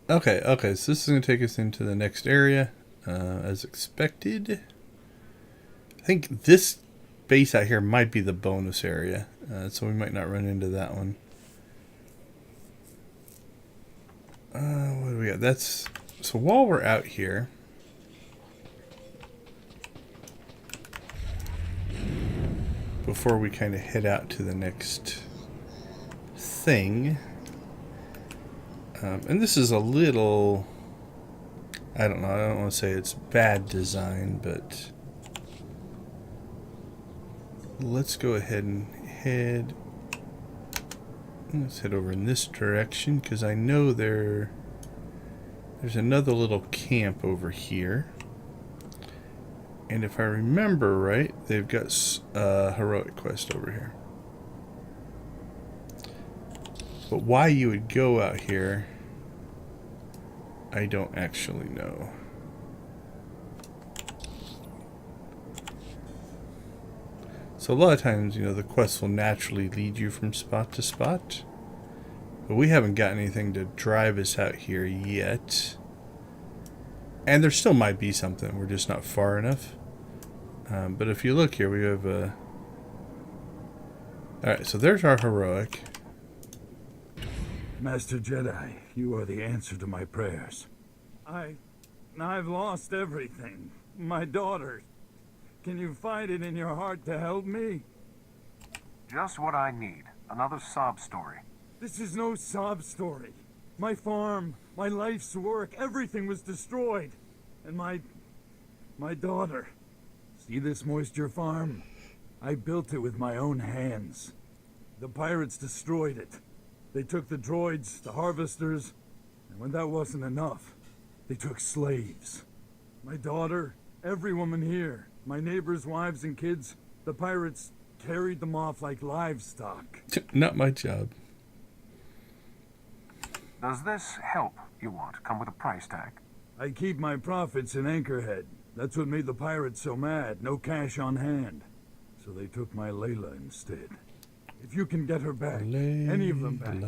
Okay, so this is going to take us into the next area, as expected. I think this base out here might be the bonus area, so we might not run into that one. What do we got? So while we're out here, before we kind of head out to the next thing, and this is a little, I don't want to say it's bad design, but let's go ahead and let's head over in this direction, because I know there's another little camp over here. And if I remember right, they've got a heroic quest over here. But why you would go out here, I don't actually know. So a lot of times, the quests will naturally lead you from spot to spot. But we haven't got anything to drive us out here yet. And there still might be something, we're just not far enough. But if you look here, we have a... Alright, so there's our heroic. Master Jedi, you are the answer to my prayers. I've lost everything. My daughter. Can you find it in your heart to help me? Just what I need. Another sob story. This is no sob story. My farm, my life's work, everything was destroyed. And my daughter. See this moisture farm? I built it with my own hands. The pirates destroyed it. They took the droids, the harvesters, and when that wasn't enough, they took slaves. My daughter, every woman here, my neighbors' wives and kids, the pirates carried them off like livestock. Not my job. Does this help you want come with a price tag? I keep my profits in Anchorhead. That's what made the pirates so mad. No cash on hand. So they took my Layla instead. If you can get her back, any of them back,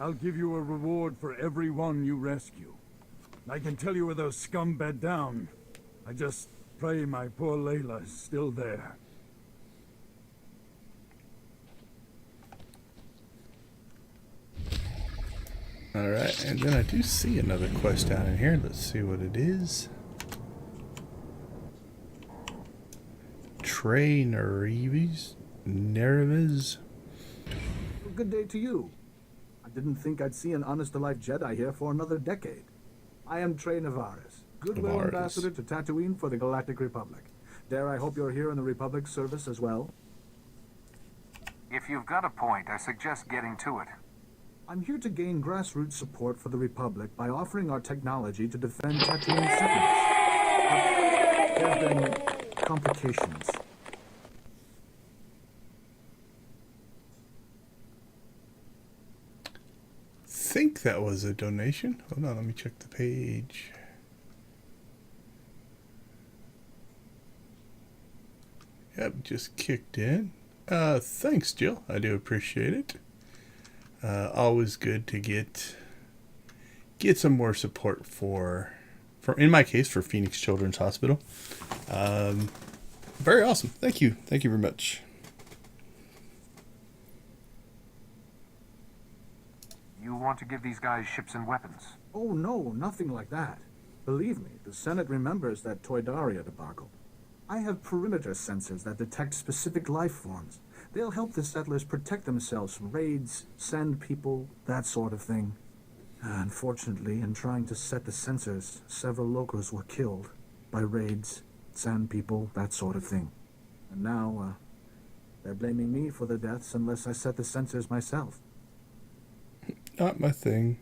I'll give you a reward for every one you rescue. I can tell you where those scum bed down. I just pray my poor Layla is still there. Alright, and then I do see another quest down in here. Let's see what it is. Trey Nereves? Good day to you. I didn't think I'd see an honest-to-life Jedi here for another decade. I am Trey Nevares, Goodwill Ambassador to Tatooine for the Galactic Republic. Dare I hope you're here in the Republic's service as well? If you've got a point, I suggest getting to it. I'm here to gain grassroots support for the Republic by offering our technology to defend Tatooine settlements. But there have been complications. I think that was a donation. Hold on, let me check the page. Yep, just kicked in. Thanks, Jill. I do appreciate it. Always good to get some more support for in my case, for Phoenix Children's Hospital. Very awesome. Thank you. Thank you very much. You want to give these guys ships and weapons? Oh no, nothing like that. Believe me, the Senate remembers that Toydaria debacle. I have perimeter sensors that detect specific life forms. They'll help the settlers protect themselves from raids, sand people, that sort of thing. Unfortunately, in trying to set the sensors, several locals were killed by raids, sand people, that sort of thing. And now, they're blaming me for the deaths unless I set the sensors myself. Not my thing.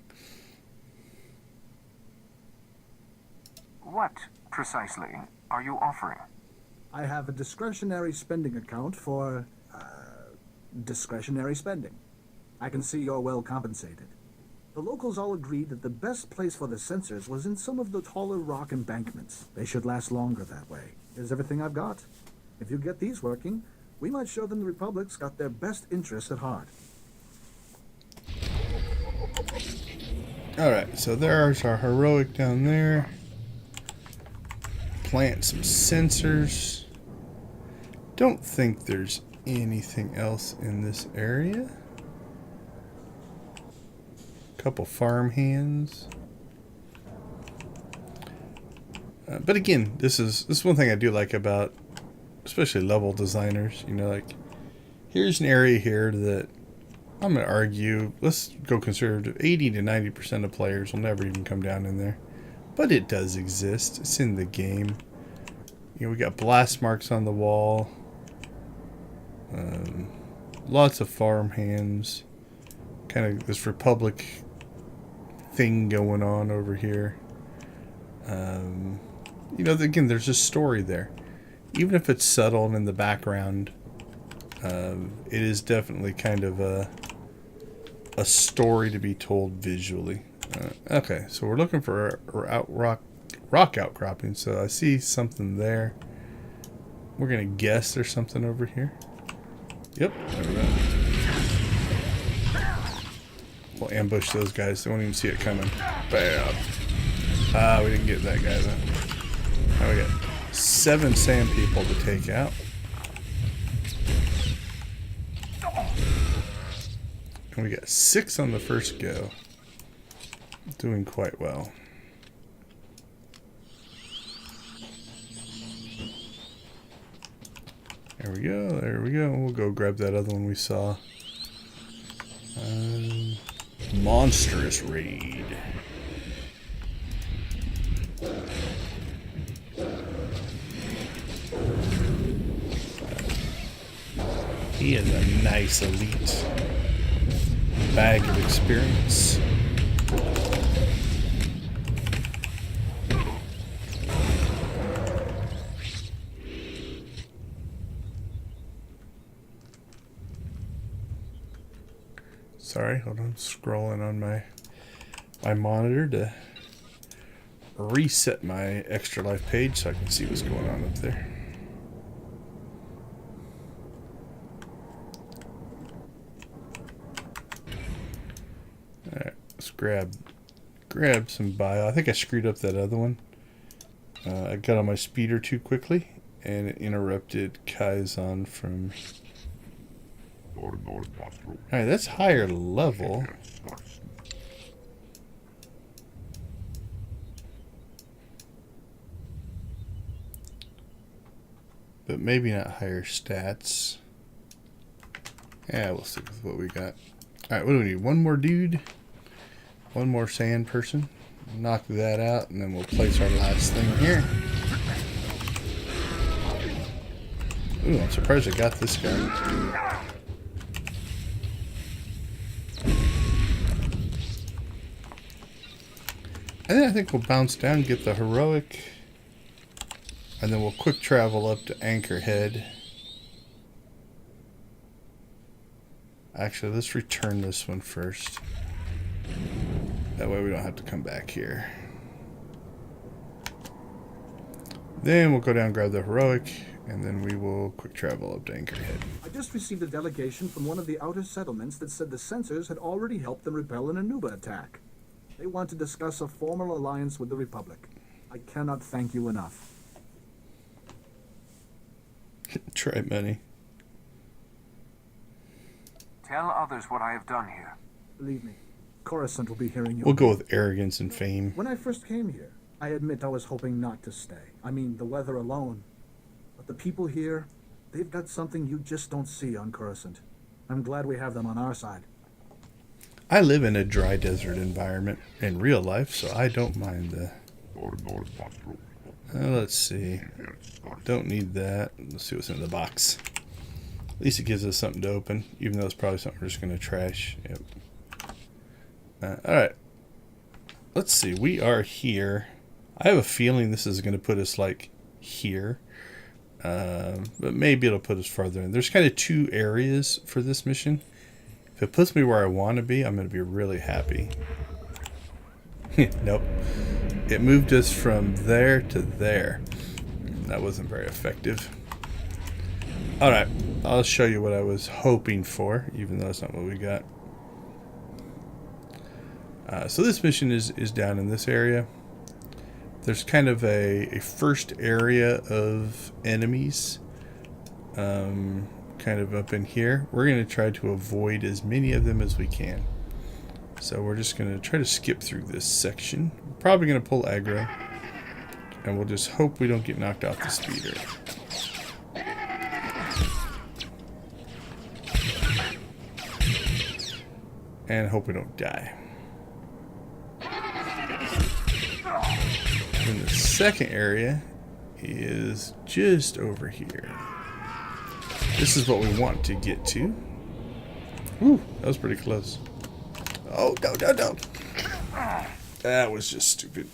What, precisely, are you offering? I have a discretionary spending account for, discretionary spending. I can see you're well compensated. The locals all agreed that the best place for the sensors was in some of the taller rock embankments. They should last longer that way. Here's everything I've got. If you get these working, we might show them the Republic's got their best interests at heart. Alright, so there's our heroic down there. Plant some sensors. Don't think there's anything else in this area. Couple farm hands. But again, this is one thing I do like about especially level designers. You know, like here's an area here that I'm going to argue, let's go conservative, 80 to 90% of players will never even come down in there. But it does exist. It's in the game. You know, we got blast marks on the wall. Lots of farm hands. Kind of this Republic thing going on over here. You know, again, there's a story there. Even if it's subtle and in the background, it is definitely kind of a story to be told visually. Okay, so we're looking for rock outcropping. So I see something there. We're gonna guess there's something over here. Yep, there we go. We'll ambush those guys. They won't even see it coming. Bam. Ah, we didn't get that guy though. Now we got 7 sand people to take out. And we got 6 on the first go. Doing quite well. There we go, there we go. We'll go grab that other one we saw. Monstrous raid. He is a nice elite bag of experience. Sorry, hold on. Scrolling on my monitor to reset my extra life page so I can see what's going on up there. Alright, let's grab some bio. I think I screwed up that other one. I got on my speeder too quickly and it interrupted Kaizen from... Alright, that's higher level. but maybe not higher stats. Yeah, we'll stick with what we got. Alright, what do we need? One more dude. One more sand person. Knock that out, and then we'll place our last thing here. Ooh, I'm surprised I got this guy. And then I think we'll bounce down, get the heroic, and then we'll quick travel up to Anchorhead. Actually, let's return this one first. That way we don't have to come back here. Then we'll go down, grab the heroic, and then we will quick travel up to Anchorhead. I just received a delegation from one of the outer settlements that said the censors had already helped them repel an Anuba attack. They want to discuss a formal alliance with the Republic. I cannot thank you enough. Try money. Tell others what I have done here. Believe me, Coruscant will be hearing you. We'll go with arrogance and fame. When I first came here, I admit I was hoping not to stay. I mean, the weather alone. But the people here, they've got something you just don't see on Coruscant. I'm glad we have them on our side. I live in a dry desert environment in real life, so I don't mind the... let's see. Don't need that. Let's see what's in the box. At least it gives us something to open, even though it's probably something we're just going to trash. Yep. Alright. Let's see. We are here. I have a feeling this is going to put us, like, here. But maybe it'll put us farther in. There's kind of two areas for this mission. If it puts me where I want to be, I'm going to be really happy. Nope. It moved us from there to there. That wasn't very effective. Alright, I'll show you what I was hoping for, even though that's not what we got. So this mission is down in this area. There's kind of a first area of enemies. Kind of up in here. We're going to try to avoid as many of them as we can. So we're just going to try to skip through this section. We're probably going to pull aggro. And we'll just hope we don't get knocked off the speeder. And hope we don't die. And the second area is just over here. This is what we want to get to. Woo, that was pretty close. Oh, no. That was just stupid.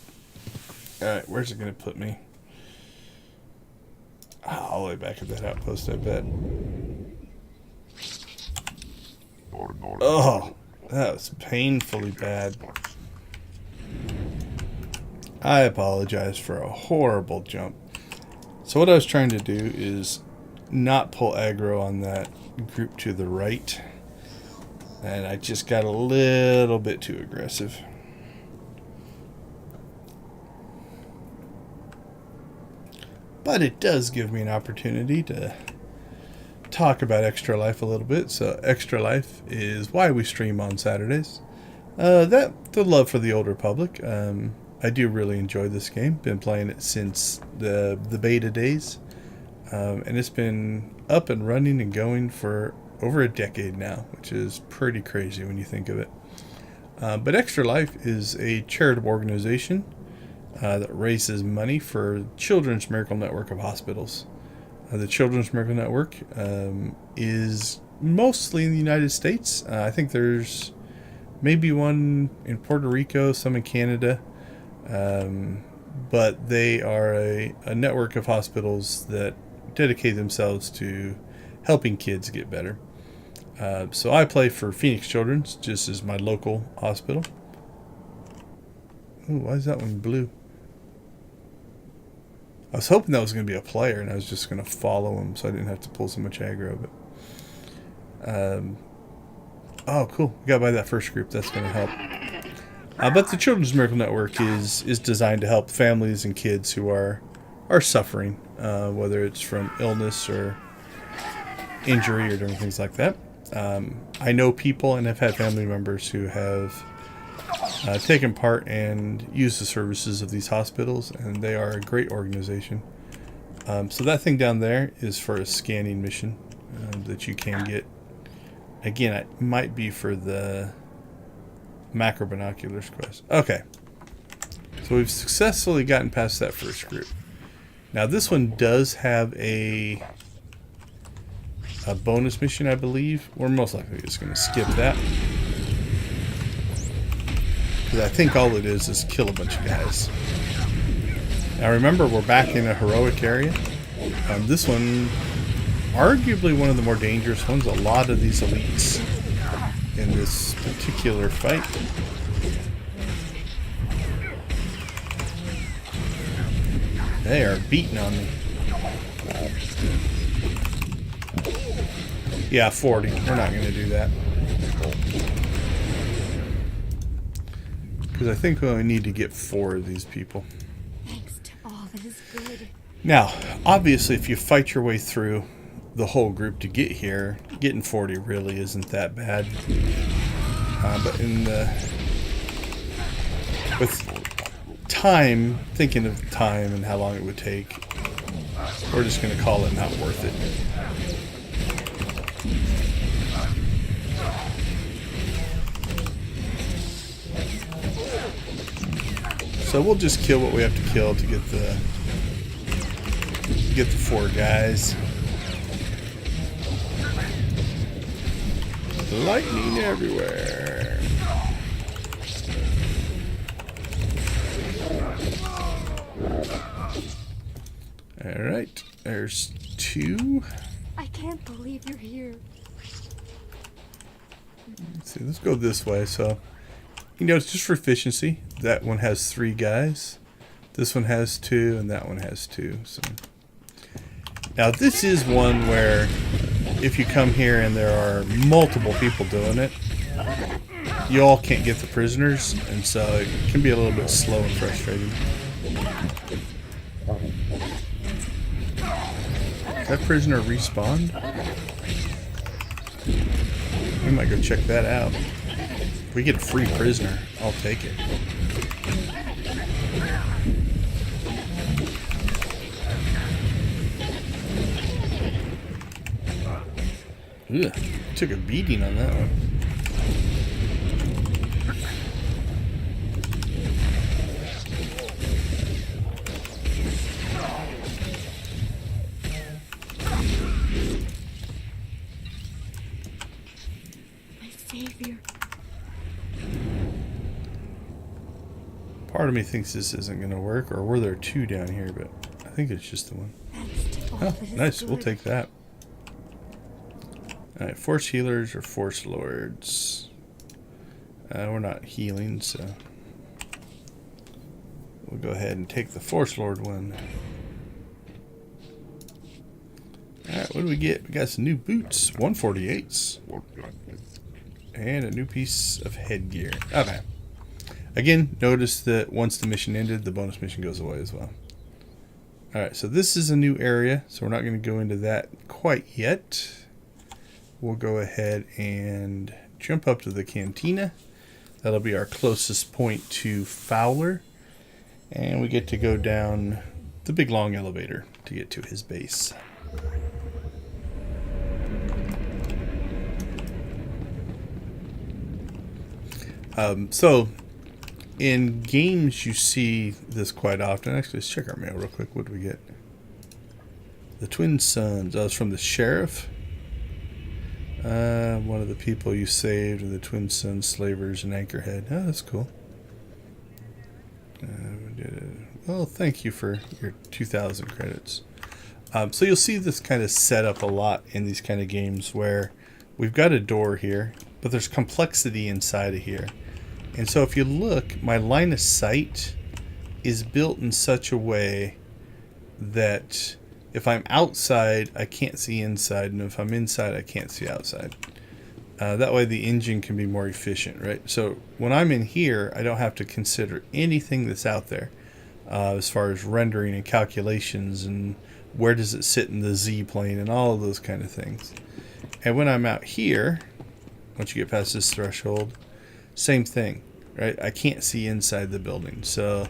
Alright, where's it going to put me? All the way back at that outpost, I bet. Oh, that was painfully bad. I apologize for a horrible jump. So what I was trying to do is not pull aggro on that group to the right. And I just got a little bit too aggressive. But it does give me an opportunity to talk about Extra Life a little bit. So Extra Life is why we stream on Saturdays. The love for the Old Republic. I do really enjoy this game. Been playing it since the beta days. And it's been up and running and going for over a decade now, which is pretty crazy when you think of it. But Extra Life is a charitable organization that raises money for Children's Miracle Network of hospitals. The Children's Miracle Network is mostly in the United States. I think there's maybe one in Puerto Rico, some in Canada. But they are a network of hospitals that dedicate themselves to helping kids get better. So I play for Phoenix Children's, just as my local hospital. Ooh, why is that one blue? I was hoping that was going to be a player, and I was just going to follow him, so I didn't have to pull so much aggro. But oh, cool! We got by that first group. That's going to help. But the Children's Miracle Network is designed to help families and kids who are suffering, whether it's from illness or injury or different things like that. I know people and have had family members who have taken part and used the services of these hospitals, and they are a great organization. So that thing down there is for a scanning mission that you can get. Again, it might be for the macro binoculars quest. Okay. So we've successfully gotten past that first group. Now this one does have a bonus mission, I believe. We're most likely just going to skip that. Because I think all it is kill a bunch of guys. Now remember, we're back in a heroic area. This one, arguably one of the more dangerous ones. A lot of these elites in this particular fight. They are beating on me. Yeah, 40. We're not going to do that. Because I think we only need to get 4 of these people. Thanks to all that is good. Now, obviously, if you fight your way through the whole group to get here, getting 40 really isn't that bad. But with time, thinking of time and how long it would take, we're just going to call it not worth it. So we'll just kill what we have to kill to get the 4 guys. Lightning everywhere. Alright, there's 2. I can't believe you're here. Let's see, let's go this way. So, you know, it's just for efficiency. That one has 3 guys. This one has 2, and that one has 2. So, now this is one where if you come here and there are multiple people doing it, you all can't get the prisoners, and so it can be a little bit slow and frustrating. That prisoner respawned? We might go check that out. If we get a free prisoner, I'll take it. Ugh, took a beating on that one. My savior. Part of me thinks this isn't going to work, or were there 2 down here, but I think it's just the one. Oh, nice. We'll take that. Alright, Force Healers or Force Lords? We're not healing, so we'll go ahead and take the Force Lord one. Alright, what do we get? We got some new boots. 148s. And a new piece of headgear. Okay. Again, notice that once the mission ended, the bonus mission goes away as well. Alright, so this is a new area, so we're not going to go into that quite yet. We'll go ahead and jump up to the cantina. That'll be our closest point to Fowler. And we get to go down the big long elevator to get to his base. So in games you see this quite often. Actually, let's check our mail real quick. What do we get? The Twin Sons. That was from the sheriff. One of the people you saved, the Twin Sons slavers in Anchorhead. Oh, that's cool. Well, thank you for your 2,000 credits. So you'll see this kind of set up a lot in these kind of games where we've got a door here, but there's complexity inside of here. And so if you look, my line of sight is built in such a way that if I'm outside, I can't see inside, and if I'm inside, I can't see outside. That way the engine can be more efficient, right? So when I'm in here, I don't have to consider anything that's out there as far as rendering and calculations and where does it sit in the Z plane and all of those kind of things. And when I'm out here, once you get past this threshold, same thing, right? I can't see inside the building. So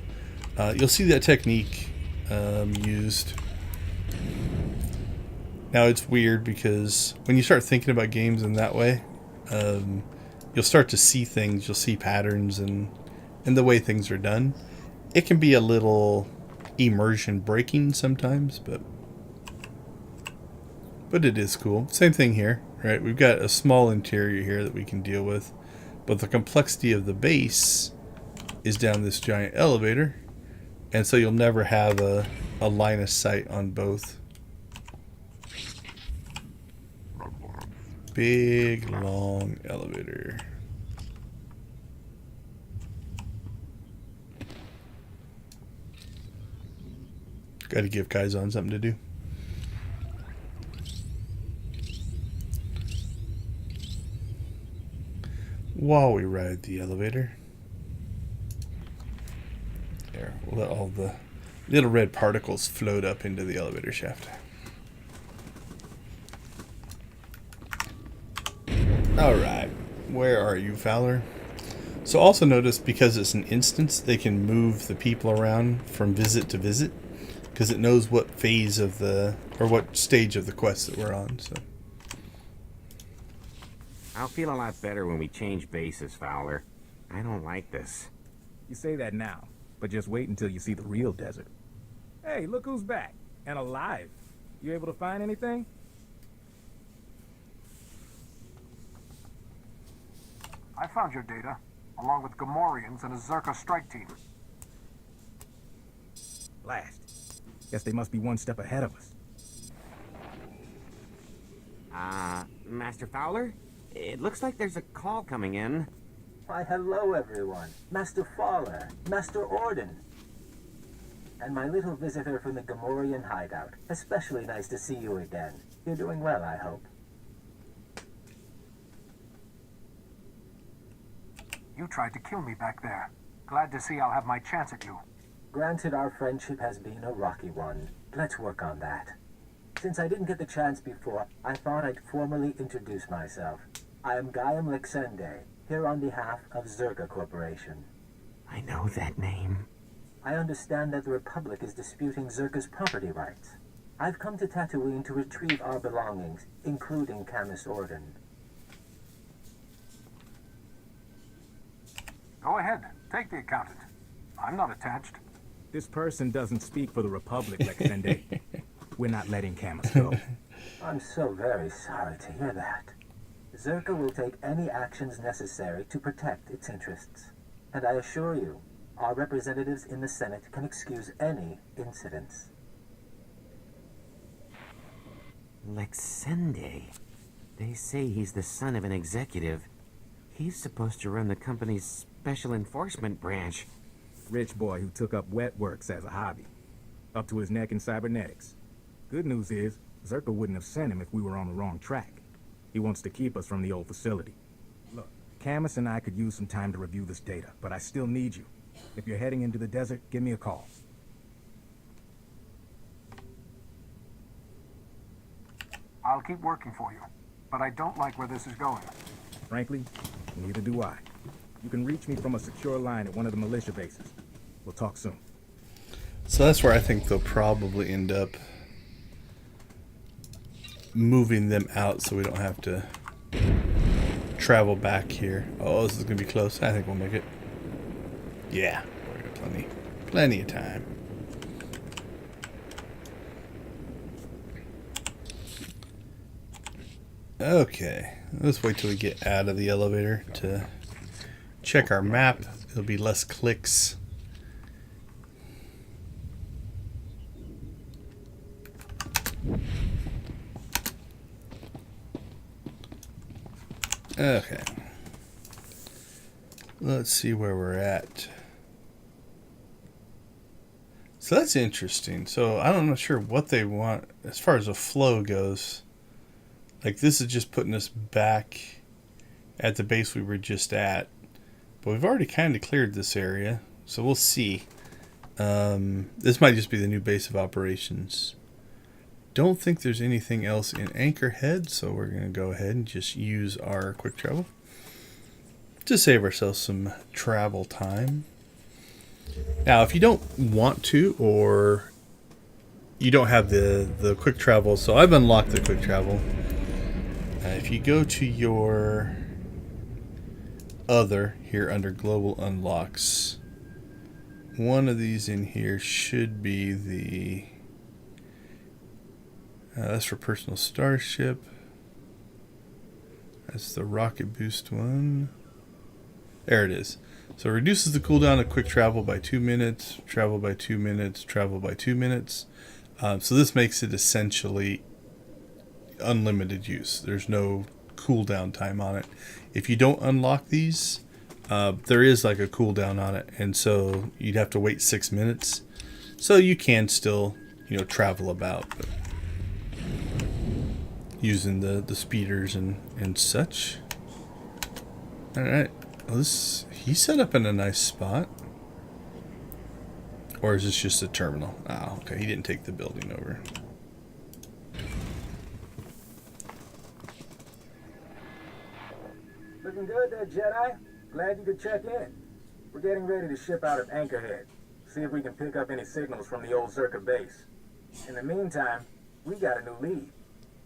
you'll see that technique used Now it's weird because when you start thinking about games in that way, you'll start to see things, you'll see patterns and the way things are done. It can be a little immersion breaking sometimes, but it is cool. Same thing here, right? We've got a small interior here that we can deal with, but the complexity of the base is down this giant elevator, and so you'll never have a line of sight on both. Big, long elevator. Got to give Kaizen something to do. While we ride the elevator. There, we'll let all the little red particles float up into the elevator shaft. Alright, where are you, Fowler? So also notice, because it's an instance, they can move the people around from visit to visit, because it knows what phase of the, or what stage of the quest that we're on. So I'll feel a lot better when we change bases, Fowler. I don't like this. You say that now, but just wait until you see the real desert. Hey, look who's back, and alive. You able to find anything? I found your data, along with Gamorreans and a Zerka strike team. Blast. Guess they must be one step ahead of us. Master Fowler? It looks like there's a call coming in. Why, hello, everyone. Master Fowler, Master Orden, and my little visitor from the Gamorrean hideout. Especially nice to see you again. You're doing well, I hope. You tried to kill me back there. Glad to see I'll have my chance at you. Granted, our friendship has been a rocky one. Let's work on that. Since I didn't get the chance before, I thought I'd formally introduce myself. I am Gaiam Lexende, here on behalf of Zerka Corporation. I know that name. I understand that the Republic is disputing Zerka's property rights. I've come to Tatooine to retrieve our belongings, including Camus Orden. Go ahead, take the accountant. I'm not attached. This person doesn't speak for the Republic, Lexende. We're not letting Camus go. I'm so very sorry to hear that. Zerka will take any actions necessary to protect its interests. And I assure you, our representatives in the Senate can excuse any incidents. Lexende. They say he's the son of an executive. He's supposed to run the company's special enforcement branch. Rich boy who took up wet works as a hobby. Up to his neck in cybernetics. Good news is, Zerka wouldn't have sent him if we were on the wrong track. He wants to keep us from the old facility. Look, Camus and I could use some time to review this data, but I still need you. If you're heading into the desert, give me a call. I'll keep working for you, but I don't like where this is going. Frankly, neither do I. You can reach me from a secure line at one of the militia bases. We'll talk soon. So that's where I think they'll probably end up moving them out so we don't have to travel back here. Oh, this is going to be close. I think we'll make it. Yeah, we're got plenty of time. Okay, let's wait till we get out of the elevator to check our map. It'll be less clicks. Okay. Let's see where we're at. So that's interesting. So I'm not sure what they want as far as the flow goes. Like, this is just putting us back at the base we were just at. But we've already kind of cleared this area. So we'll see. This might just be the new base of operations. Don't think there's anything else in Anchorhead, so we're going to go ahead and just use our quick travel to save ourselves some travel time. Now, if you don't want to, or you don't have the quick travel. So I've unlocked the quick travel. If you go to your other here under global unlocks, one of these in here should be the that's for personal starship. That's the rocket boost one. There it is. So it reduces the cooldown of quick travel by 2 minutes, travel by 2 minutes, travel by 2 minutes. So this makes it essentially unlimited use. There's no cooldown time on it. If you don't unlock these, there is like a cooldown on it, and so you'd have to wait 6 minutes. So you can still, travel about, but using the speeders and such. All right. Well, he's set up in a nice spot. Or is this just a terminal? Oh, okay. He didn't take the building over. Looking good there, Jedi. Glad you could check in. We're getting ready to ship out of Anchorhead. See if we can pick up any signals from the old Zerka base. In the meantime, we got a new lead.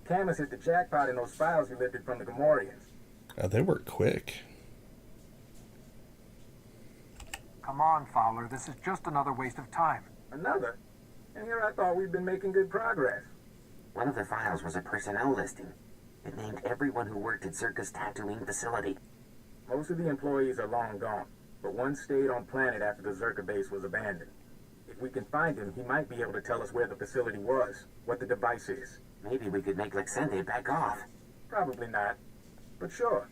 Camus hit the jackpot in those files we lifted from the Gamorreans. They work quick. Come on, Fowler. This is just another waste of time. Another? And here I thought we'd been making good progress. One of the files was a personnel listing. It named everyone who worked at Zerka's Tatooine facility. Most of the employees are long gone, but one stayed on planet after the Zerka base was abandoned. If we can find him, he might be able to tell us where the facility was, what the device is. Maybe we could make Lexende back off. Probably not, but sure.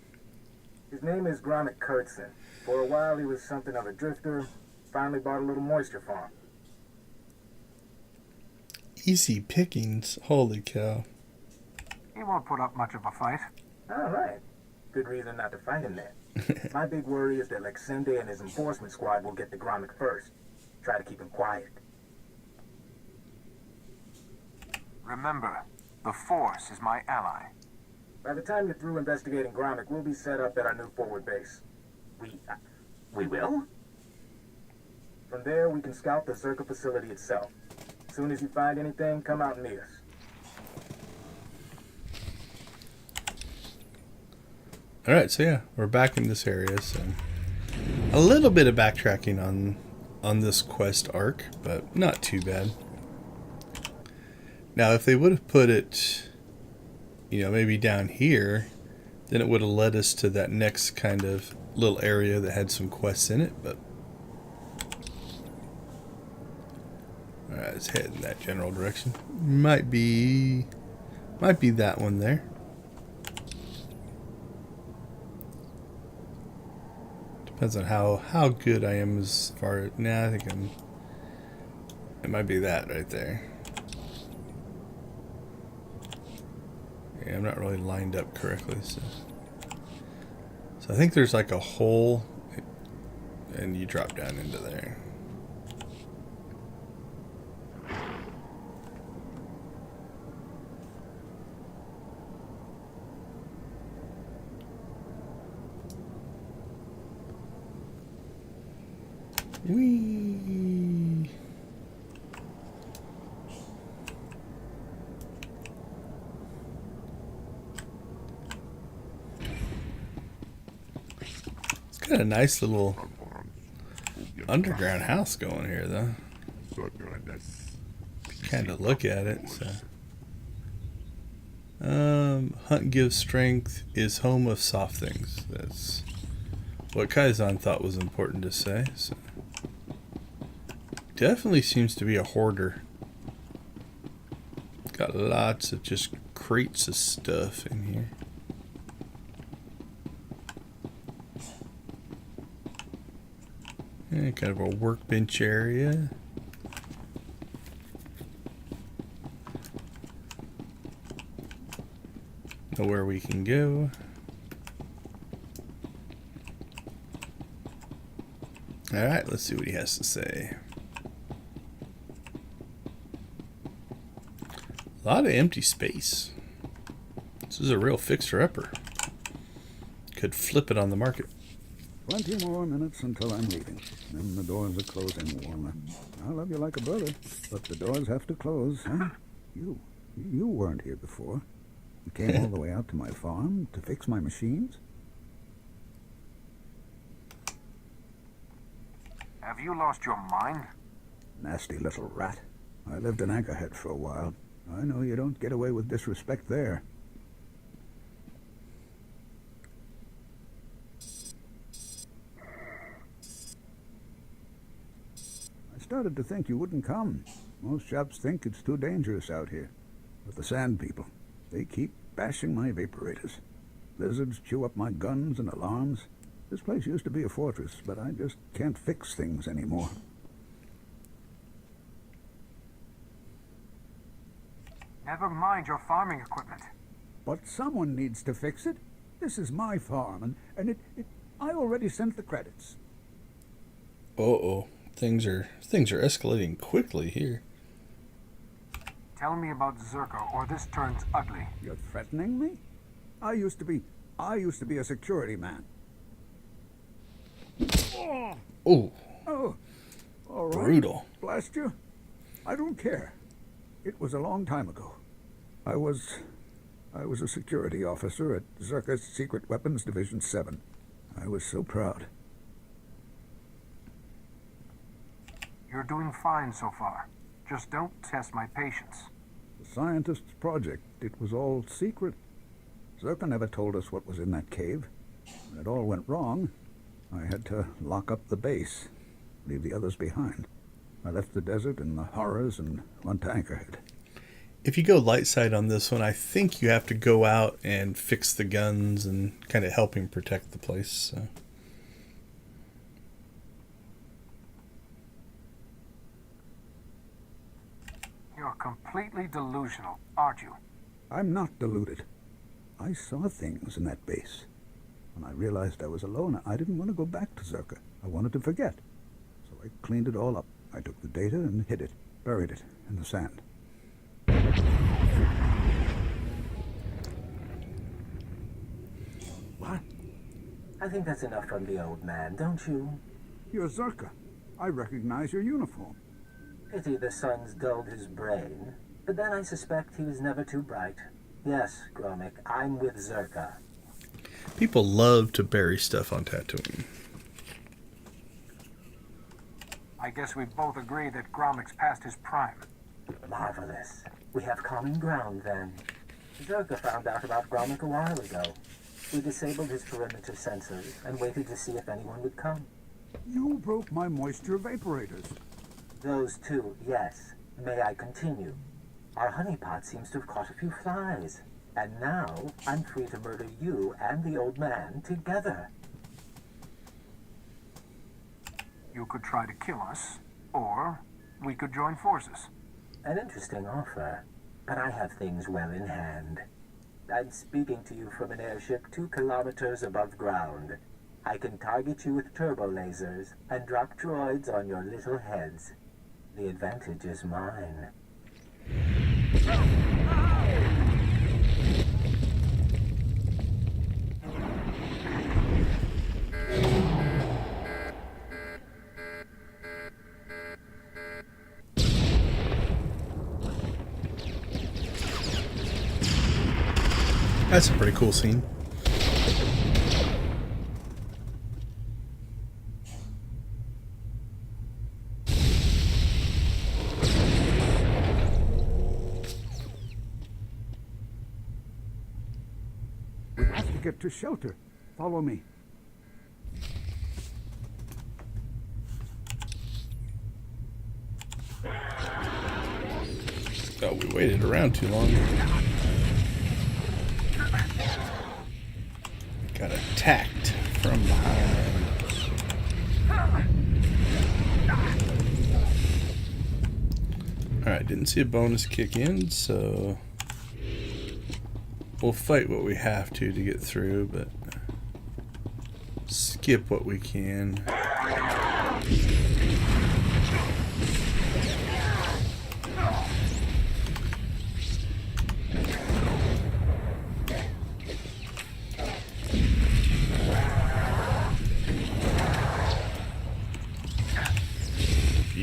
His name is Gromit Kurtzon. For a while he was something of a drifter, finally bought a little moisture farm. Easy pickings. Holy cow. He won't put up much of a fight. All right. Good reason not to fight him then. My big worry is that Lexende and his enforcement squad will get the Gromit first. Try to keep him quiet. Remember, the Force is my ally. By the time you're through investigating Gromit, we'll be set up at our new forward base. We will? From there, we can scout the Zerka facility itself. As soon as you find anything, come out and meet us. Alright, so yeah, we're back in this area, so a little bit of backtracking on this quest arc, but not too bad. Now, if they would have put it, maybe down here, then it would have led us to that next kind of little area that had some quests in it, but alright, let's head in that general direction. Might be that one there. Depends on how good I am as far as... Nah, I think it might be that right there. Yeah, I'm not really lined up correctly, so I think there's like a hole, and you drop down into there. Whee! It's got a nice little underground house going here, though. Kind of look at it. So. Hunt gives strength, is home of soft things. That's what Kaizen thought was important to say. So. Definitely seems to be a hoarder. Got lots of just crates of stuff in here. And kind of a workbench area. Know where we can go. Alright, let's see what he has to say. A lot of empty space. This is a real fixer-upper. Could flip it on the market. 20 more minutes until I'm leaving. Then the doors are closing warmer. I love you like a brother, but the doors have to close, huh? You weren't here before. You came all the way out to my farm to fix my machines? Have you lost your mind? Nasty little rat. I lived in Anchorhead for a while. I know you don't get away with disrespect there. I started to think you wouldn't come. Most chaps think it's too dangerous out here. But the Sand people, they keep bashing my vaporators. Lizards chew up my guns and alarms. This place used to be a fortress, but I just can't fix things anymore. Never mind your farming equipment. But someone needs to fix it. This is my farm, and I already sent the credits. Uh-oh. Things are escalating quickly here. Tell me about Zerko, or this turns ugly. You're threatening me? I used to be a security man. Oh. Oh. All right. Brutal. Blast you. I don't care. It was a long time ago. I was a security officer at Zerka's Secret Weapons Division 7. I was so proud. You're doing fine so far. Just don't test my patience. The scientist's project, it was all secret. Zerka never told us what was in that cave. When it all went wrong, I had to lock up the base, leave the others behind. I left the desert and the horrors and went to Anchorhead. If you go light side on this one, I think you have to go out and fix the guns and kind of help him protect the place. So. You're completely delusional, aren't you? I'm not deluded. I saw things in that base. When I realized I was alone, I didn't want to go back to Zerka. I wanted to forget. So I cleaned it all up. I took the data and hid it, buried it in the sand. What? I think that's enough from the old man, don't you? You're Zerka. I recognize your uniform. Pity the sun's dulled his brain, but then I suspect he was never too bright. Yes, Gromik, I'm with Zerka. People love to bury stuff on Tatooine. I guess we both agree that Gromik's past his prime. Marvelous. We have common ground, then. Zerka found out about Gromik a while ago. We disabled his perimeter sensors and waited to see if anyone would come. You broke my moisture vaporators. Those two, yes. May I continue? Our honeypot seems to have caught a few flies. And now, I'm free to murder you and the old man together. You could try to kill us, or we could join forces. An interesting offer, but I have things well in hand. I'm speaking to you from an airship 2 kilometers above ground. I can target you with turbo lasers and drop droids on your little heads. The advantage is mine. That's a pretty cool scene. We have to get to shelter. Follow me. Oh, we waited around too long. Got attacked from behind. Alright, didn't see a bonus kick in, so we'll fight what we have to get through, but skip what we can.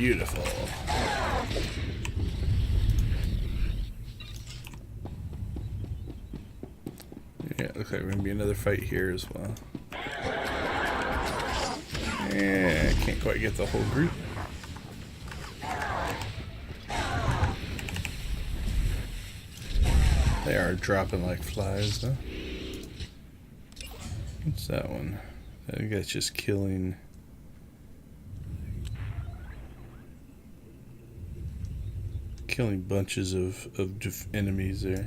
Beautiful. Yeah, looks like we're gonna be another fight here as well. Yeah, can't quite get the whole group. They are dropping like flies, though. What's that one? I think that's just killing. Killing bunches of enemies there.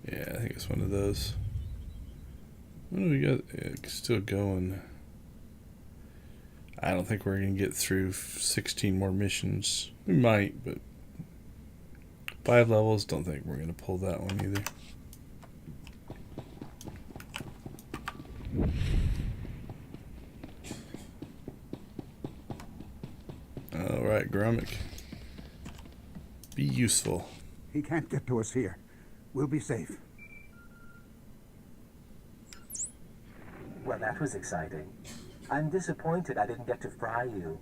Yeah, I think it's one of those. What do we got? Yeah, still going. I don't think we're going to get through 16 more missions. We might, but 5 levels, don't think we're going to pull that one either. Alright, Gromit. Be useful. He can't get to us here. We'll be safe. Well, that was exciting. I'm disappointed I didn't get to fry you,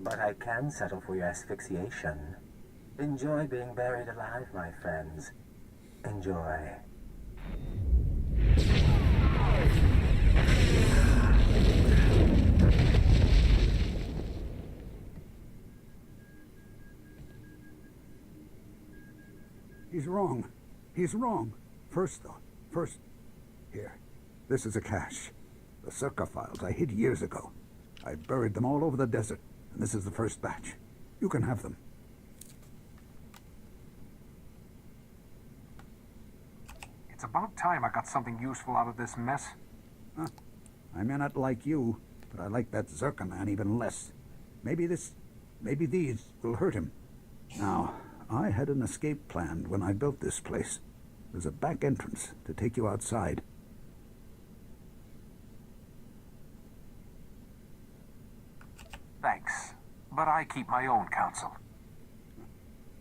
but I can settle for your asphyxiation. Enjoy being buried alive, my friends. Enjoy. He's wrong. He's wrong. First, here. This is a cache. The SWTOR files I hid years ago. I buried them all over the desert, and this is the first batch. You can have them. It's about time I got something useful out of this mess. Huh. I may not like you, but I like that SWTOR man even less. Maybe these will hurt him. Now, I had an escape planned when I built this place. There's a back entrance to take you outside. Thanks, but I keep my own counsel.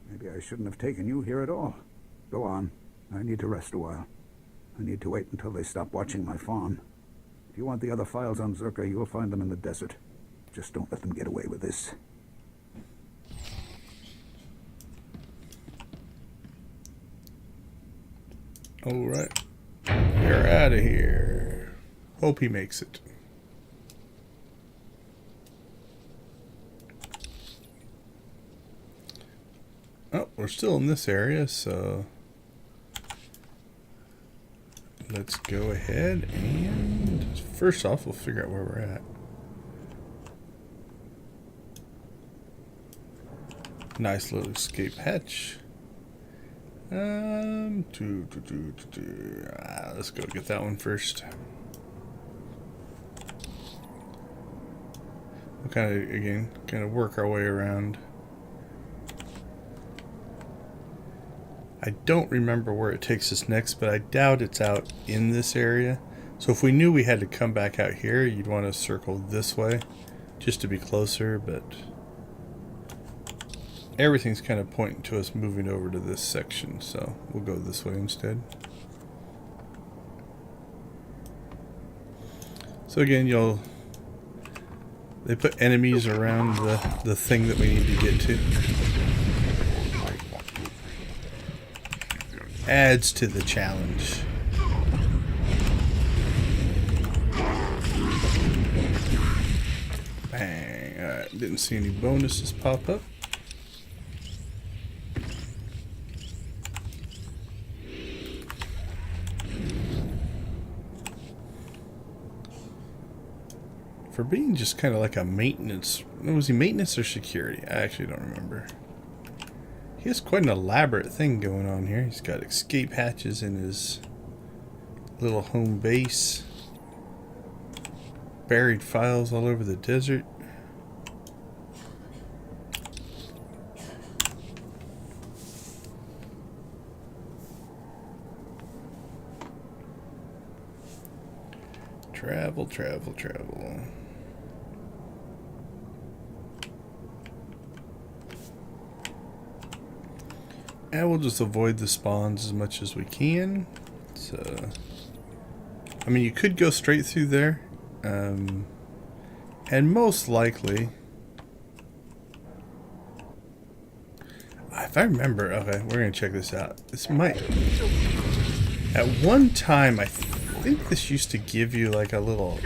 Maybe I shouldn't have taken you here at all. Go on. I need to rest a while. I need to wait until they stop watching my farm. If you want the other files on SWTOR, you'll find them in the desert. Just don't let them get away with this. Alright. We're out of here. Hope he makes it. Oh, we're still in this area, so let's go ahead and first off, we'll figure out where we're at. Nice little escape hatch. Let's go get that one first. We'll kind of work our way around. I don't remember where it takes us next, but I doubt it's out in this area. So if we knew we had to come back out here, you'd want to circle this way just to be closer, but everything's kind of pointing to us moving over to this section, so we'll go this way instead. So again, they put enemies around the thing that we need to get to. Adds to the challenge. Bang. Alright, didn't see any bonuses pop up. For being just kind of like a maintenance... Was he maintenance or security? I actually don't remember. He has quite an elaborate thing going on here. He's got escape hatches in his little home base. Buried files all over the desert. Travel, travel, travel. And we'll just avoid the spawns as much as we can. So, I mean, you could go straight through there. And most likely, If I remember, okay, we're gonna check this out. This might. At one time, I think this used to give you like a little,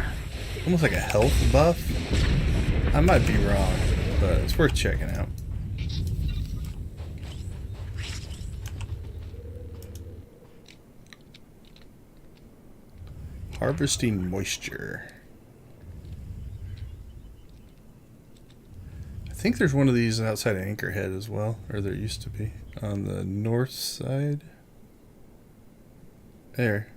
almost like a health buff. I might be wrong, but it's worth checking out. Harvesting moisture. I think there's one of these outside of Anchorhead as well, or there used to be on the north side. There.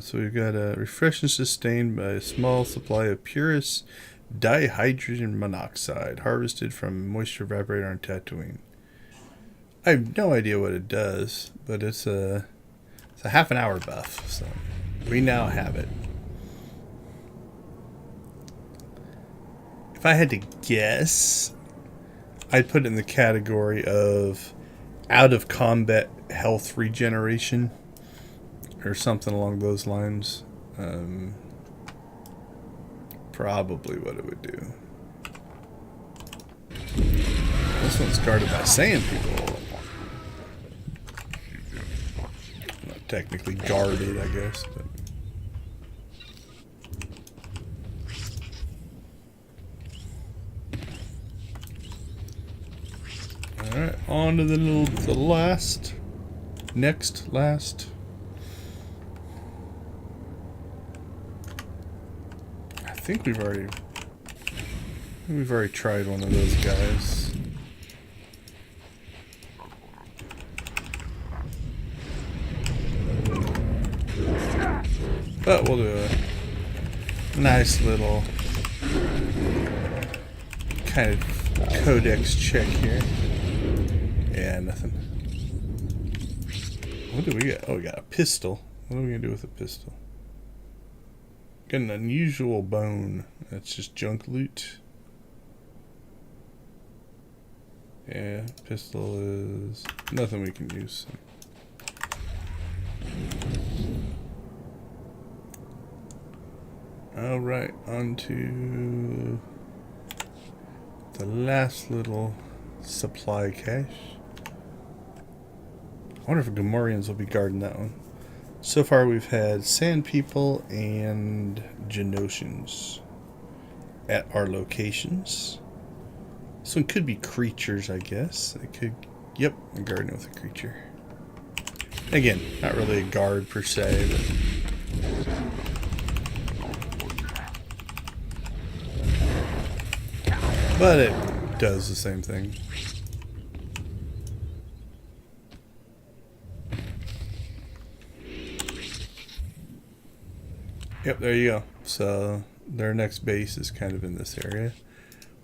So we've got a refreshing sustained by a small supply of purest dihydrogen monoxide harvested from moisture evaporator on Tatooine. I have no idea what it does, but it's a half an hour buff, so we now have it. If I had to guess, I'd put it in the category of out of combat health regeneration or something along those lines. Probably what it would do. This one's guarded by sand people. Not technically guarded, I guess, but alright, on to the next last. I think we've already tried one of those guys. But we'll do a nice little kind of codex check here. Yeah, nothing. What do we get? Oh, we got a pistol. What are we going to do with a pistol? Got an unusual bone. That's just junk loot. Yeah, pistol is nothing we can use. Alright, on to the last little supply cache. I wonder if Gamorreans will be guarding that one. So far we've had sand people and Genosians at our locations. This one could be creatures, I guess. It could, yep, a guarding with a creature. Again, not really a guard per se, but it does the same thing. Yep, there you go. So their next base is kind of in this area,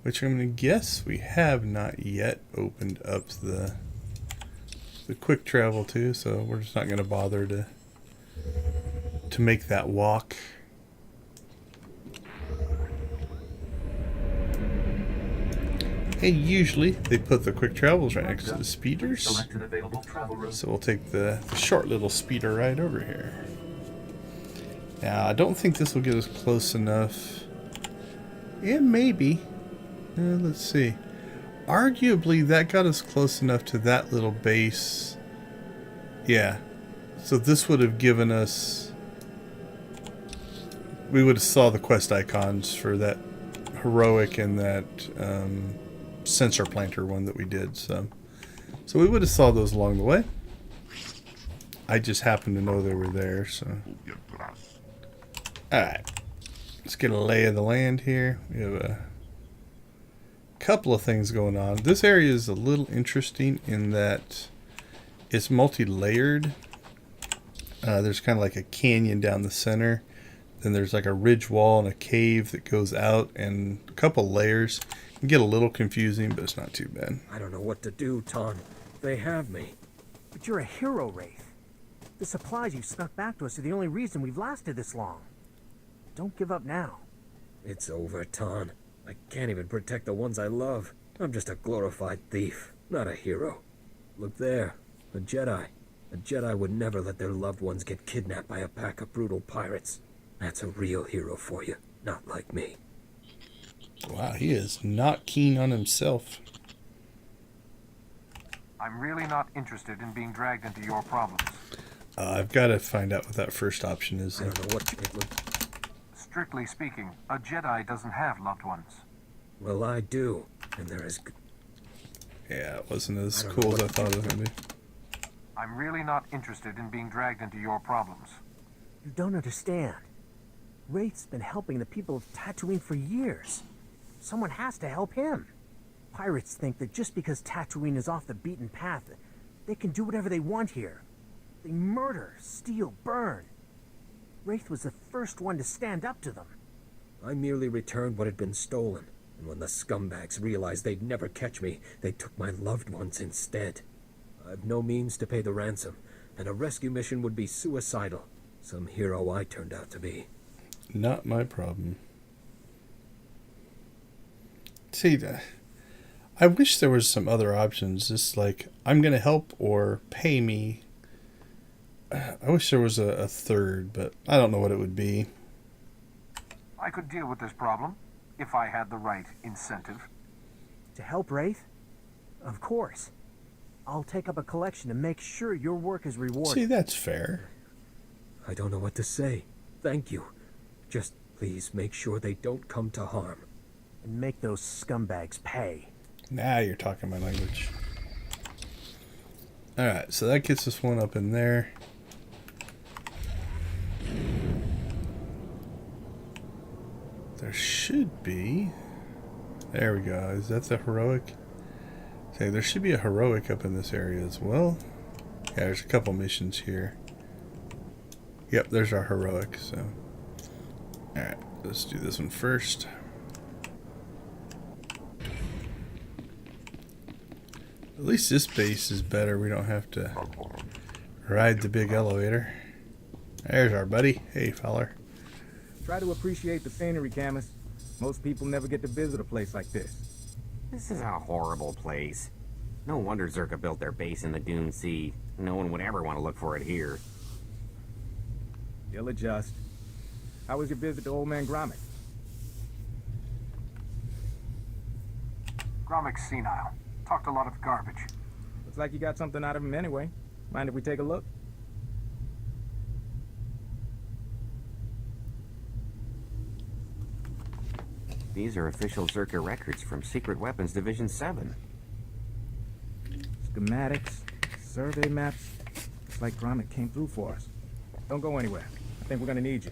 which I'm going to guess we have not yet opened up the quick travel to, so we're just not going to bother to make that walk. And usually they put the quick travels right next to the speeders, so we'll take the short little speeder ride over here. Now, I don't think this will get us close enough. Yeah, maybe. Let's see. Arguably, that got us close enough to that little base. Yeah. So this would have given us... We would have saw the quest icons for that heroic and that sensor planter one that we did. So we would have saw those along the way. I just happened to know they were there, so... Alright, let's get a lay of the land here. We have a couple of things going on. This area is a little interesting in that it's multi-layered. There's kind of like a canyon down the center. Then there's like a ridge wall and a cave that goes out and a couple layers. It can get a little confusing, but it's not too bad. I don't know what to do, Ton. They have me. But you're a hero, Wraith. The supplies you snuck back to us are the only reason we've lasted this long. Don't give up now. It's over, Ton. I can't even protect the ones I love. I'm just a glorified thief, not a hero. Look there, a Jedi. A Jedi would never let their loved ones get kidnapped by a pack of brutal pirates. That's a real hero for you, not like me. Wow, he is not keen on himself. I'm really not interested in being dragged into your problems. I've got to find out what that first option is. I don't know what it would... Strictly speaking, a Jedi doesn't have loved ones. Well, I do, and there is... Yeah, it wasn't as cool as I thought it was going to be. I'm really not interested in being dragged into your problems. You don't understand. Wraith's been helping the people of Tatooine for years. Someone has to help him. Pirates think that just because Tatooine is off the beaten path, they can do whatever they want here. They murder, steal, burn. Wraith was the first one to stand up to them. I merely returned what had been stolen, and when the scumbags realized they'd never catch me, they took my loved ones instead. I've no means to pay the ransom, and a rescue mission would be suicidal. Some hero I turned out to be. Not my problem. See, I wish there was some other options. Just like, I'm going to help or pay me. I wish there was a third, but I don't know what it would be. I could deal with this problem if I had the right incentive. To help Wraith? Of course. I'll take up a collection to make sure your work is rewarded. See, that's fair. I don't know what to say. Thank you. Just please make sure they don't come to harm. And make those scumbags pay. Now you're talking my language. Alright, so that gets this one up in there. There should be... There we go. Is that the heroic? Okay, there should be a heroic up in this area as well. Yeah, there's a couple missions here. Yep, there's our heroic, so... Alright, let's do this one first. At least this base is better. We don't have to ride the big elevator. There's our buddy. Hey, feller. Try to appreciate the scenery, Camus. Most people never get to visit a place like this. This is a horrible place. No wonder Zerka built their base in the Dune Sea. No one would ever want to look for it here. You'll adjust. How was your visit to Old Man Gromit? Gromic's senile. Talked a lot of garbage. Looks like you got something out of him anyway. Mind if we take a look? These are official Zerka records from Secret Weapons Division 7. Schematics, survey maps. Looks like Gromit came through for us. Don't go anywhere. I think we're gonna need you.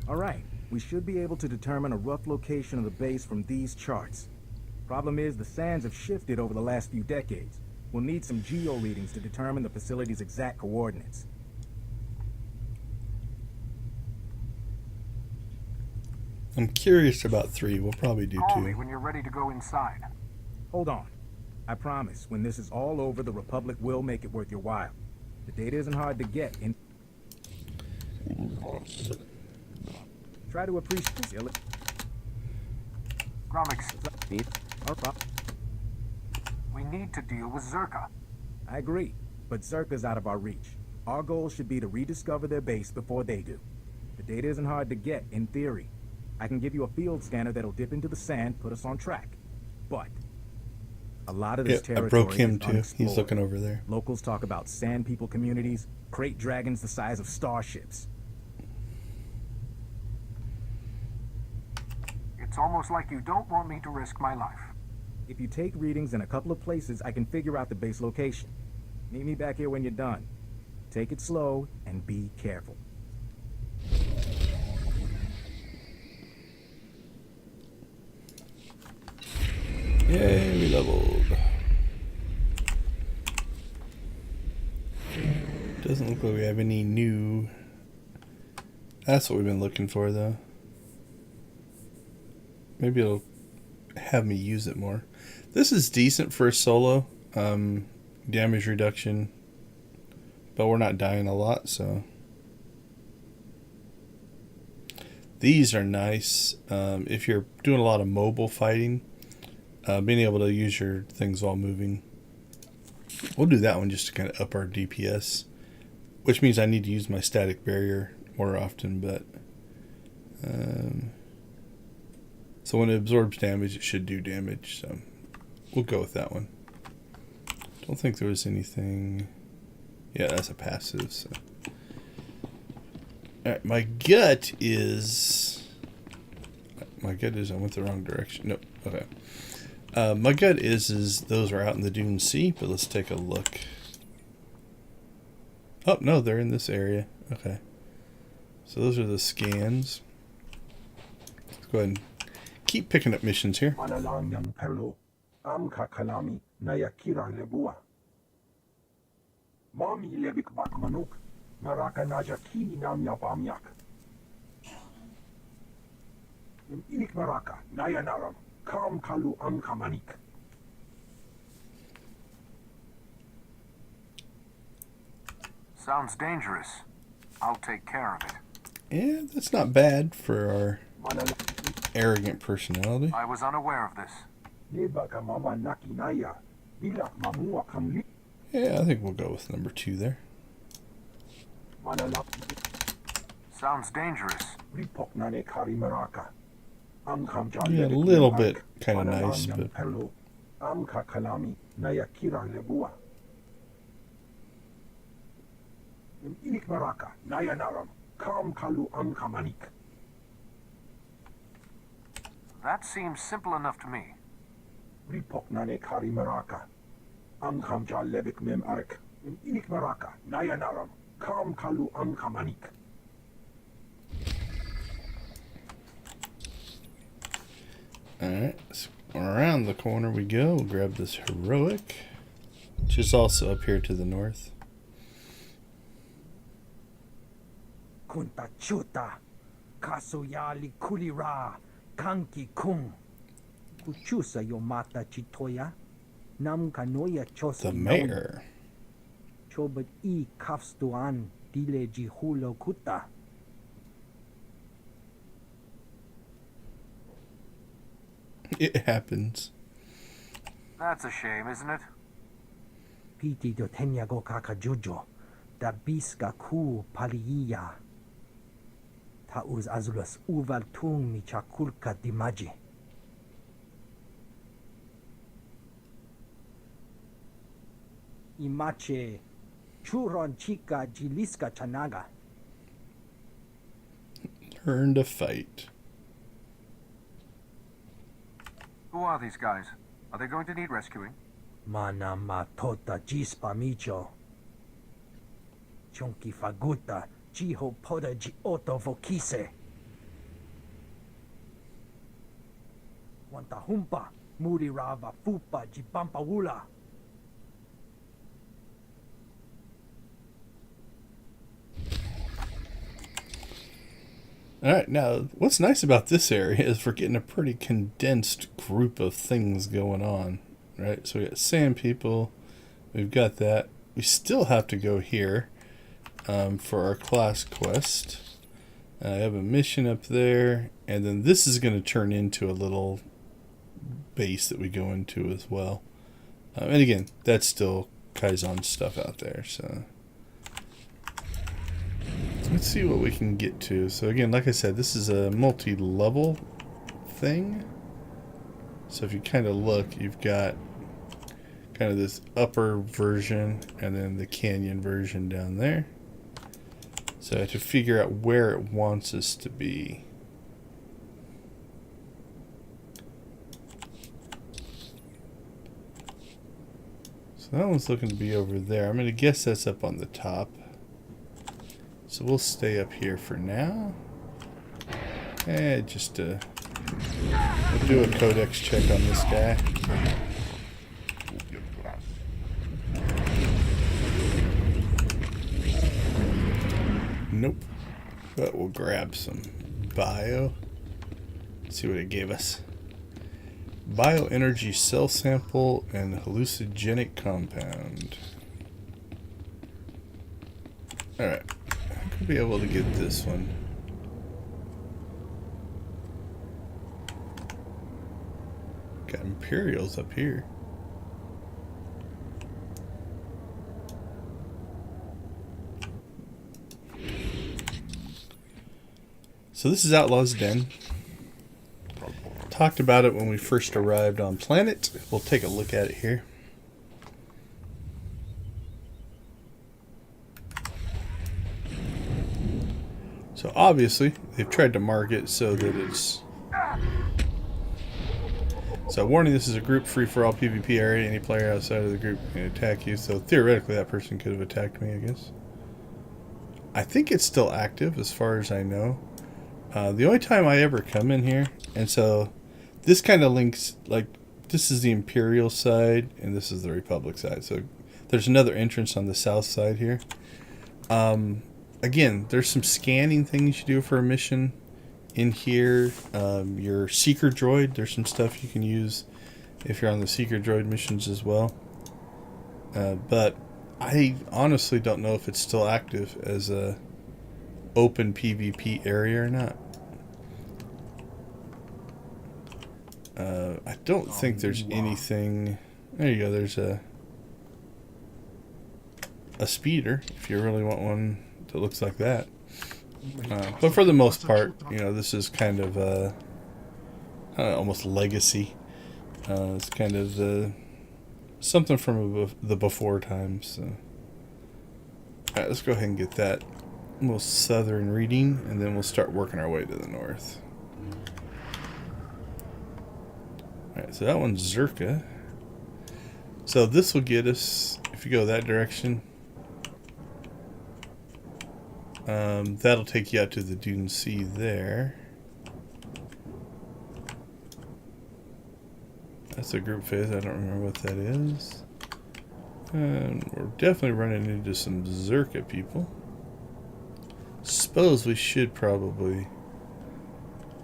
Alright, we should be able to determine a rough location of the base from these charts. Problem is, the sands have shifted over the last few decades. We'll need some geo readings to determine the facility's exact coordinates. I'm curious about 3. We'll probably do 2. Call me when you're ready to go inside. Hold on. I promise, when this is all over, the Republic will make it worth your while. The data isn't hard to get in... Try to appreciate it. Gromix, we need to deal with Zerka. I agree, but Zerka's out of our reach. Our goal should be to rediscover their base before they do. The data isn't hard to get, in theory. I can give you a field scanner that'll dip into the sand, put us on track. But a lot of this territory I broke him is too. unexplored. He's looking over there. Locals talk about sand people communities, crate dragons the size of starships. It's almost like you don't want me to risk my life. If you take readings in a couple of places, I can figure out the base location. Meet me back here when you're done. Take it slow and be careful. Yay, we leveled. Doesn't look like we have any new... That's what we've been looking for, though. Maybe it'll have me use it more. This is decent for a solo. Damage reduction. But we're not dying a lot, so... These are nice. If you're doing a lot of mobile fighting, being able to use your things while moving. We'll do that one just to kind of up our DPS. Which means I need to use my static barrier more often, but So when it absorbs damage, it should do damage. So we'll go with that one. Don't think there was anything. Yeah, that's a passive. So. All right, my gut is I went the wrong direction. Nope. Okay. My gut is those are out in the Dune Sea, but let's take a look. Oh no, they're in this area. Okay. So those are the scans. Let's go ahead and keep picking up missions here. Sounds dangerous. I'll take care of it. Yeah, that's not bad for our arrogant personality. I was unaware of this. Yeah, I think we'll go with number 2 there. Sounds dangerous. Yeah, a little bit kind of nice, but... That seems simple enough to me. Alright, so around the corner we go. We'll grab this heroic, which is also up here to the north. Kunta chuta, kasuyali kulira, kanki kung. Kuchusa yomata chitoya, nam kanoya chosi. The mayor. Chobat I kafstuan dile jihulo kuta. It happens. That's a shame, isn't it? Piti do tenyago kakajujo, da biska ku paliya. Tauz azulas uval tung mi chakulka dimaji. Imache churon chica jiliska chanaga. Learn to fight. Who are these guys? Are they going to need rescuing? Mana matota jispa micho. Chunki faguta jiho poda ji oto vokise. Wanta humpa muri rava fupa ji pampawula. Alright, now, what's nice about this area is we're getting a pretty condensed group of things going on, right? So we got sand people, we've got that. We still have to go here for our class quest. I have a mission up there, and then this is going to turn into a little base that we go into as well. And again, that's still Kaizen stuff out there, so... Let's see what we can get to. So again, like I said, this is a multi-level thing. So if you kind of look, you've got kind of this upper version and then the canyon version down there. So I have to figure out where it wants us to be. So that one's looking to be over there. I'm going to guess that's up on the top. So we'll stay up here for now. And just we'll do a codex check on this guy. Nope. But we'll grab some bio. Let's see what it gave us. Bioenergy cell sample and hallucinogenic compound. Alright. I'll be able to get this one. Got Imperials up here. So this is Outlaws Den. Talked about it when we first arrived on planet. We'll take a look at it here. So obviously they've tried to mark it so that it's... So warning, this is a group free-for-all PvP area. Any player outside of the group can attack you. So theoretically that person could have attacked me, I guess. I think it's still active as far as I know. The only time I ever come in here, and so this kind of links, like, this is the Imperial side and this is the Republic side. So there's another entrance on the south side here. Again, there's some scanning things you do for a mission in here. Your Seeker Droid, there's some stuff you can use if you're on the Seeker Droid missions as well. But I honestly don't know if it's still active as a open PvP area or not. I don't think there's anything... There you go, there's a speeder, if you really want one that looks like that. But for the most part, you know, this is kind of almost legacy. It's kind of something from the before times. So. Alright, let's go ahead and get that little southern reading, and then we'll start working our way to the north. Alright, so that one's Zerka. So this will get us, if you go that direction, that'll take you out to the Dune Sea there. That's a group phase. I don't remember what that is. And we're definitely running into some Zerka people. Suppose we should probably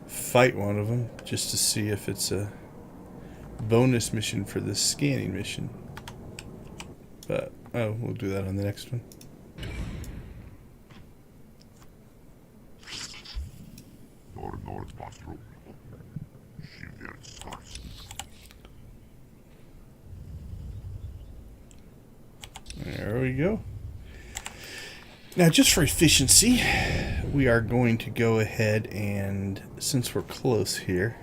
fight one of them just to see if it's a bonus mission for this scanning mission. But, oh, we'll do that on the next one. There we go. Now, just for efficiency, we are going to go ahead and, since we're close here,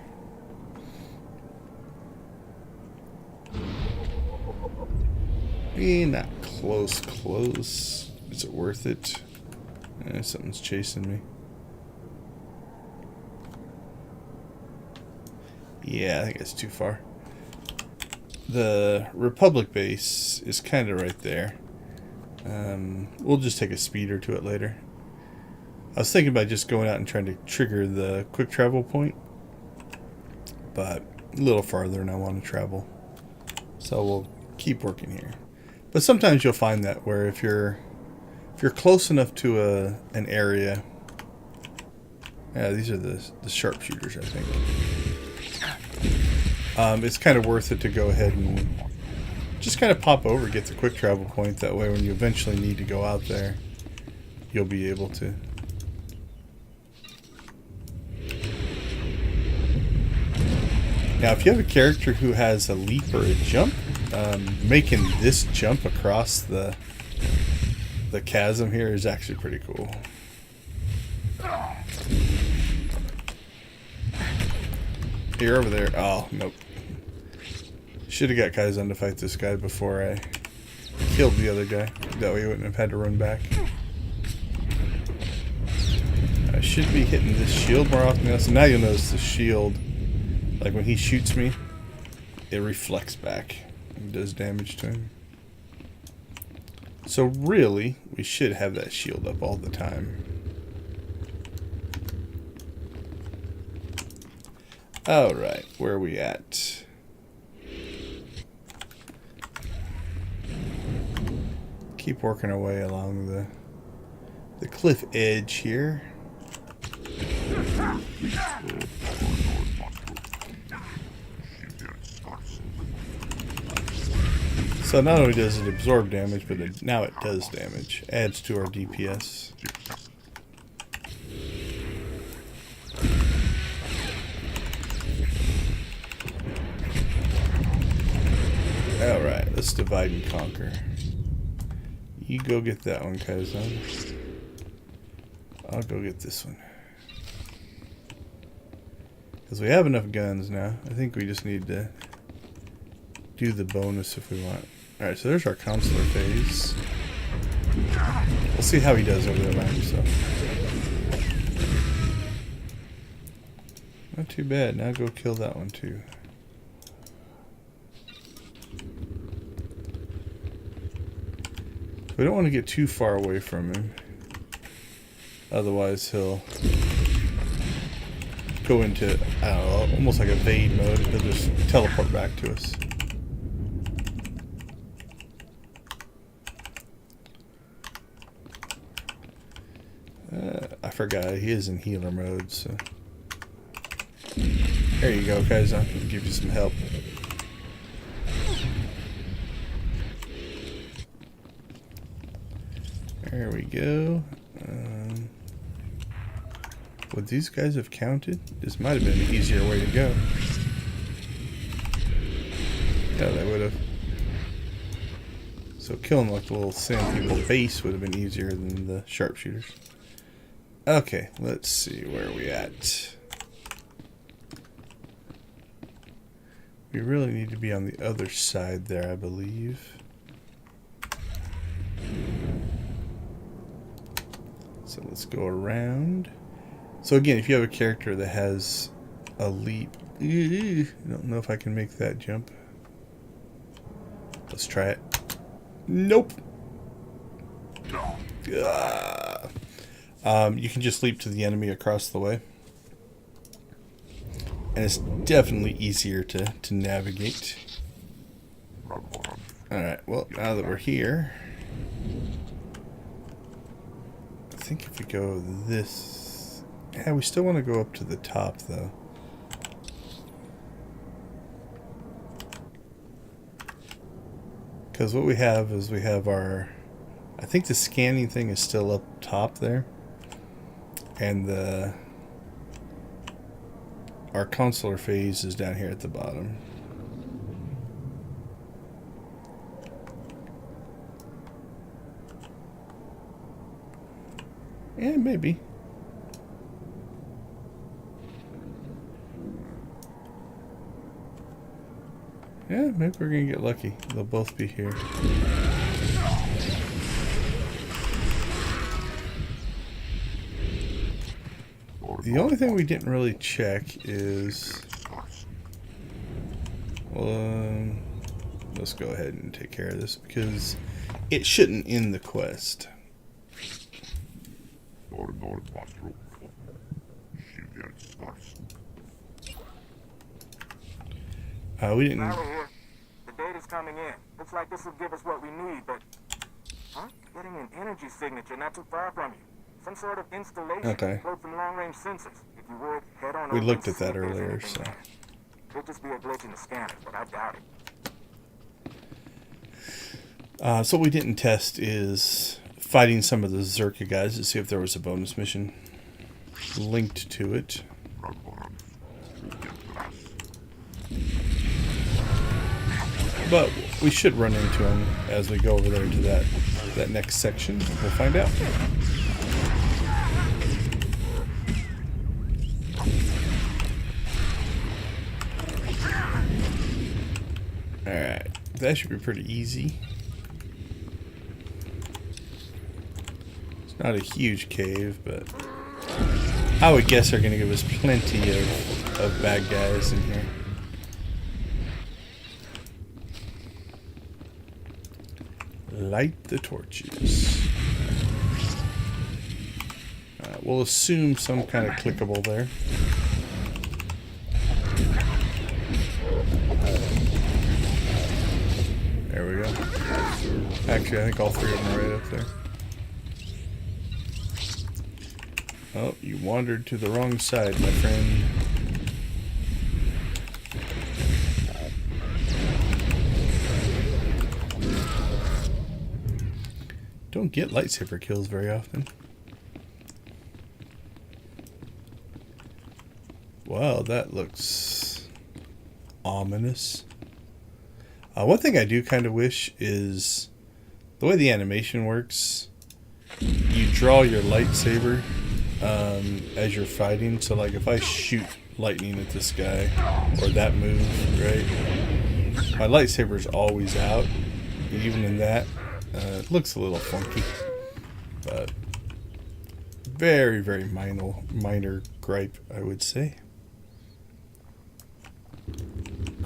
not close. Is it worth it? Something's chasing me. Yeah, I think it's too far. The Republic base is kind of right there. We'll just take a speeder to it later. I was thinking about just going out and trying to trigger the quick travel point, but a little farther than I want to travel. So we'll keep working here. But sometimes you'll find that where if you're close enough to an area, yeah, these are the sharpshooters, I think. It's kind of worth it to go ahead and just kind of pop over, get the quick travel point. That way when you eventually need to go out there, you'll be able to. Now, if you have a character who has a leap or a jump, making this jump across the chasm here is actually pretty cool. You're over there. Oh, nope. Should have got Kaizen to fight this guy before I killed the other guy. That way he wouldn't have had to run back. I should be hitting this shield more often now. So now you'll notice the shield, like when he shoots me, it reflects back and does damage to him. So really, we should have that shield up all the time. Alright, where are we at? Keep working our way along the cliff edge here. So not only does it absorb damage, but now it does damage. Adds to our DPS. Alright, let's divide and conquer. You go get that one, Kaizen. I'll go get this one. Because we have enough guns now. I think we just need to do the bonus if we want. Alright, so there's our counselor phase. We'll see how he does over there by himself. Not too bad. Now go kill that one too. We don't want to get too far away from him. Otherwise he'll go into, I don't know, almost like evade mode. He'll just teleport back to us. I forgot, he is in healer mode, so. There you go, guys. I'll give you some help. There we go. Would these guys have counted? This might have been an easier way to go. Yeah, they would have. So killing like the little sand people base would have been easier than the sharpshooters. Okay, let's see where are we at. We really need to be on the other side there, I believe. So let's go around. So again, if you have a character that has a leap, I don't know if I can make that jump. Let's try it. Nope. You can just leap to the enemy across the way. And it's definitely easier to navigate. Alright, well, now that we're here, I think if we go this... Yeah, we still want to go up to the top, though. Because what we have is we have our... I think the scanning thing is still up top there. And our consular phase is down here at the bottom. Yeah, maybe. Yeah, maybe we're gonna get lucky. They'll both be here. The only thing we didn't really check is... Well, let's go ahead and take care of this because it shouldn't end the quest. We didn't... Here. The data's coming in. Looks like this will give us what we need, but... Huh? Getting an energy signature not too far from you. Some sort of installation. Okay. From long-range sensors. If you would, head on We over looked and at that see if there's earlier, anything so... there. Could just be a glitch in the scanner, but I doubt it. So what we didn't test is fighting some of the Zerka guys to see if there was a bonus mission linked to it. But we should run into them as we go over there to that next section. We'll find out. Alright, that should be pretty easy. It's not a huge cave, but I would guess they're going to give us plenty of bad guys in here. Light the torches. We'll assume some kind of clickable there. There we go. Actually, I think all three of them are right up there. Oh, you wandered to the wrong side, my friend. Don't get lightsaber kills very often. Wow, that looks ominous. One thing I do kind of wish is the way the animation works. You draw your lightsaber as you're fighting. So like if I shoot lightning at this guy. Or that move, right? My lightsaber's always out. Even in that. It looks a little funky. But very, very minor gripe, I would say.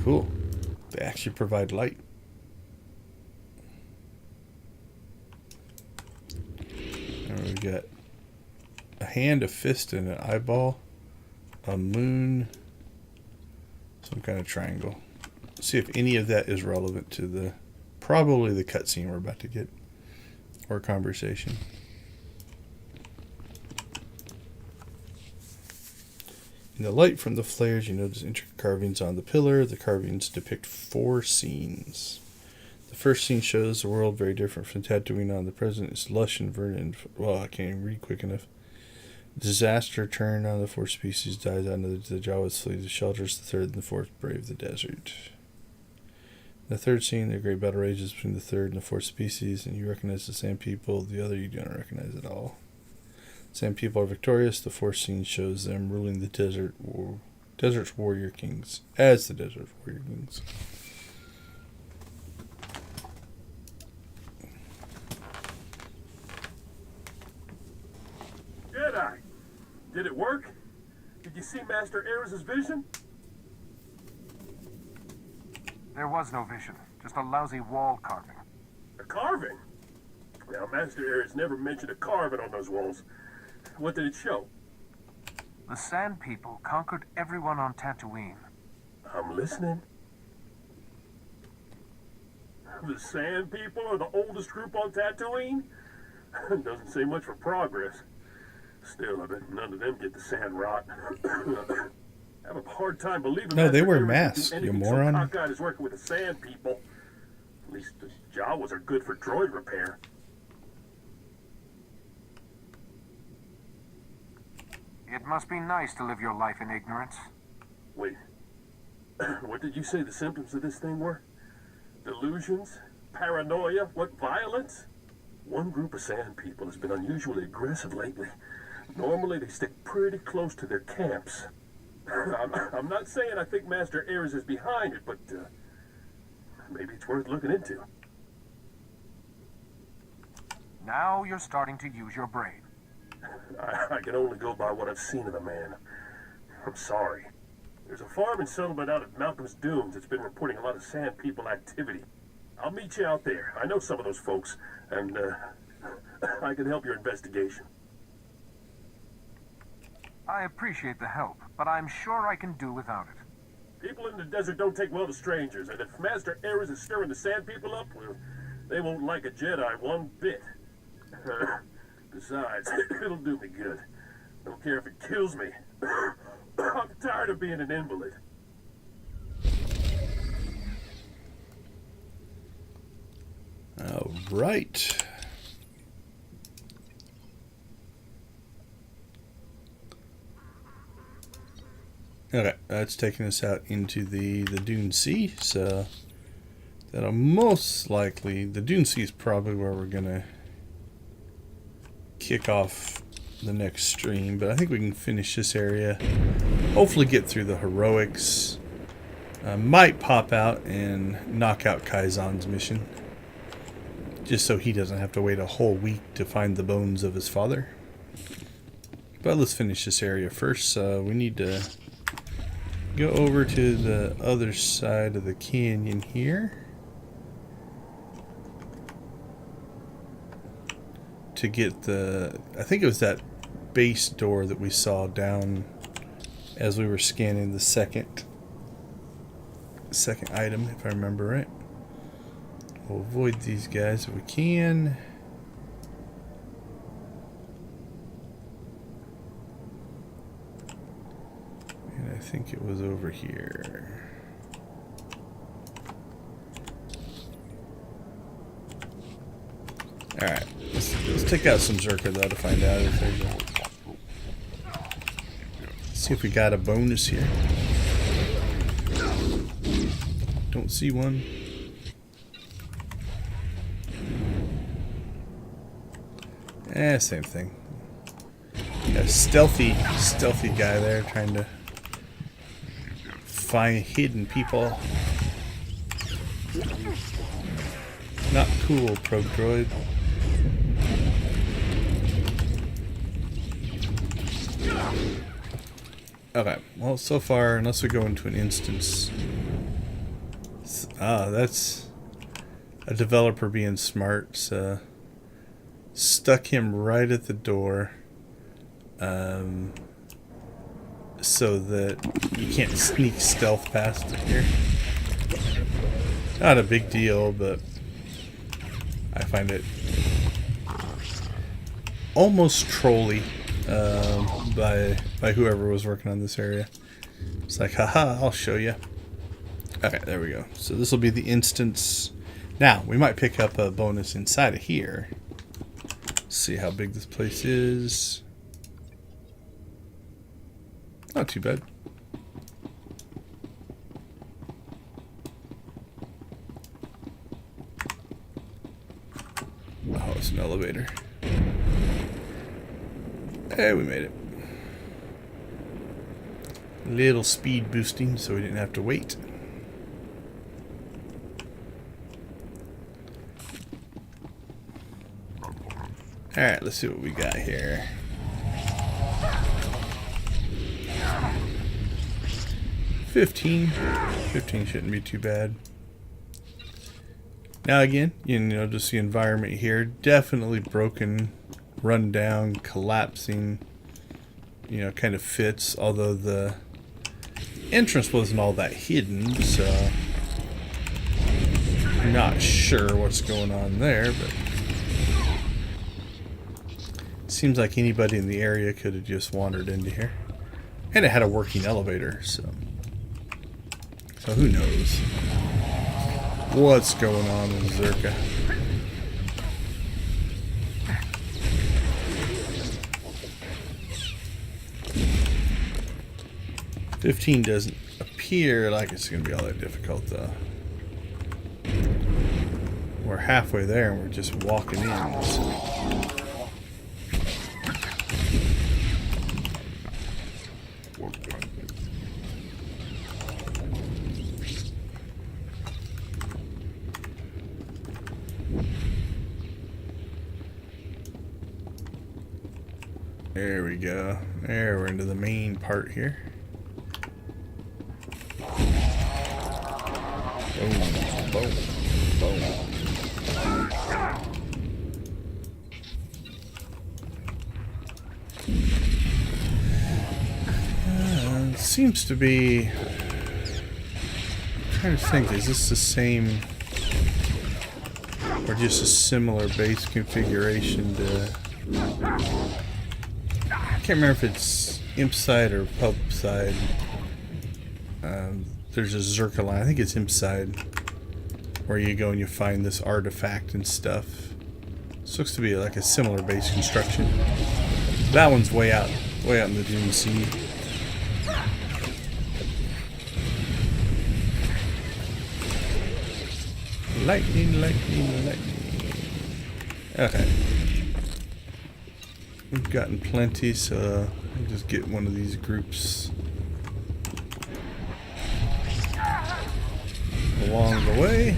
Cool. They actually provide light. And we got a hand, a fist, and an eyeball. A moon. Some kind of triangle. Let's see if any of that is relevant to the... Probably the cutscene we're about to get. Or conversation. In the light from the flares, you notice intricate carvings on the pillar. The carvings depict 4 scenes. The first scene shows the world very different from Tatooine on the present. It's lush and verdant. Well, I can't even read quick enough. Disaster turned on the 4 species, dies out of the Jawas flee the shelters. The 3rd and the 4th brave the desert. In the 3rd scene, the great battle rages between the 3rd and the 4th species, and you recognize the same people. The other you do not recognize at all. Same people are victorious. The 4th scene shows them ruling the desert's warrior kings as the desert warrior kings. Jedi, did it work? Did you see Master Ares' vision? There was no vision, just a lousy wall carving. A carving? Now, Master Ares never mentioned a carving on those walls. What did it show? The Sand People conquered everyone on Tatooine. I'm listening. The Sand People are the oldest group on Tatooine? Doesn't say much for progress. Still, I bet none of them get the sand rot. I have a hard time believing. No, they wear masks, you moron. So cockeyed is working with the Sand People. At least the Jawas are good for droid repair. It must be nice to live your life in ignorance. Wait. What did you say the symptoms of this thing were? Delusions? Paranoia? What, violence? One group of Sand People has been unusually aggressive lately. Normally they stick pretty close to their camps. I'm not saying I think Master Ares is behind it, but maybe it's worth looking into. Now you're starting to use your brain. I can only go by what I've seen of the man. I'm sorry. There's a farm and settlement out at Malcolm's Dunes that's been reporting a lot of Sand People activity. I'll meet you out there. I know some of those folks, and I can help your investigation. I appreciate the help, but I'm sure I can do without it. People in the desert don't take well to strangers, and if Master Ares is stirring the Sand People up, well, they won't like a Jedi one bit. Besides, it'll do me good. Don't care if it kills me. I'm tired of being an invalid. All right. Okay, that's taking us out into the Dune Sea, so that'll most likely... The Dune Sea is probably where we're going to kick off the next stream, but I think we can finish this area. Hopefully get through the heroics. Might pop out and knock out Kaizen's mission. Just so he doesn't have to wait a whole week to find the bones of his father. But let's finish this area first. We need to go over to the other side of the canyon here to get the... I think it was that base door that we saw down as we were scanning the second item, if I remember right. We'll avoid these guys if we can. And I think it was over here. Alright, let's take out some Zerka though to find out if there's a... See if we got a bonus here. Don't see one. Same thing. Got a stealthy guy there trying to find hidden people. Not cool, probe droid. Okay, well, so far, unless we go into an instance... that's a developer being smart, so... Stuck him right at the door. So that you can't sneak stealth past it here. Not a big deal, but... I find it... almost trolly. By whoever was working on this area. It's like, haha, I'll show you. Okay, there we go. So this will be the instance. Now, we might pick up a bonus inside of here. See how big this place is. Not too bad. Oh, it's an elevator. Hey, we made it. Little speed boosting so we didn't have to wait. Alright, let's see what we got here. $15 shouldn't be too bad. Now again, you know, just the environment here, definitely broken, run down, collapsing, you know, kind of fits, although the entrance wasn't all that hidden, so I'm not sure what's going on there, but it seems like anybody in the area could have just wandered into here. And it had a working elevator, so who knows what's going on in Zerka. $15 doesn't appear like it's going to be all that difficult, though. We're halfway there and we're just walking in. So. There we go. There, we're into the main part here. Boom, boom, boom. It seems to be... I'm trying to think, is this the same... or just a similar base configuration to... I can't remember if it's Imp side or Pub side. There's a Zerka line. I think it's Imp side, where you go and you find this artifact and stuff. This looks to be like a similar base construction. That one's way out in the Dune Sea. Lightning, lightning, lightning. Okay. We've gotten plenty, so I'll just get one of these groups along the way.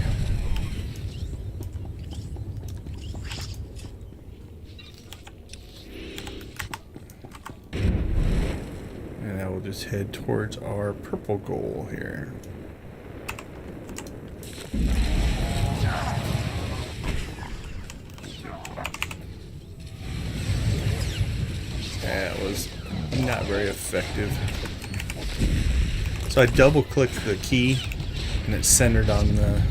And I will just head towards our purple goal here. That was not very effective. So I double clicked the key and it centered on the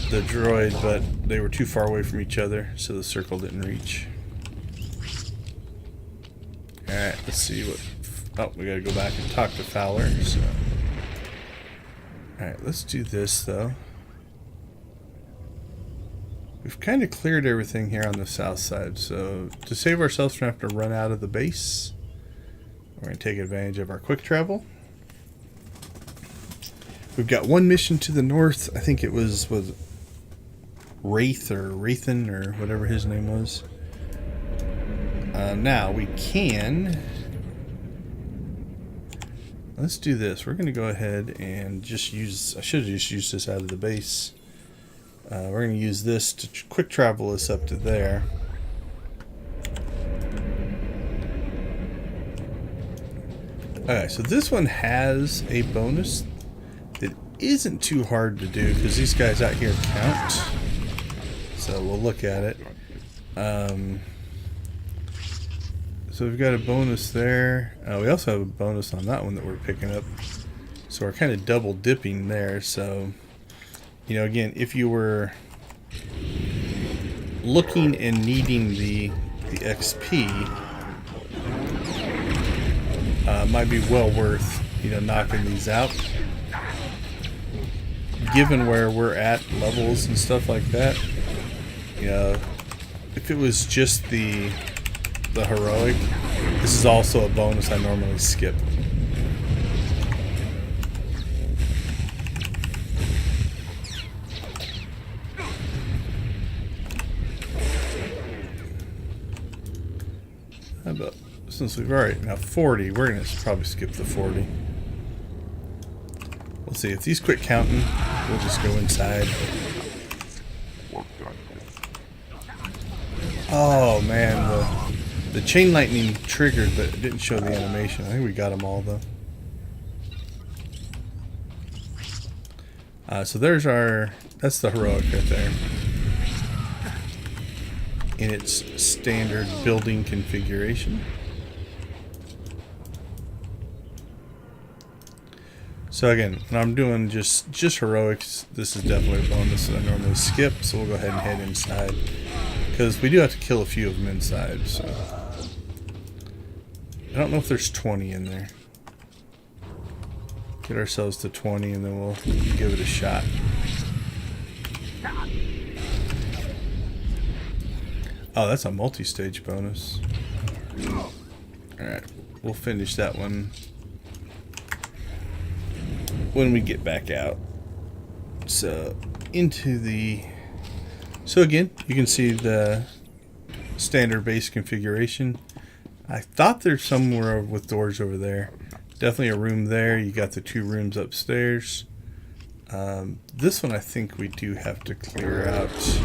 droid, but they were too far away from each other, so the circle didn't reach. Alright, let's see what... Oh, we gotta go back and talk to Fowler. So. Alright, let's do this, though. We've kind of cleared everything here on the south side, so to save ourselves from having to run out of the base, we're going to take advantage of our quick travel. We've got one mission to the north. I think it was Wraith or Wraithen or whatever his name was. Now we can let's do this. We're going to go ahead and just use... I should have just used this out of the base. We're going to use this to quick travel us up to there. Okay, so this one has a bonus that isn't too hard to do because these guys out here count. So we'll look at it. So we've got a bonus there. We also have a bonus on that one that we're picking up. So we're kind of double dipping there. So, you know, again, if you were looking and needing the XP, might be well worth, you know, knocking these out. Given where we're at levels and stuff like that, you know, if it was just the heroic, this is also a bonus I normally skip. How about, since we've already, now 40, we're going to probably skip the 40. We'll see. If these quit counting, we'll just go inside. Oh man, the chain lightning triggered, but it didn't show the animation. I think we got them all though. So there's our, that's the heroic right there. In its standard building configuration. So again, when I'm doing just heroics, this is definitely a bonus that I normally skip, so we'll go ahead and head inside. Because we do have to kill a few of them inside, so... I don't know if there's 20 in there. Get ourselves to 20 and then we'll give it a shot. Oh, that's a multi-stage bonus. Alright, we'll finish that one when we get back out. So, into the... So again, you can see the standard base configuration. I thought there's somewhere with doors over there. Definitely a room there. You got the 2 rooms upstairs. This one I think we do have to clear out.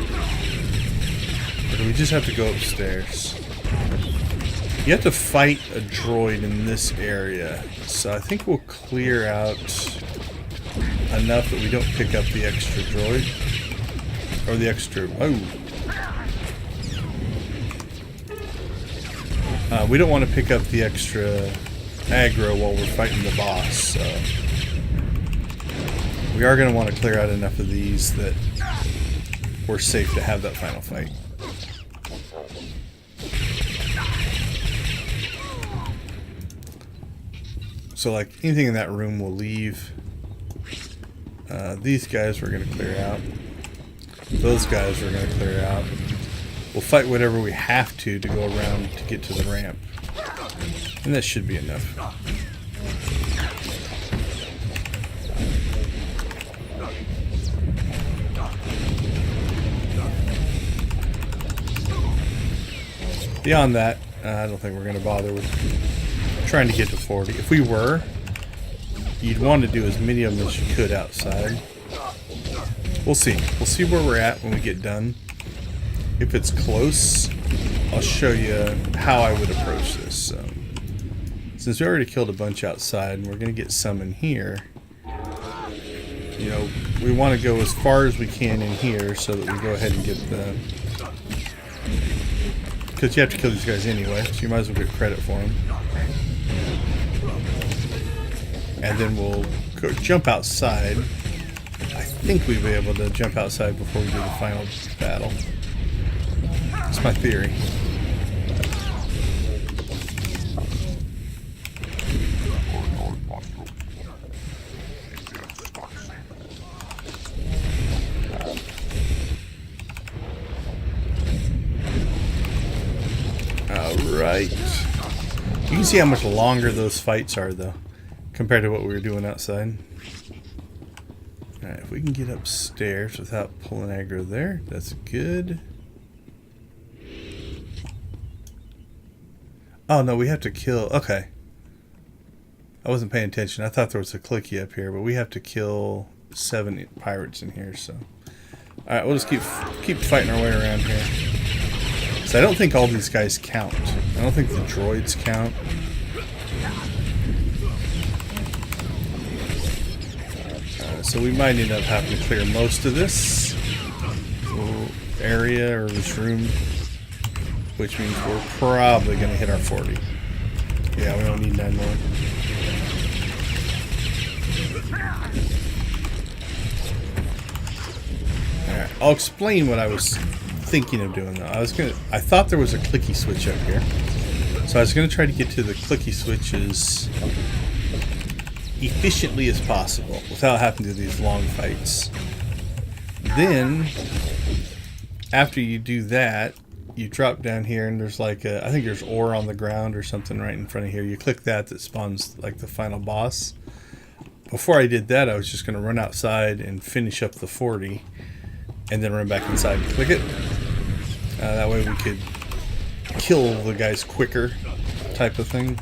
Or do we just have to go upstairs? You have to fight a droid in this area. So I think we'll clear out enough that we don't pick up the extra droid. Or the extra... Oh! We don't want to pick up the extra aggro while we're fighting the boss, so... We are going to want to clear out enough of these that we're safe to have that final fight. So, like, anything in that room we'll leave. These guys we're going to clear out. Those guys we're going to clear out. We'll fight whatever we have to go around to get to the ramp. And that should be enough. Beyond that, I don't think we're going to bother with trying to get to 40. If we were, you'd want to do as many of them as you could outside. We'll see. We'll see where we're at when we get done. If it's close, I'll show you how I would approach this. So, since we already killed a bunch outside and we're going to get some in here, you know, we want to go as far as we can in here so that we go ahead and get the... Because you have to kill these guys anyway, so you might as well get credit for them. And then we'll go jump outside. I think we'll be able to jump outside before we do the final battle. That's my theory. Alright. You can see how much longer those fights are, though, compared to what we were doing outside. Alright, if we can get upstairs without pulling aggro there, that's good. Oh, no, we have to kill... Okay. I wasn't paying attention. I thought there was a clicky up here, but we have to kill 7 pirates in here, so. Alright, we'll just keep fighting our way around here. So I don't think all these guys count. I don't think the droids count. So we might end up having to clear most of this little area or this room, which means we're probably going to hit our 40. Yeah, we don't need 9 more. Alright, I'll explain what I was thinking of doing though. I thought there was a clicky switch up here. So I was going to try to get to the clicky switches efficiently as possible without having to do these long fights. Then, after you do that, you drop down here and there's like I think there's ore on the ground or something right in front of here. You click that spawns like the final boss. Before I did that, I was just going to run outside and finish up the 40 and then run back inside and click it. That way we could kill the guys quicker type of thing.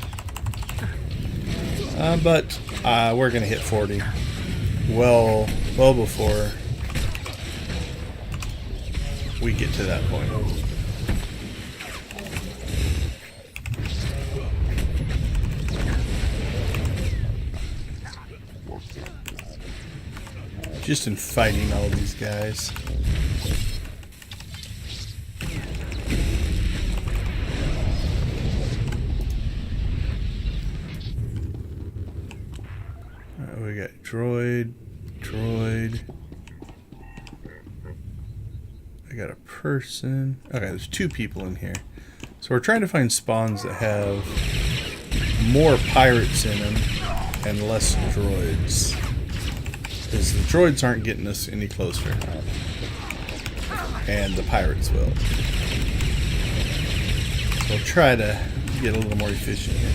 But we're going to hit 40 well before we get to that point. Just in fighting all these guys. Alright, we got droid. I got a person. Okay, there's 2 people in here. So we're trying to find spawns that have more pirates in them and less droids. Because the droids aren't getting us any closer. And the pirates will. So we'll try to get a little more efficient here.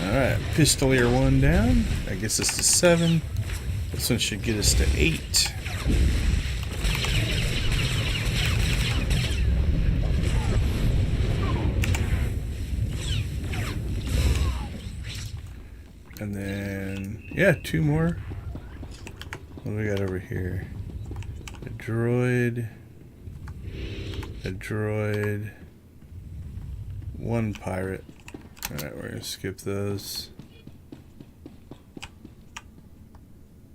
Alright, Pistolier 1 down. That gets us to 7. This one should get us to 8. And then, yeah, 2 more. What do we got over here? A droid, 1 pirate. Alright, we're going to skip those.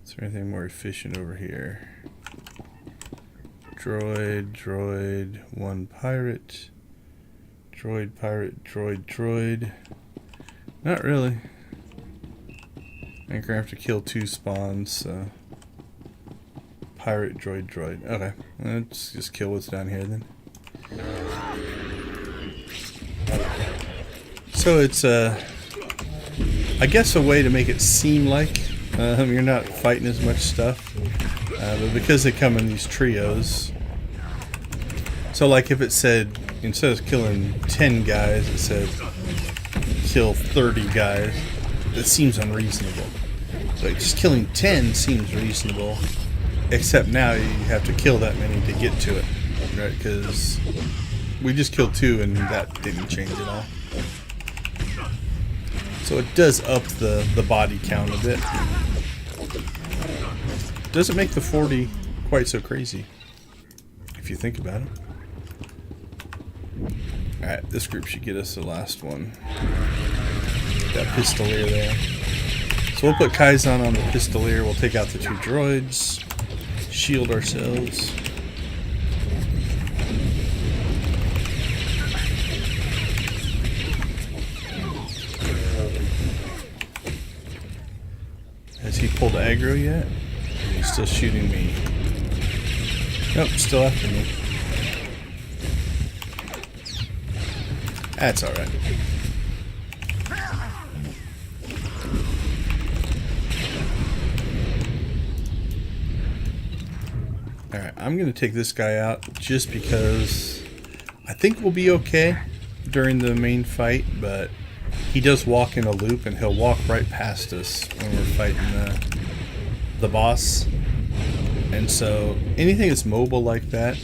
Is there anything more efficient over here? Droid, 1 pirate. Droid, pirate, droid. Not really. I think we're going to have to kill 2 spawns, so... Pirate, droid. Okay, let's just kill what's down here then. So it's, I guess a way to make it seem like you're not fighting as much stuff. But because they come in these trios... So like if it said, instead of killing 10 guys, it said kill 30 guys. That seems unreasonable. Like just killing 10 seems reasonable, except now you have to kill that many to get to it, right? Because we just killed 2 and that didn't change at all. So it does up the body count a bit. Doesn't make the 40 quite so crazy, if you think about it. Alright, this group should get us the last one. That Pistolier there. So we'll put Kaizen on the Pistolier, we'll take out the 2 droids, shield ourselves. Has he pulled aggro yet? He's still shooting me. Nope, still after me. That's alright. Alright, I'm going to take this guy out just because I think we'll be okay during the main fight, but he does walk in a loop and he'll walk right past us when we're fighting the boss. And so anything that's mobile like that,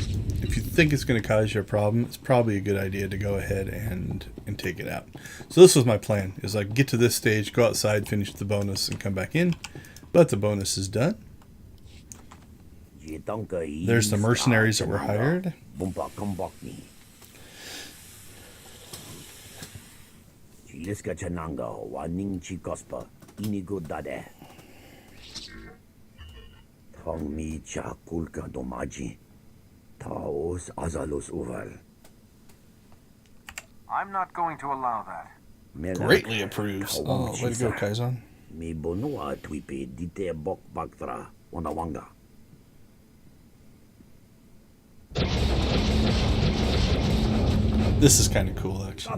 if you think it's going to cause you a problem, it's probably a good idea to go ahead and take it out. So this was my plan, is like get to this stage, go outside, finish the bonus, and come back in. But the bonus is done. There's the mercenaries that were hired. I'm not going to allow that. Greatly approves. Oh, way to go, Kaizan. This is kind of cool, actually.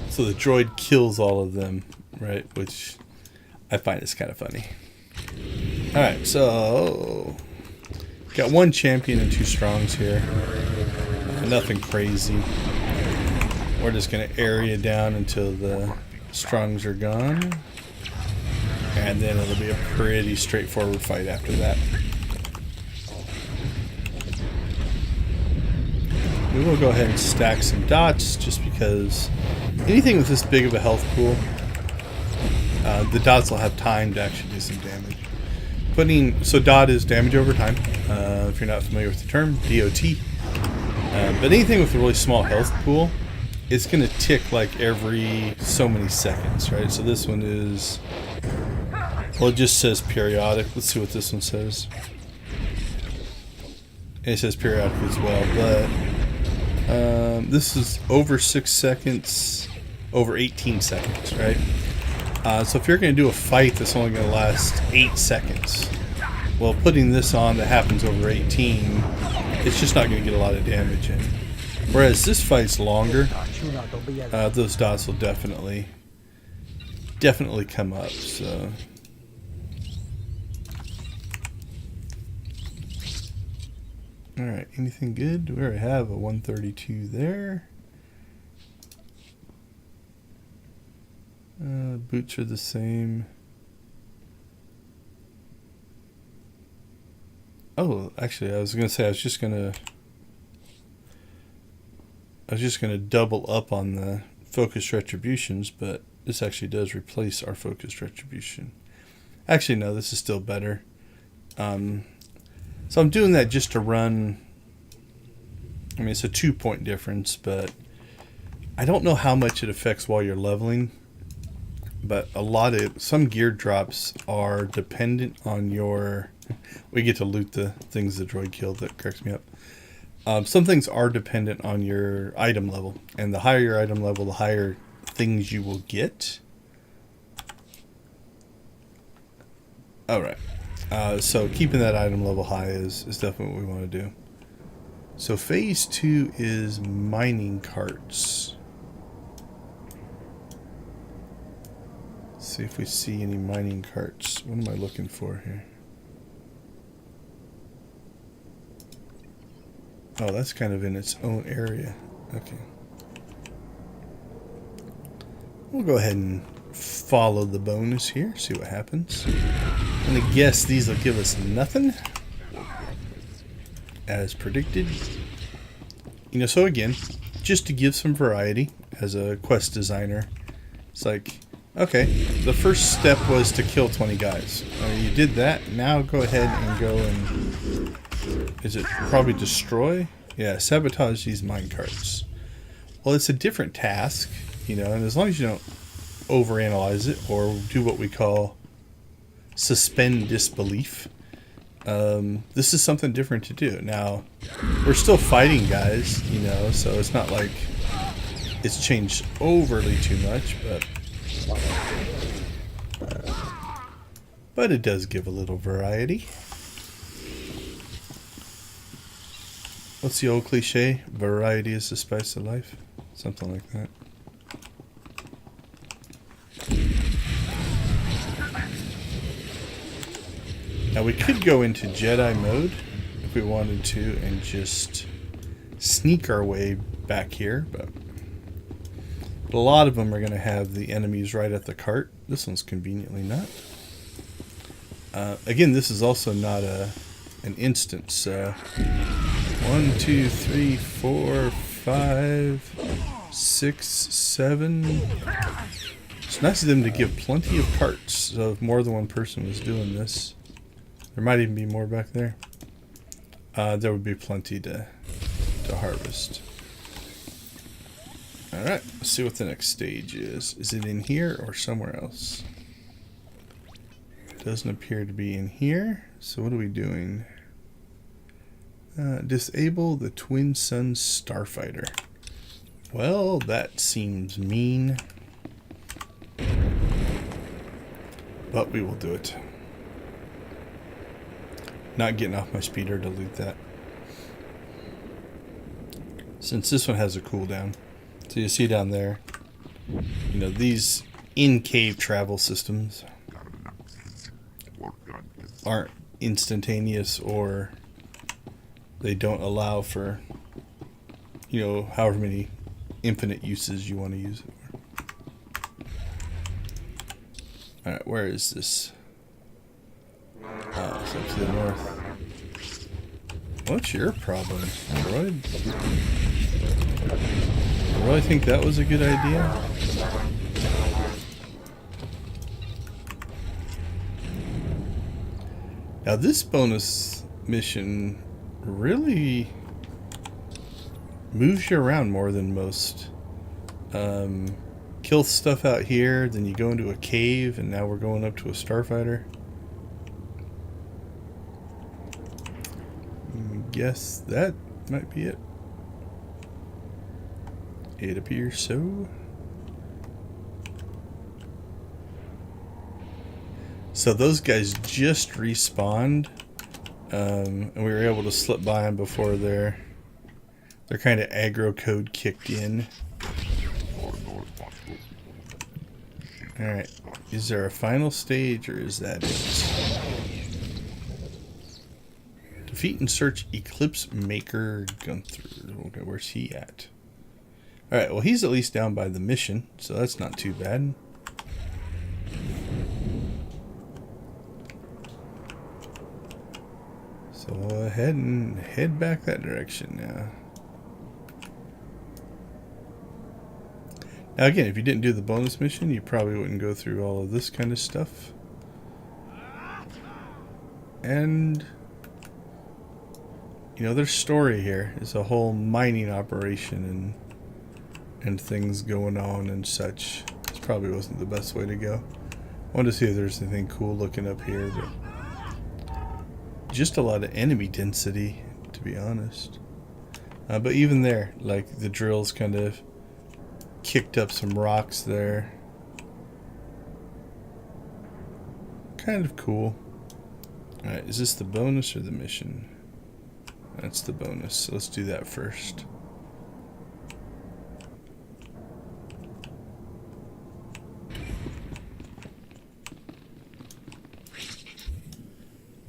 So the droid kills all of them, right? Which I find is kind of funny. Alright, so got one champion and 2 strongs here. Nothing crazy. We're just going to area down until the strongs are gone. And then it'll be a pretty straightforward fight after that. We will go ahead and stack some dots just because anything with this big of a health pool, the dots will have time to actually do some damage. So dot is damage over time, if you're not familiar with the term, DOT. But anything with a really small health pool, it's going to tick like every so many seconds, right? So this one is, well, it just says periodic. Let's see what this one says. And it says periodic as well, but this is over 6 seconds, over 18 seconds, right? So if you're going to do a fight that's only going to last 8 seconds, well, putting this on that happens over 18, it's just not going to get a lot of damage in. Whereas this fight's longer, those dots will definitely come up. So. Alright, anything good? We already have a 132 there. Boots are the same. Oh, actually, I was gonna say I was just gonna double up on the focused retributions, but this actually does replace our focused retribution. Actually, no, this is still better. So I'm doing that just to run. I mean, it's a 2-point difference, but I don't know how much it affects while you're leveling. But some gear drops are dependent on your. We get to loot the things the droid killed. That cracks me up. Some things are dependent on your item level, and the higher your item level, the higher things you will get. All right. So keeping that item level high is definitely what we want to do. So phase 2 is mining carts. Let's see if we see any mining carts. What am I looking for here? Oh, that's kind of in its own area. Okay. We'll go ahead and follow the bonus here, see what happens. I'm gonna guess these will give us nothing, as predicted. You know, so again, just to give some variety as a quest designer, it's like, okay, the first step was to kill 20 guys. You did that, now go ahead and go and, is it probably destroy? Yeah, sabotage these minecarts. Well, it's a different task, you know, and as long as you don't overanalyze it or do what we call suspend disbelief, this is something different to do. Now, we're still fighting guys, you know, so it's not like it's changed overly too much, but it does give a little variety. What's the old cliche? Variety is the spice of life. Something like that. Now we could go into Jedi mode if we wanted to and just sneak our way back here, but But a lot of them are going to have the enemies right at the cart. This one's conveniently not. Again, this is also not an instance. 1, 2, 3, 4, 5, 6, 7. It's nice of them to give plenty of carts, so if more than one person was doing this. There might even be more back there. There would be plenty to harvest. Alright, let's see what the next stage is. Is it in here or somewhere else? Doesn't appear to be in here. So what are we doing? Disable the Twin Suns Starfighter. Well, that seems mean. But we will do it. Not getting off my speeder to loot that. Since this one has a cooldown. So you see down there, you know, these in-cave travel systems aren't instantaneous, or they don't allow for, you know, however many infinite uses you want to use it for. Alright, where is this? Oh, it's up to the north. What's your problem, droid? I really think that was a good idea. Now this bonus mission really moves you around more than most. Kill stuff out here, then you go into a cave, and now we're going up to a starfighter. Guess that might be it. It appears so. So those guys just respawned, and we were able to slip by them before their kind of aggro code kicked in. Alright, is there a final stage, or is that it? Defeat and search Eclipse Maker Gunther. Okay, where's he at? Alright, well he's at least down by the mission, so that's not too bad. So we'll go ahead and head back that direction now. Now again, if you didn't do the bonus mission, you probably wouldn't go through all of this kind of stuff. And you know, there's story here. It's a whole mining operation and things going on and such. This probably wasn't the best way to go. I wanted to see if there's anything cool looking up here, but just a lot of enemy density, to be honest. But even there, like the drills kind of kicked up some rocks there. Kind of cool. Alright, is this the bonus or the mission? That's the bonus, so let's do that first.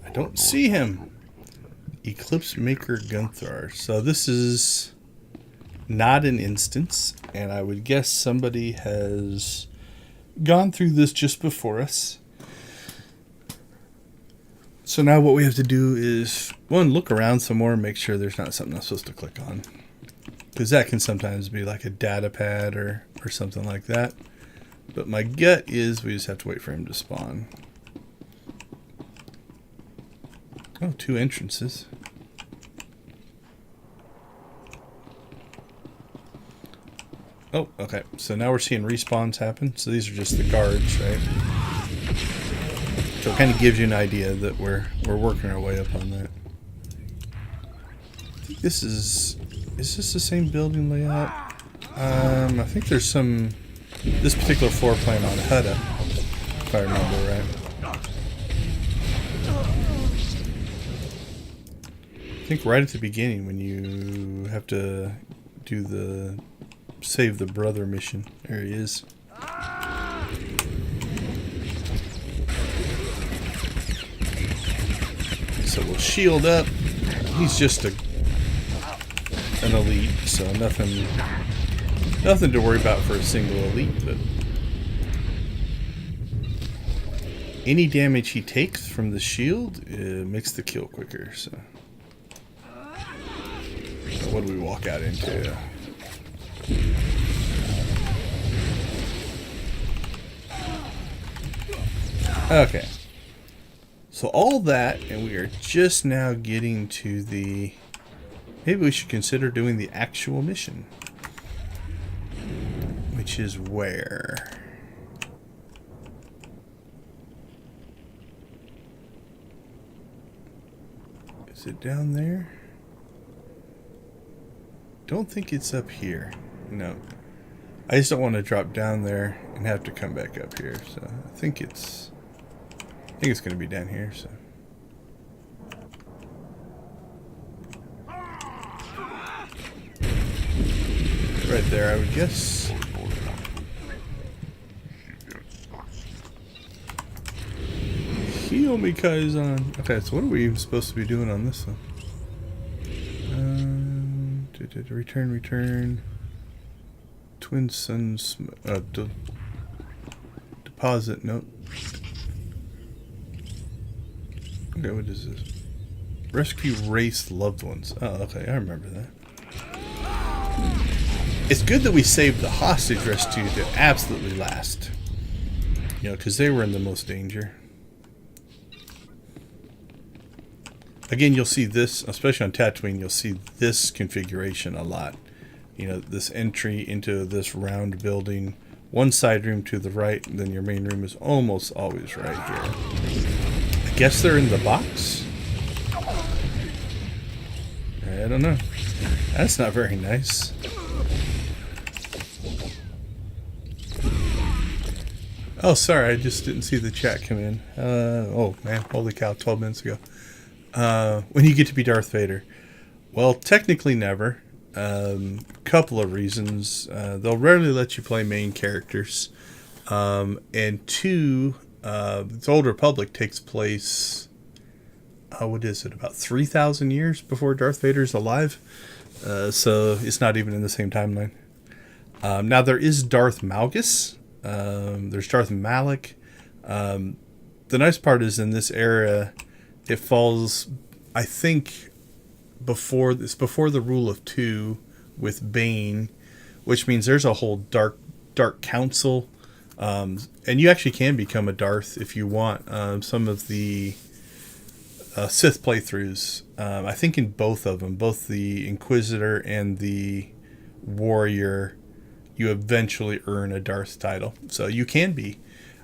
I don't see him. Eclipse Maker Gunther. So this is not an instance, and I would guess somebody has gone through this just before us. So now what we have to do is, one, look around some more and make sure there's not something I'm supposed to click on. Because that can sometimes be like a data pad or something like that. But my gut is we just have to wait for him to spawn. Oh, 2 entrances. Oh, okay. So now we're seeing respawns happen. So these are just the guards, right? So it kind of gives you an idea that we're working our way up on that. I think this is this the same building layout? I think there's some, this particular floor plan on Hutta, if I remember right. I think right at the beginning when you have to do the save the brother mission. There he is. So we'll shield up. He's just an elite, so nothing Nothing to worry about for a single elite, but any damage he takes from the shield makes the kill quicker. So what do we walk out into? Okay. So all that, and we are just now getting to the... Maybe we should consider doing the actual mission. Which is where? Is it down there? Don't think it's up here. No. I just don't want to drop down there and have to come back up here. So I think it's going to be down here. So right there, I would guess. Heal me, Kaizen. Okay, so what are we supposed to be doing on this one? Return. Twin Suns. Deposit. Note. Okay, what is this? Rescue race loved ones. Oh, okay, I remember that. It's good that we saved the hostage rescue to absolutely last. You know, because they were in the most danger. Again, you'll see this, especially on Tatooine, you'll see this configuration a lot. You know, this entry into this round building, one side room to the right, and then your main room is almost always right here. I guess they're in the box? I don't know. That's not very nice. Oh, sorry, I just didn't see the chat come in. Oh, man, holy cow, 12 minutes ago. When you get to be Darth Vader? Well, technically never. Couple of reasons. They'll rarely let you play main characters. And two, the Old Republic takes place, what is it, about 3,000 years before Darth Vader's alive. So it's not even in the same timeline. Now there is Darth Malgus. There's Darth Malak. The nice part is in this era, it falls, I think, before the Rule of Two with Bane, which means there's a whole dark council, and you actually can become a Darth if you want. Some of the Sith playthroughs, I think in both of them, both the Inquisitor and the Warrior, you eventually earn a Darth title. So you can be.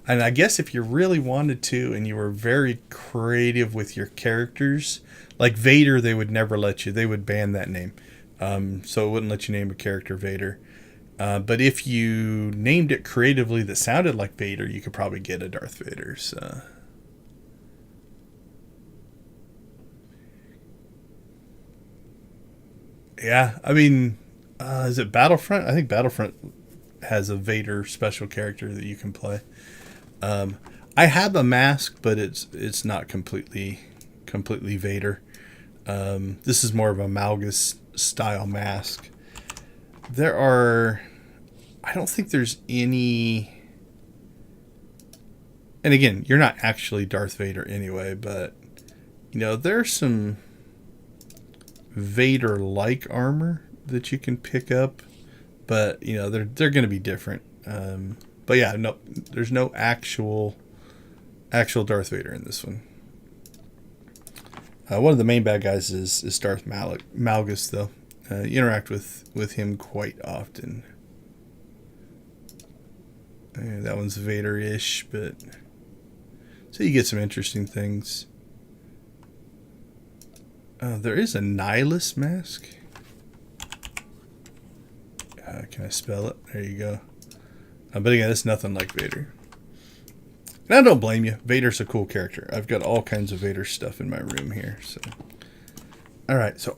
And I guess if you really wanted to and you were very creative with your characters, like Vader, they would never let you. They would ban that name. So it wouldn't let you name a character Vader. But if you named it creatively that sounded like Vader, you could probably get a Darth Vader. So. Yeah, I mean, is it Battlefront? I think Battlefront has a Vader special character that you can play. I have a mask, but it's not completely Vader. This is more of a Malgus style mask. I don't think there's any, and again, you're not actually Darth Vader anyway, but you know, there's some Vader-like armor that you can pick up, but you know, they're going to be different. But yeah, no, there's no actual Darth Vader in this one. One of the main bad guys is Darth Malgus, though. You interact with him quite often. That one's Vader-ish, but so you get some interesting things. There is a Nihilus mask. Can I spell it? There you go. But again, it's nothing like Vader. And I don't blame you. Vader's a cool character. I've got all kinds of Vader stuff in my room here. So, all right. So,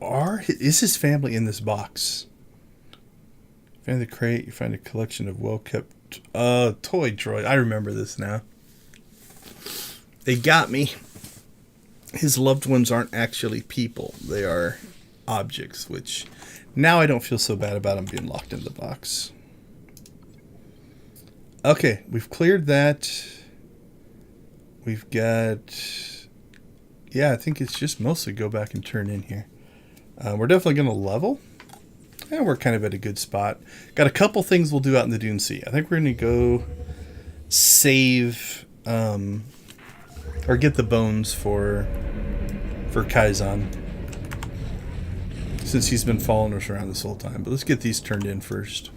is his family in this box? Find the crate. You find a collection of well-kept toy droid. I remember this now. They got me. His loved ones aren't actually people. They are objects, which now I don't feel so bad about them being locked in the box. Okay, we've cleared that. We've got... Yeah, I think it's just mostly go back and turn in here. We're definitely going to level. And we're kind of at a good spot. Got a couple things we'll do out in the Dune Sea. I think we're going to go save... or get the bones for Kaizen. Since he's been following us around this whole time. But let's get these turned in first.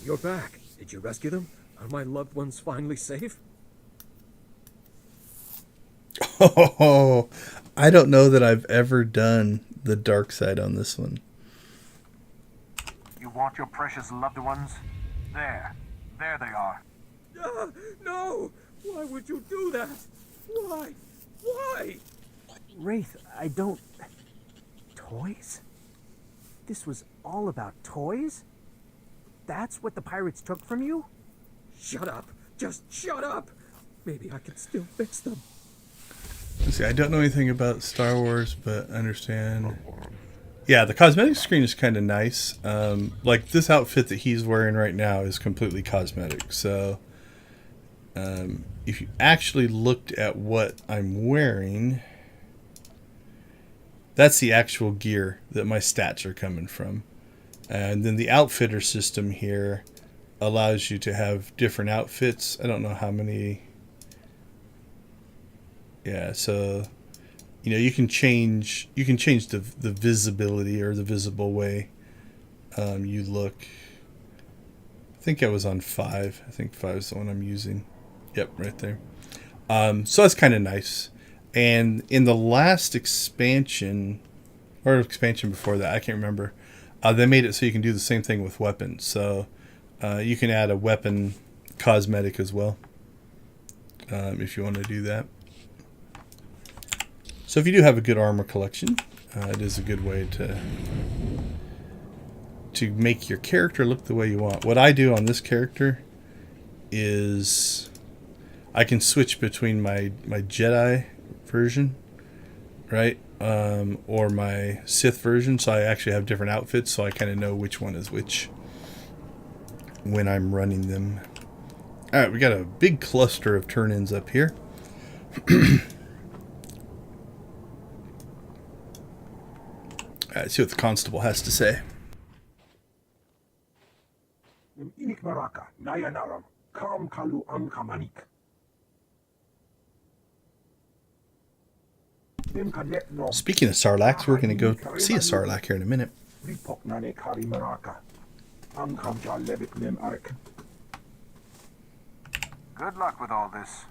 You're back. Did you rescue them? Are my loved ones finally safe? Oh, I don't know that I've ever done the dark side on this one. You want your precious loved ones? There they are. No! Why would you do that? Why? Why? Wraith, I don't... Toys? This was all about toys? That's what the pirates took from you? Shut up. Just shut up. Maybe I can still fix them. Let's see, I don't know anything about Star Wars, but understand. Yeah, the cosmetic screen is kind of nice. Like this outfit that he's wearing right now is completely cosmetic. So if you actually looked at what I'm wearing, that's the actual gear that my stats are coming from. And then the outfitter system here allows you to have different outfits. I don't know how many. Yeah, so you can change the visibility or the visible way you look. I think I was on 5. I think 5 is the one I'm using. Yep, right there. So that's kind of nice. And in the last expansion, or expansion before that, I can't remember, they made it so you can do the same thing with weapons. So you can add a weapon cosmetic as well, if you want to do that. So if you do have a good armor collection, it is a good way to make your character look the way you want. What I do on this character is I can switch between my Jedi version, right? Or my Sith version, so I actually have different outfits, so I kind of know which one is which when I'm running them. Alright, we got a big cluster of turn-ins up here. Alright, see what the constable has to say. Speaking of Sarlaccs, we're going to go see a Sarlacc here in a minute. Good luck with all this.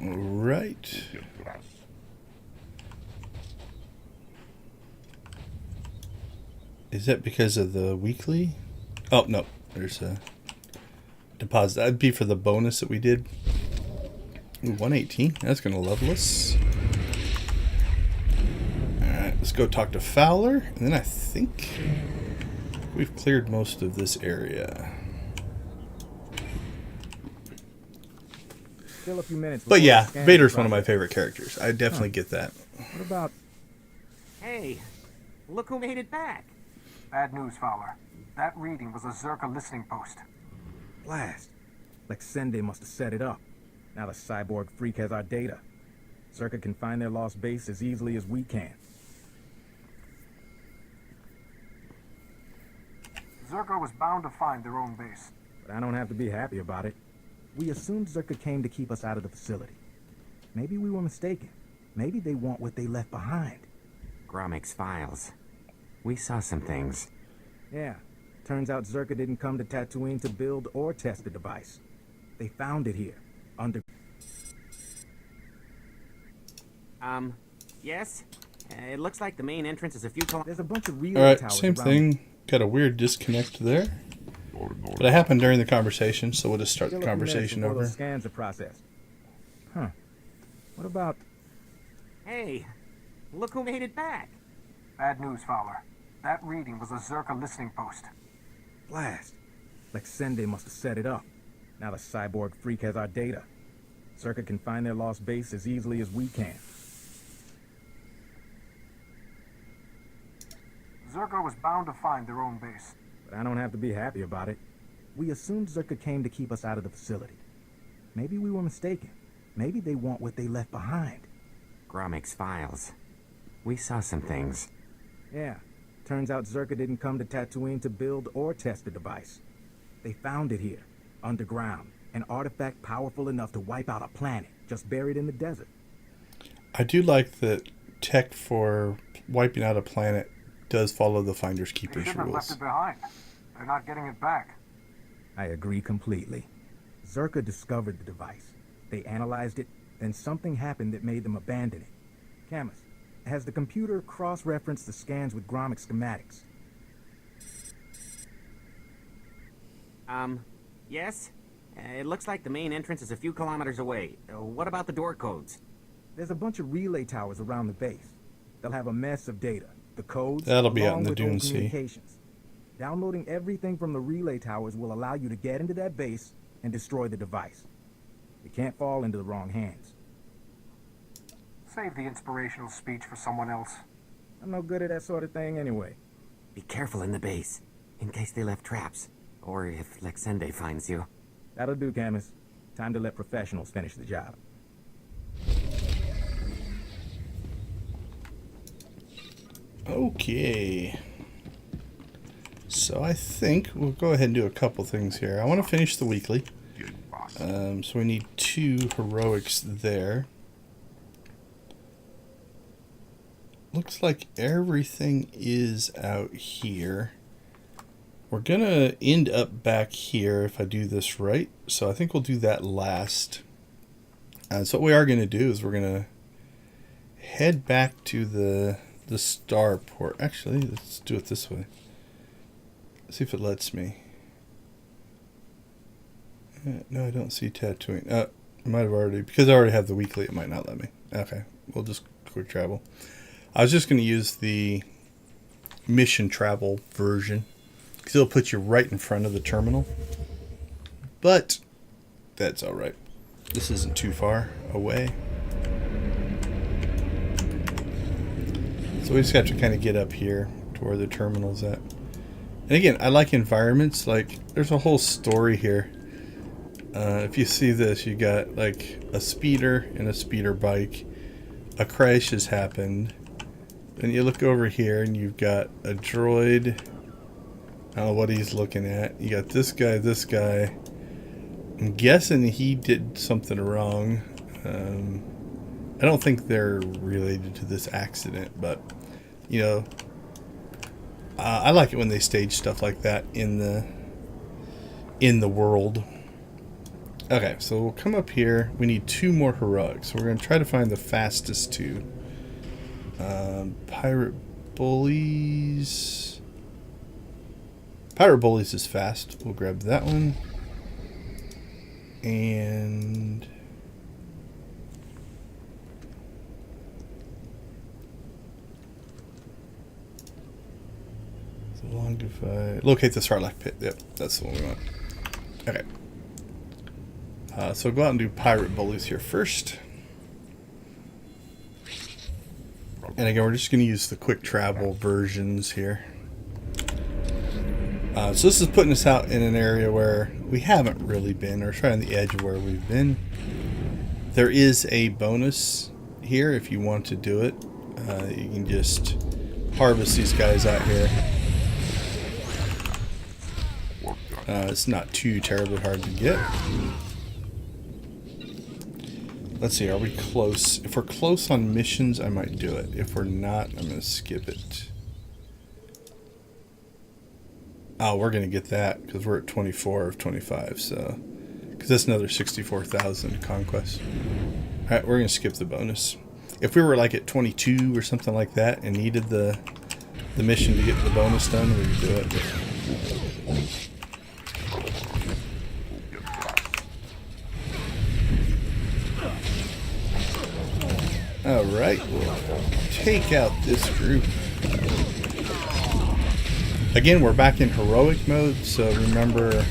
Right. Is that because of the weekly? Oh, no. There's a deposit. That'd be for the bonus that we did. Ooh, 118. That's going to level us. Alright, let's go talk to Fowler. And then I think we've cleared most of this area. Still a few minutes. But yeah, Vader's one of my favorite characters. I definitely get that. What about... Hey, look who made it back. Bad news, Fowler. That reading was a Zerka listening post. Blast. Like Sende must have set it up. Now the cyborg freak has our data. Zerka can find their lost base as easily as we can. Zerka was bound to find their own base. But I don't have to be happy about it. We assumed Zerka came to keep us out of the facility. Maybe we were mistaken. Maybe they want what they left behind. Gromik's files. We saw some things. Yeah. Turns out Zerka didn't come to Tatooine to build or test the device. They found it here. Under... Yes? It looks like the main entrance is a few... There's a bunch of relay Alright, towers same thing. Got a weird disconnect there. But it happened during the conversation, so we'll just start the conversation over. Those scans are processed. Huh. What about... Hey, look who made it back. Bad news, Fowler. That reading was a Zerka listening post. Blast. Like Sende must have set it up. Now the cyborg freak has our data. Zerka can find their lost base as easily as we can. Zerko was bound to find their own base. But I don't have to be happy about it. We assumed Zerka came to keep us out of the facility. Maybe we were mistaken. Maybe they want what they left behind. Gromik's files. We saw some things. Yeah. Turns out Zerka didn't come to Tatooine to build or test the device. They found it here, underground. An artifact powerful enough to wipe out a planet, just buried in the desert. I do like that tech for wiping out a planet does follow the Finders They Keepers shouldn't have left rules. it behind. They're not getting it back. I agree completely. Zerka discovered the device. They analyzed it, then something happened that made them abandon it. Camus, has the computer cross-referenced the scans with Gromik schematics? Yes? It looks like the main entrance is a few kilometers away. What about the door codes? There's a bunch of relay towers around the base. They'll have a mess of data. The codes, That'll be out in along the with Dune old Sea. communications. Downloading everything from the relay towers will allow you to get into that base and destroy the device. It can't fall into the wrong hands. Save the inspirational speech for someone else. I'm no good at that sort of thing anyway. Be careful in the base, in case they left traps. Or if Lexende finds you. That'll do, Camus. Time to let professionals finish the job. Okay. So I think we'll go ahead and do a couple things here. I want to finish the weekly. So we need 2 heroics there. Looks like everything is out here. We're going to end up back here if I do this right. So I think we'll do that last. So what we are going to do is we're going to head back to the starport. Actually, let's do it this way. See if it lets me. No, I don't see Tatooine. I might have already, because I already have the weekly, it might not let me. Okay, we'll just quick travel. I was just going to use the mission travel version, because it'll put you right in front of the terminal. But that's all right. This isn't too far away. So we just have to kind of get up here to where the terminal's at. And again, I like environments. Like, there's a whole story here. If you see this, you got like a speeder and a speeder bike. A crash has happened. Then you look over here and you've got a droid. I don't know what he's looking at. You got this guy, this guy. I'm guessing he did something wrong. I don't think they're related to this accident, but you know, I like it when they stage stuff like that in the world. Okay, so we'll come up here. We need 2 more heroics. So we're going to try to find the fastest 2. Pirate Bullies. Pirate Bullies is fast. We'll grab that one. And locate the Sarlacc pit. Yep, that's the one we want. Okay. So go out and do Pirate Bullies here first. And again, we're just going to use the quick travel versions here. So this is putting us out in an area where we haven't really been, or right on the edge of where we've been. There is a bonus here if you want to do it. You can just harvest these guys out here. It's not too terribly hard to get. Let's see, are we close? If we're close on missions, I might do it. If we're not, I'm going to skip it. Oh, we're going to get that because we're at 24 of 25, so... Because that's another 64,000 conquest. Alright, we're going to skip the bonus. If we were like at 22 or something like that and needed the mission to get the bonus done, we would do it. Alright, we'll take out this group. Again, we're back in heroic mode, so remember,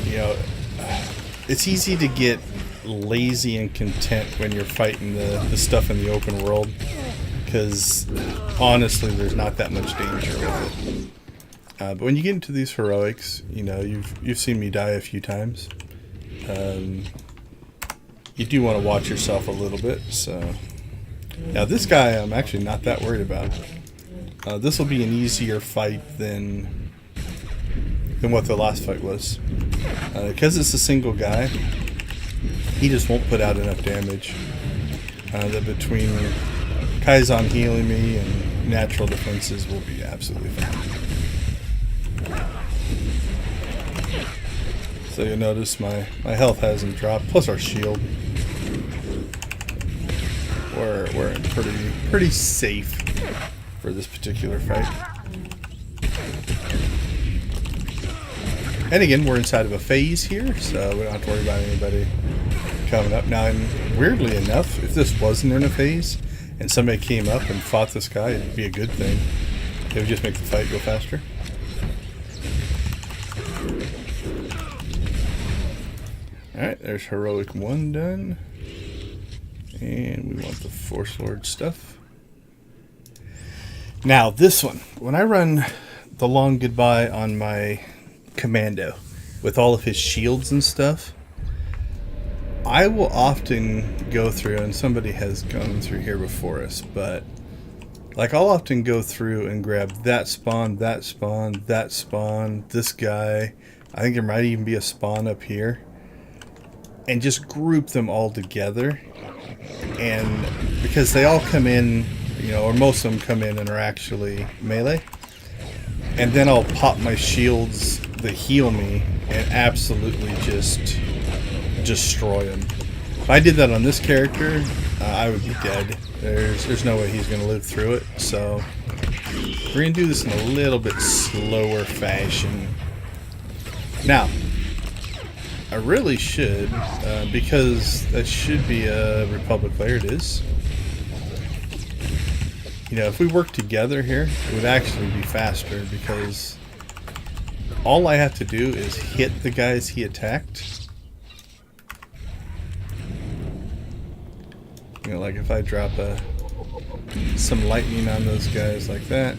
you know, it's easy to get lazy and content when you're fighting the stuff in the open world, because honestly there's not that much danger with it. But when you get into these heroics, you know, you've seen me die a few times. You do want to watch yourself a little bit. So now this guy I'm actually not that worried about. This will be an easier fight than what the last fight was, because it's a single guy. He just won't put out enough damage. That between Kaizen healing me and natural defenses will be absolutely fine. So you'll notice my health hasn't dropped, plus our shield. We're in pretty safe for this particular fight. And again, we're inside of a phase here, so we don't have to worry about anybody coming up. Now, weirdly enough, if this wasn't in a phase and somebody came up and fought this guy, it'd be a good thing. It would just make the fight go faster. Alright, there's Heroic 1 done. And we want the Force Lord stuff. Now, this one. When I run the long goodbye on my Commando with all of his shields and stuff, I will often go through, and somebody has gone through here before us, but like I'll often go through and grab that spawn, that spawn, that spawn, this guy. I think there might even be a spawn up here. And just group them all together. And because they all come in, you know, or most of them come in and are actually melee. And then I'll pop my shields that heal me and absolutely just destroy them. If I did that on this character, I would be dead. There's no way he's going to live through it. So we're going to do this in a little bit slower fashion. Now, I really should, because that should be a Republic player. It is. You know, if we work together here, it would actually be faster, because all I have to do is hit the guys he attacked. You know, like if I drop some lightning on those guys like that.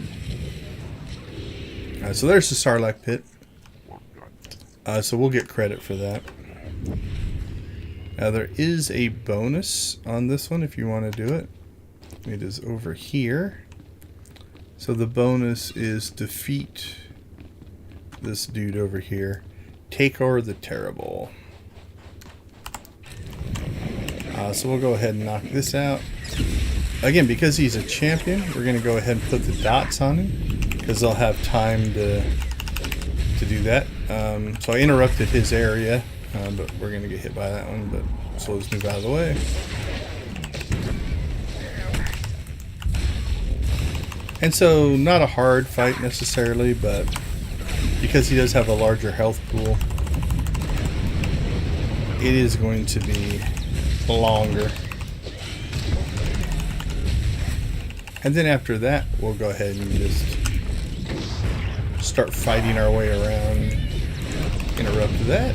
So there's the Sarlacc pit. So we'll get credit for that. Now there is a bonus on this one if you want to do it. It is over here. So the bonus is defeat this dude over here. Tatooine the Terrible. So we'll go ahead and knock this out. Again, because he's a champion, we're going to go ahead and put the dots on him, because they'll have time to do that. So I interrupted his area, but we're going to get hit by that one, but so let's move out of the way. And so not a hard fight necessarily, but because he does have a larger health pool, it is going to be longer. And then after that, we'll go ahead and just start fighting our way around. Interrupt that.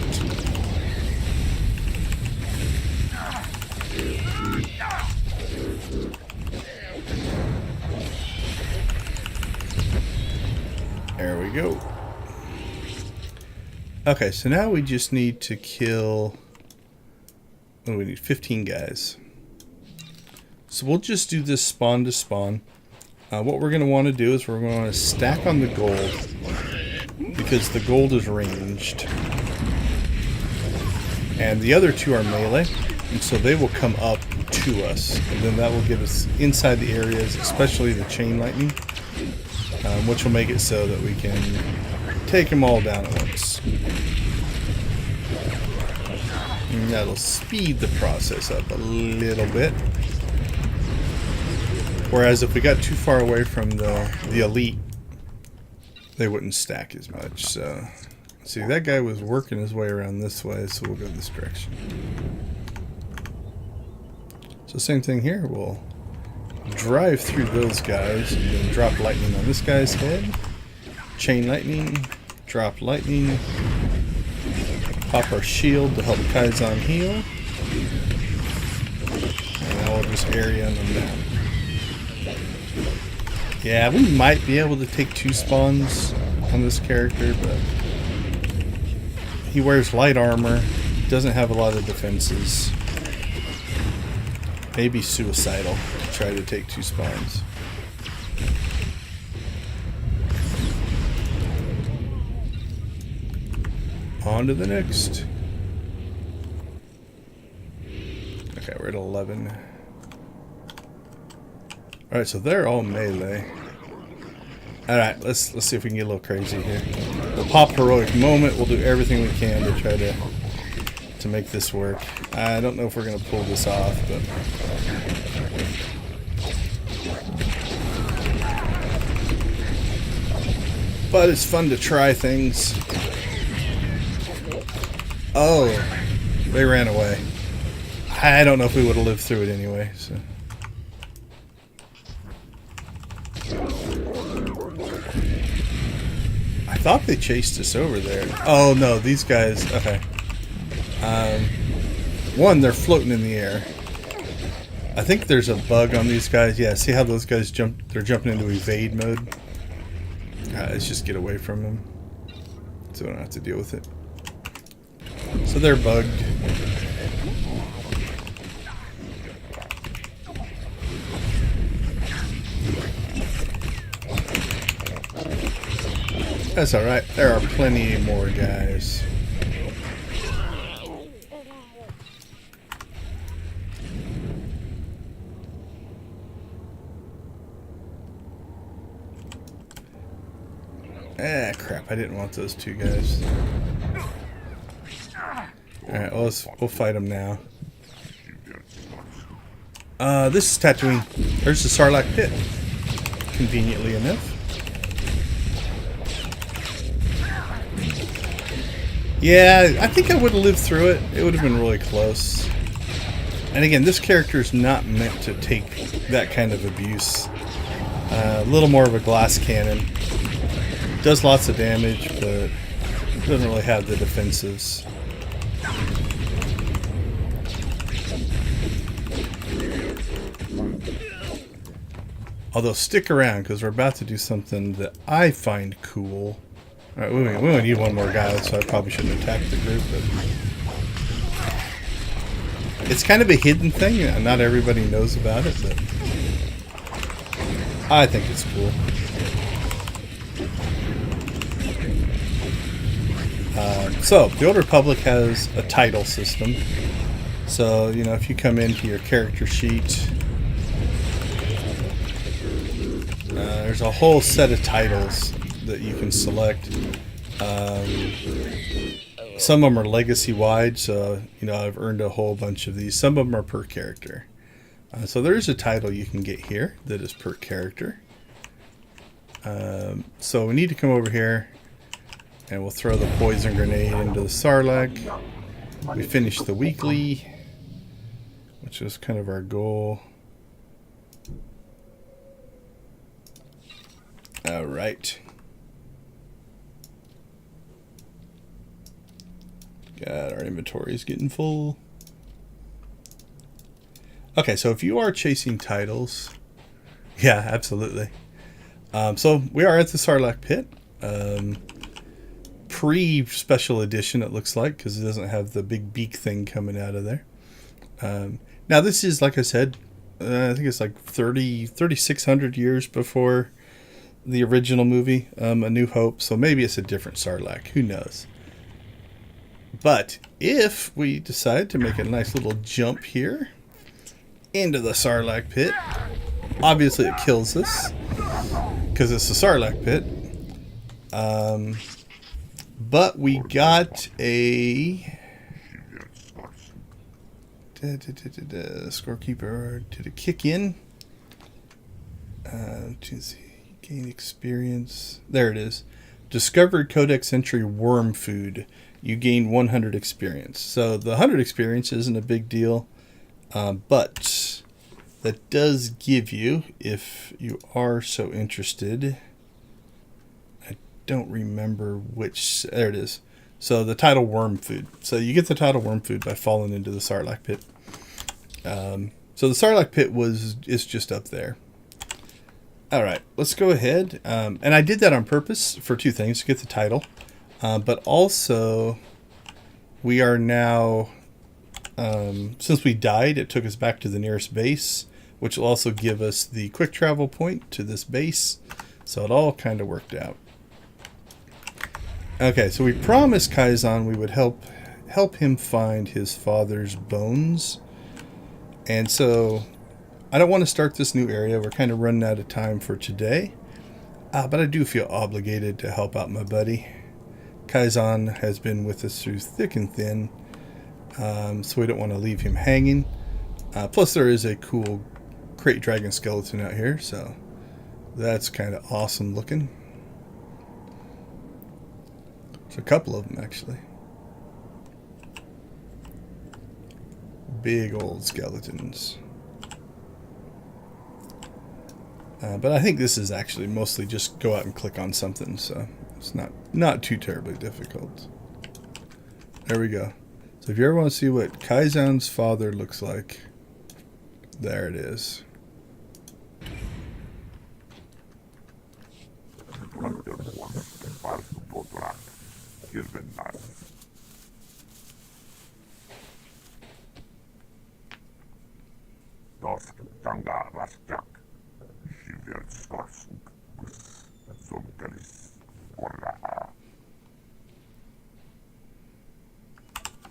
There we go. Okay, so now we just need to kill... Oh, we need 15 guys. So we'll just do this spawn to spawn. What we're going to want to do is we're going to want to stack on the gold, because the gold is ranged. And the other two are melee, and so they will come up to us. And then that will get us inside the areas, especially the chain lightning, which will make it so that we can take them all down at once. And that'll speed the process up a little bit. Whereas if we got too far away from the elite, they wouldn't stack as much. So, see, that guy was working his way around this way, so we'll go this direction. So same thing here. We'll drive through those guys and then drop lightning on this guy's head. Chain lightning, drop lightning, pop our shield to help Kaizen heal. And now we'll just area them down. Yeah, we might be able to take 2 spawns on this character, but he wears light armor, doesn't have a lot of defenses. Maybe suicidal to try to take 2 spawns. On to the next. Okay, we're at 11. Alright, so they're all melee. Alright, let's see if we can get a little crazy here. We'll pop heroic moment. We'll do everything we can to try to make this work. I don't know if we're gonna pull this off, but it's fun to try things. Oh, they ran away. I don't know if we would have lived through it anyway, so. I thought they chased us over there. Oh no, these guys, okay. One, they're floating in the air. I think there's a bug on these guys. Yeah, see how those guys jump? They're jumping into evade mode. Let's just get away from them so we don't have to deal with it. So they're bugged. That's alright. There are plenty more guys. Ah, crap. I didn't want those 2 guys. Alright, well, we'll fight them now. This is Tatooine. There's the Sarlacc pit. Conveniently enough. Yeah, I think I would have lived through it. It would have been really close. And again, this character is not meant to take that kind of abuse. A little more of a glass cannon. Does lots of damage, but doesn't really have the defensives. Although stick around, because we're about to do something that I find cool. Alright, we only need 1 more guy, so I probably shouldn't attack the group, but it's kind of a hidden thing, and not everybody knows about it, but I think it's cool. So, the Old Republic has a title system. So, you know, if you come into your character sheet, there's a whole set of titles that you can select. Some of them are legacy wide, so you know I've earned a whole bunch of these. Some of them are per character. So there is a title you can get here that is per character. So we need to come over here and we'll throw the poison grenade into the Sarlacc. We finish the weekly, which is kind of our goal. All right. God, our inventory is getting full. Okay, so if you are chasing titles, yeah, absolutely. So we are at the Sarlacc pit. Pre-special edition, it looks like, because it doesn't have the big beak thing coming out of there. Now, this is, like I said, I think it's like 3,600 years before the original movie, A New Hope. So maybe it's a different Sarlacc. Who knows? But if we decide to make a nice little jump here into the Sarlacc pit, obviously it kills us because it's the Sarlacc pit. But we got a scorekeeper. Did it kick in? To see, gain experience. There it is. Discovered Codex entry worm food. You gain 100 experience. So the 100 experience isn't a big deal, but that does give you, if you are so interested, I don't remember which, there it is, So the tidal worm food. So you get the tidal worm food by falling into the Sarlacc pit. So the Sarlacc pit is just up there. All right, let's go ahead. And I did that on purpose for two things: to get the title, but also we are now, since we died, it took us back to the nearest base, which will also give us the quick travel point to this base. So it all kind of worked out. Okay, so we promised Kaizen we would help him find his father's bones. And so I don't want to start this new area. We're kind of running out of time for today. But I do feel obligated to help out my buddy. Kaizen has been with us through thick and thin. So we don't want to leave him hanging. Plus there is a cool crate dragon skeleton out here. So that's kind of awesome looking. There's a couple of them, actually. Big old skeletons. But I think this is actually mostly just go out and click on something, so it's not too terribly difficult. There we go. So if you ever want to see what Kaizen's father looks like, there it is.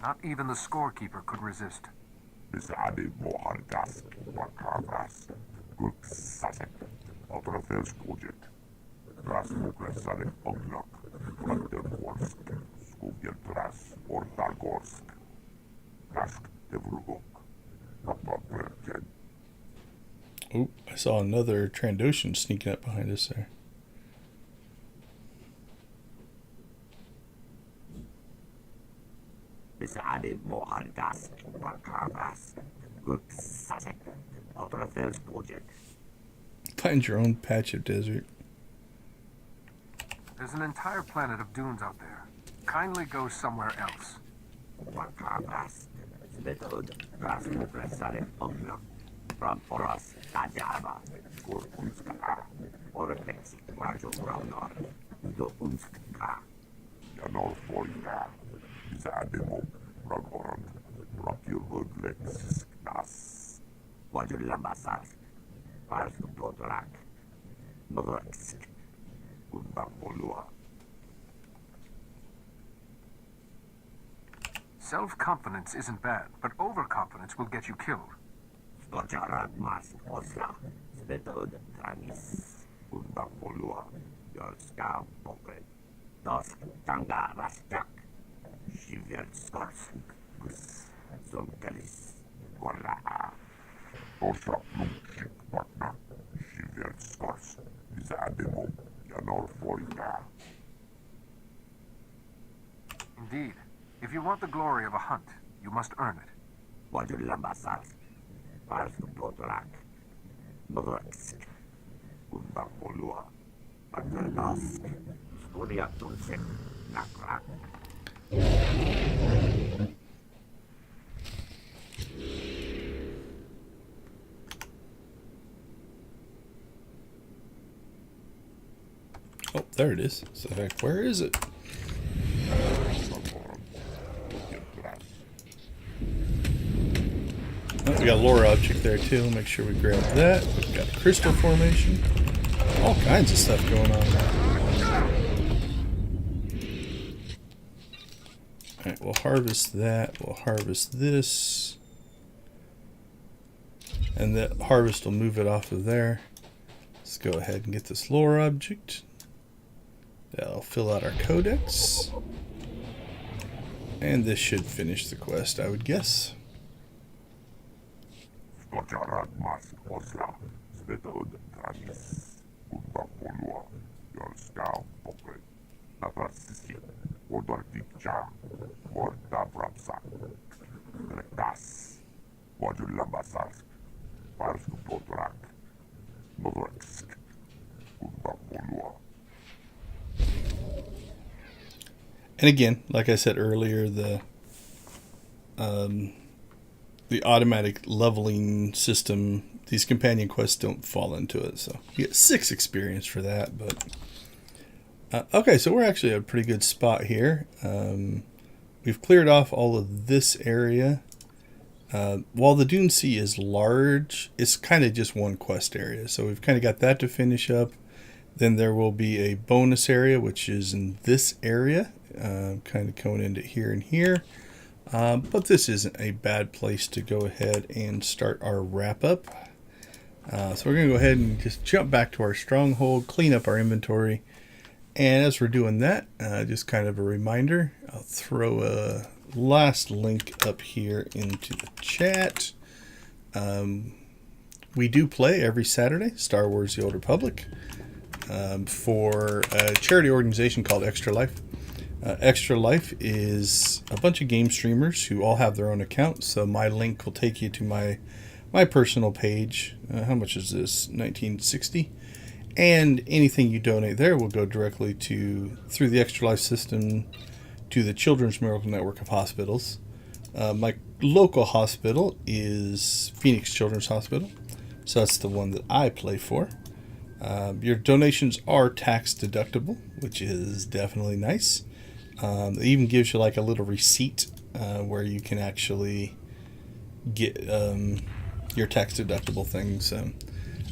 Not even the scorekeeper could resist. Oh, I saw another Trandoshan sneaking up behind us there. Find your own patch of desert. There's an entire planet of dunes out there. Kindly go somewhere else. Self-confidence isn't bad, but overconfidence will get you killed. Indeed. If you want the glory of a hunt, you must earn it. Oh, there it is. So, where is it? Oh, we got a lore object there too. Make sure we grab that. We've got a crystal formation. All kinds of stuff going on now. Alright, we'll harvest that. We'll harvest this. And that harvest will move it off of there. Let's go ahead and get this lore object. That'll fill out our codex. And this should finish the quest, I would guess. And again, like I said earlier, the automatic leveling system, these companion quests don't fall into it. So you get 6 experience for that. But okay, so we're actually at a pretty good spot here. We've cleared off all of this area. While the Dune Sea is large, it's kind of just one quest area. So we've kind of got that to finish up. Then there will be a bonus area, which is in this area, kind of going into here and here. But this isn't a bad place to go ahead and start our wrap up. So we're going to go ahead and just jump back to our stronghold, clean up our inventory. And as we're doing that, just kind of a reminder, I'll throw a last link up here into the chat. We do play every Saturday, Star Wars The Old Republic, for a charity organization called Extra Life. Extra Life is a bunch of game streamers who all have their own accounts. So my link will take you to my personal page. How much is this? $19.60. And anything you donate there will go directly through the Extra Life system to the Children's Miracle Network of hospitals. My local hospital is Phoenix Children's Hospital. So that's the one that I play for. Your donations are tax deductible, which is definitely nice. It even gives you like a little receipt where you can actually get your tax deductible things.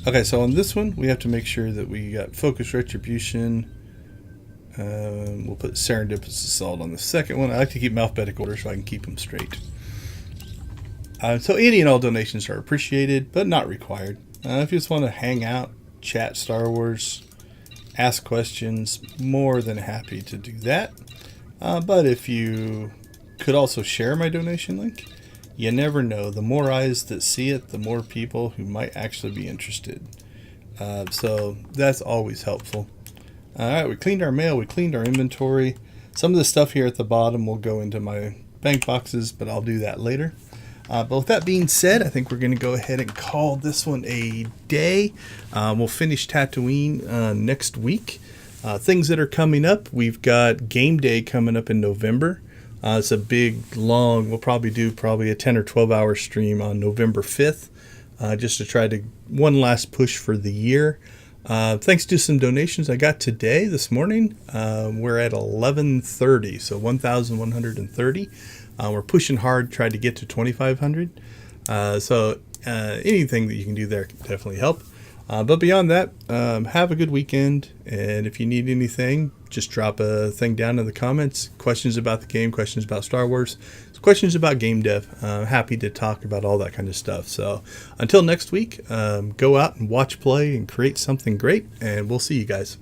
Okay, so on this one, we have to make sure that we got Focus Retribution. We'll put Serendipitous Assault on the second one. I like to keep them alphabetical order so I can keep them straight. So any and all donations are appreciated, but not required. If you just want to hang out, chat Star Wars, ask questions, more than happy to do that. But if you could also share my donation link, you never know. The more eyes that see it, the more people who might actually be interested. So that's always helpful. All right, we cleaned our mail, we cleaned our inventory. Some of the stuff here at the bottom will go into my bank boxes, but I'll do that later. But with that being said, I think we're going to go ahead and call this one a day. We'll finish Tatooine next week. Things that are coming up, we've got Game Day coming up in November. It's a big, long, we'll probably do a 10 or 12 hour stream on November 5th, just to try to one last push for the year. Thanks to some donations I got this morning, we're at 1130, so 1,130. We're pushing hard, trying to get to 2,500. So anything that you can do there can definitely help. But beyond that, have a good weekend. And if you need anything, just drop a thing down in the comments. Questions about the game, questions about Star Wars, questions about game dev. Happy to talk about all that kind of stuff. So until next week, go out and watch, play, and create something great. And we'll see you guys.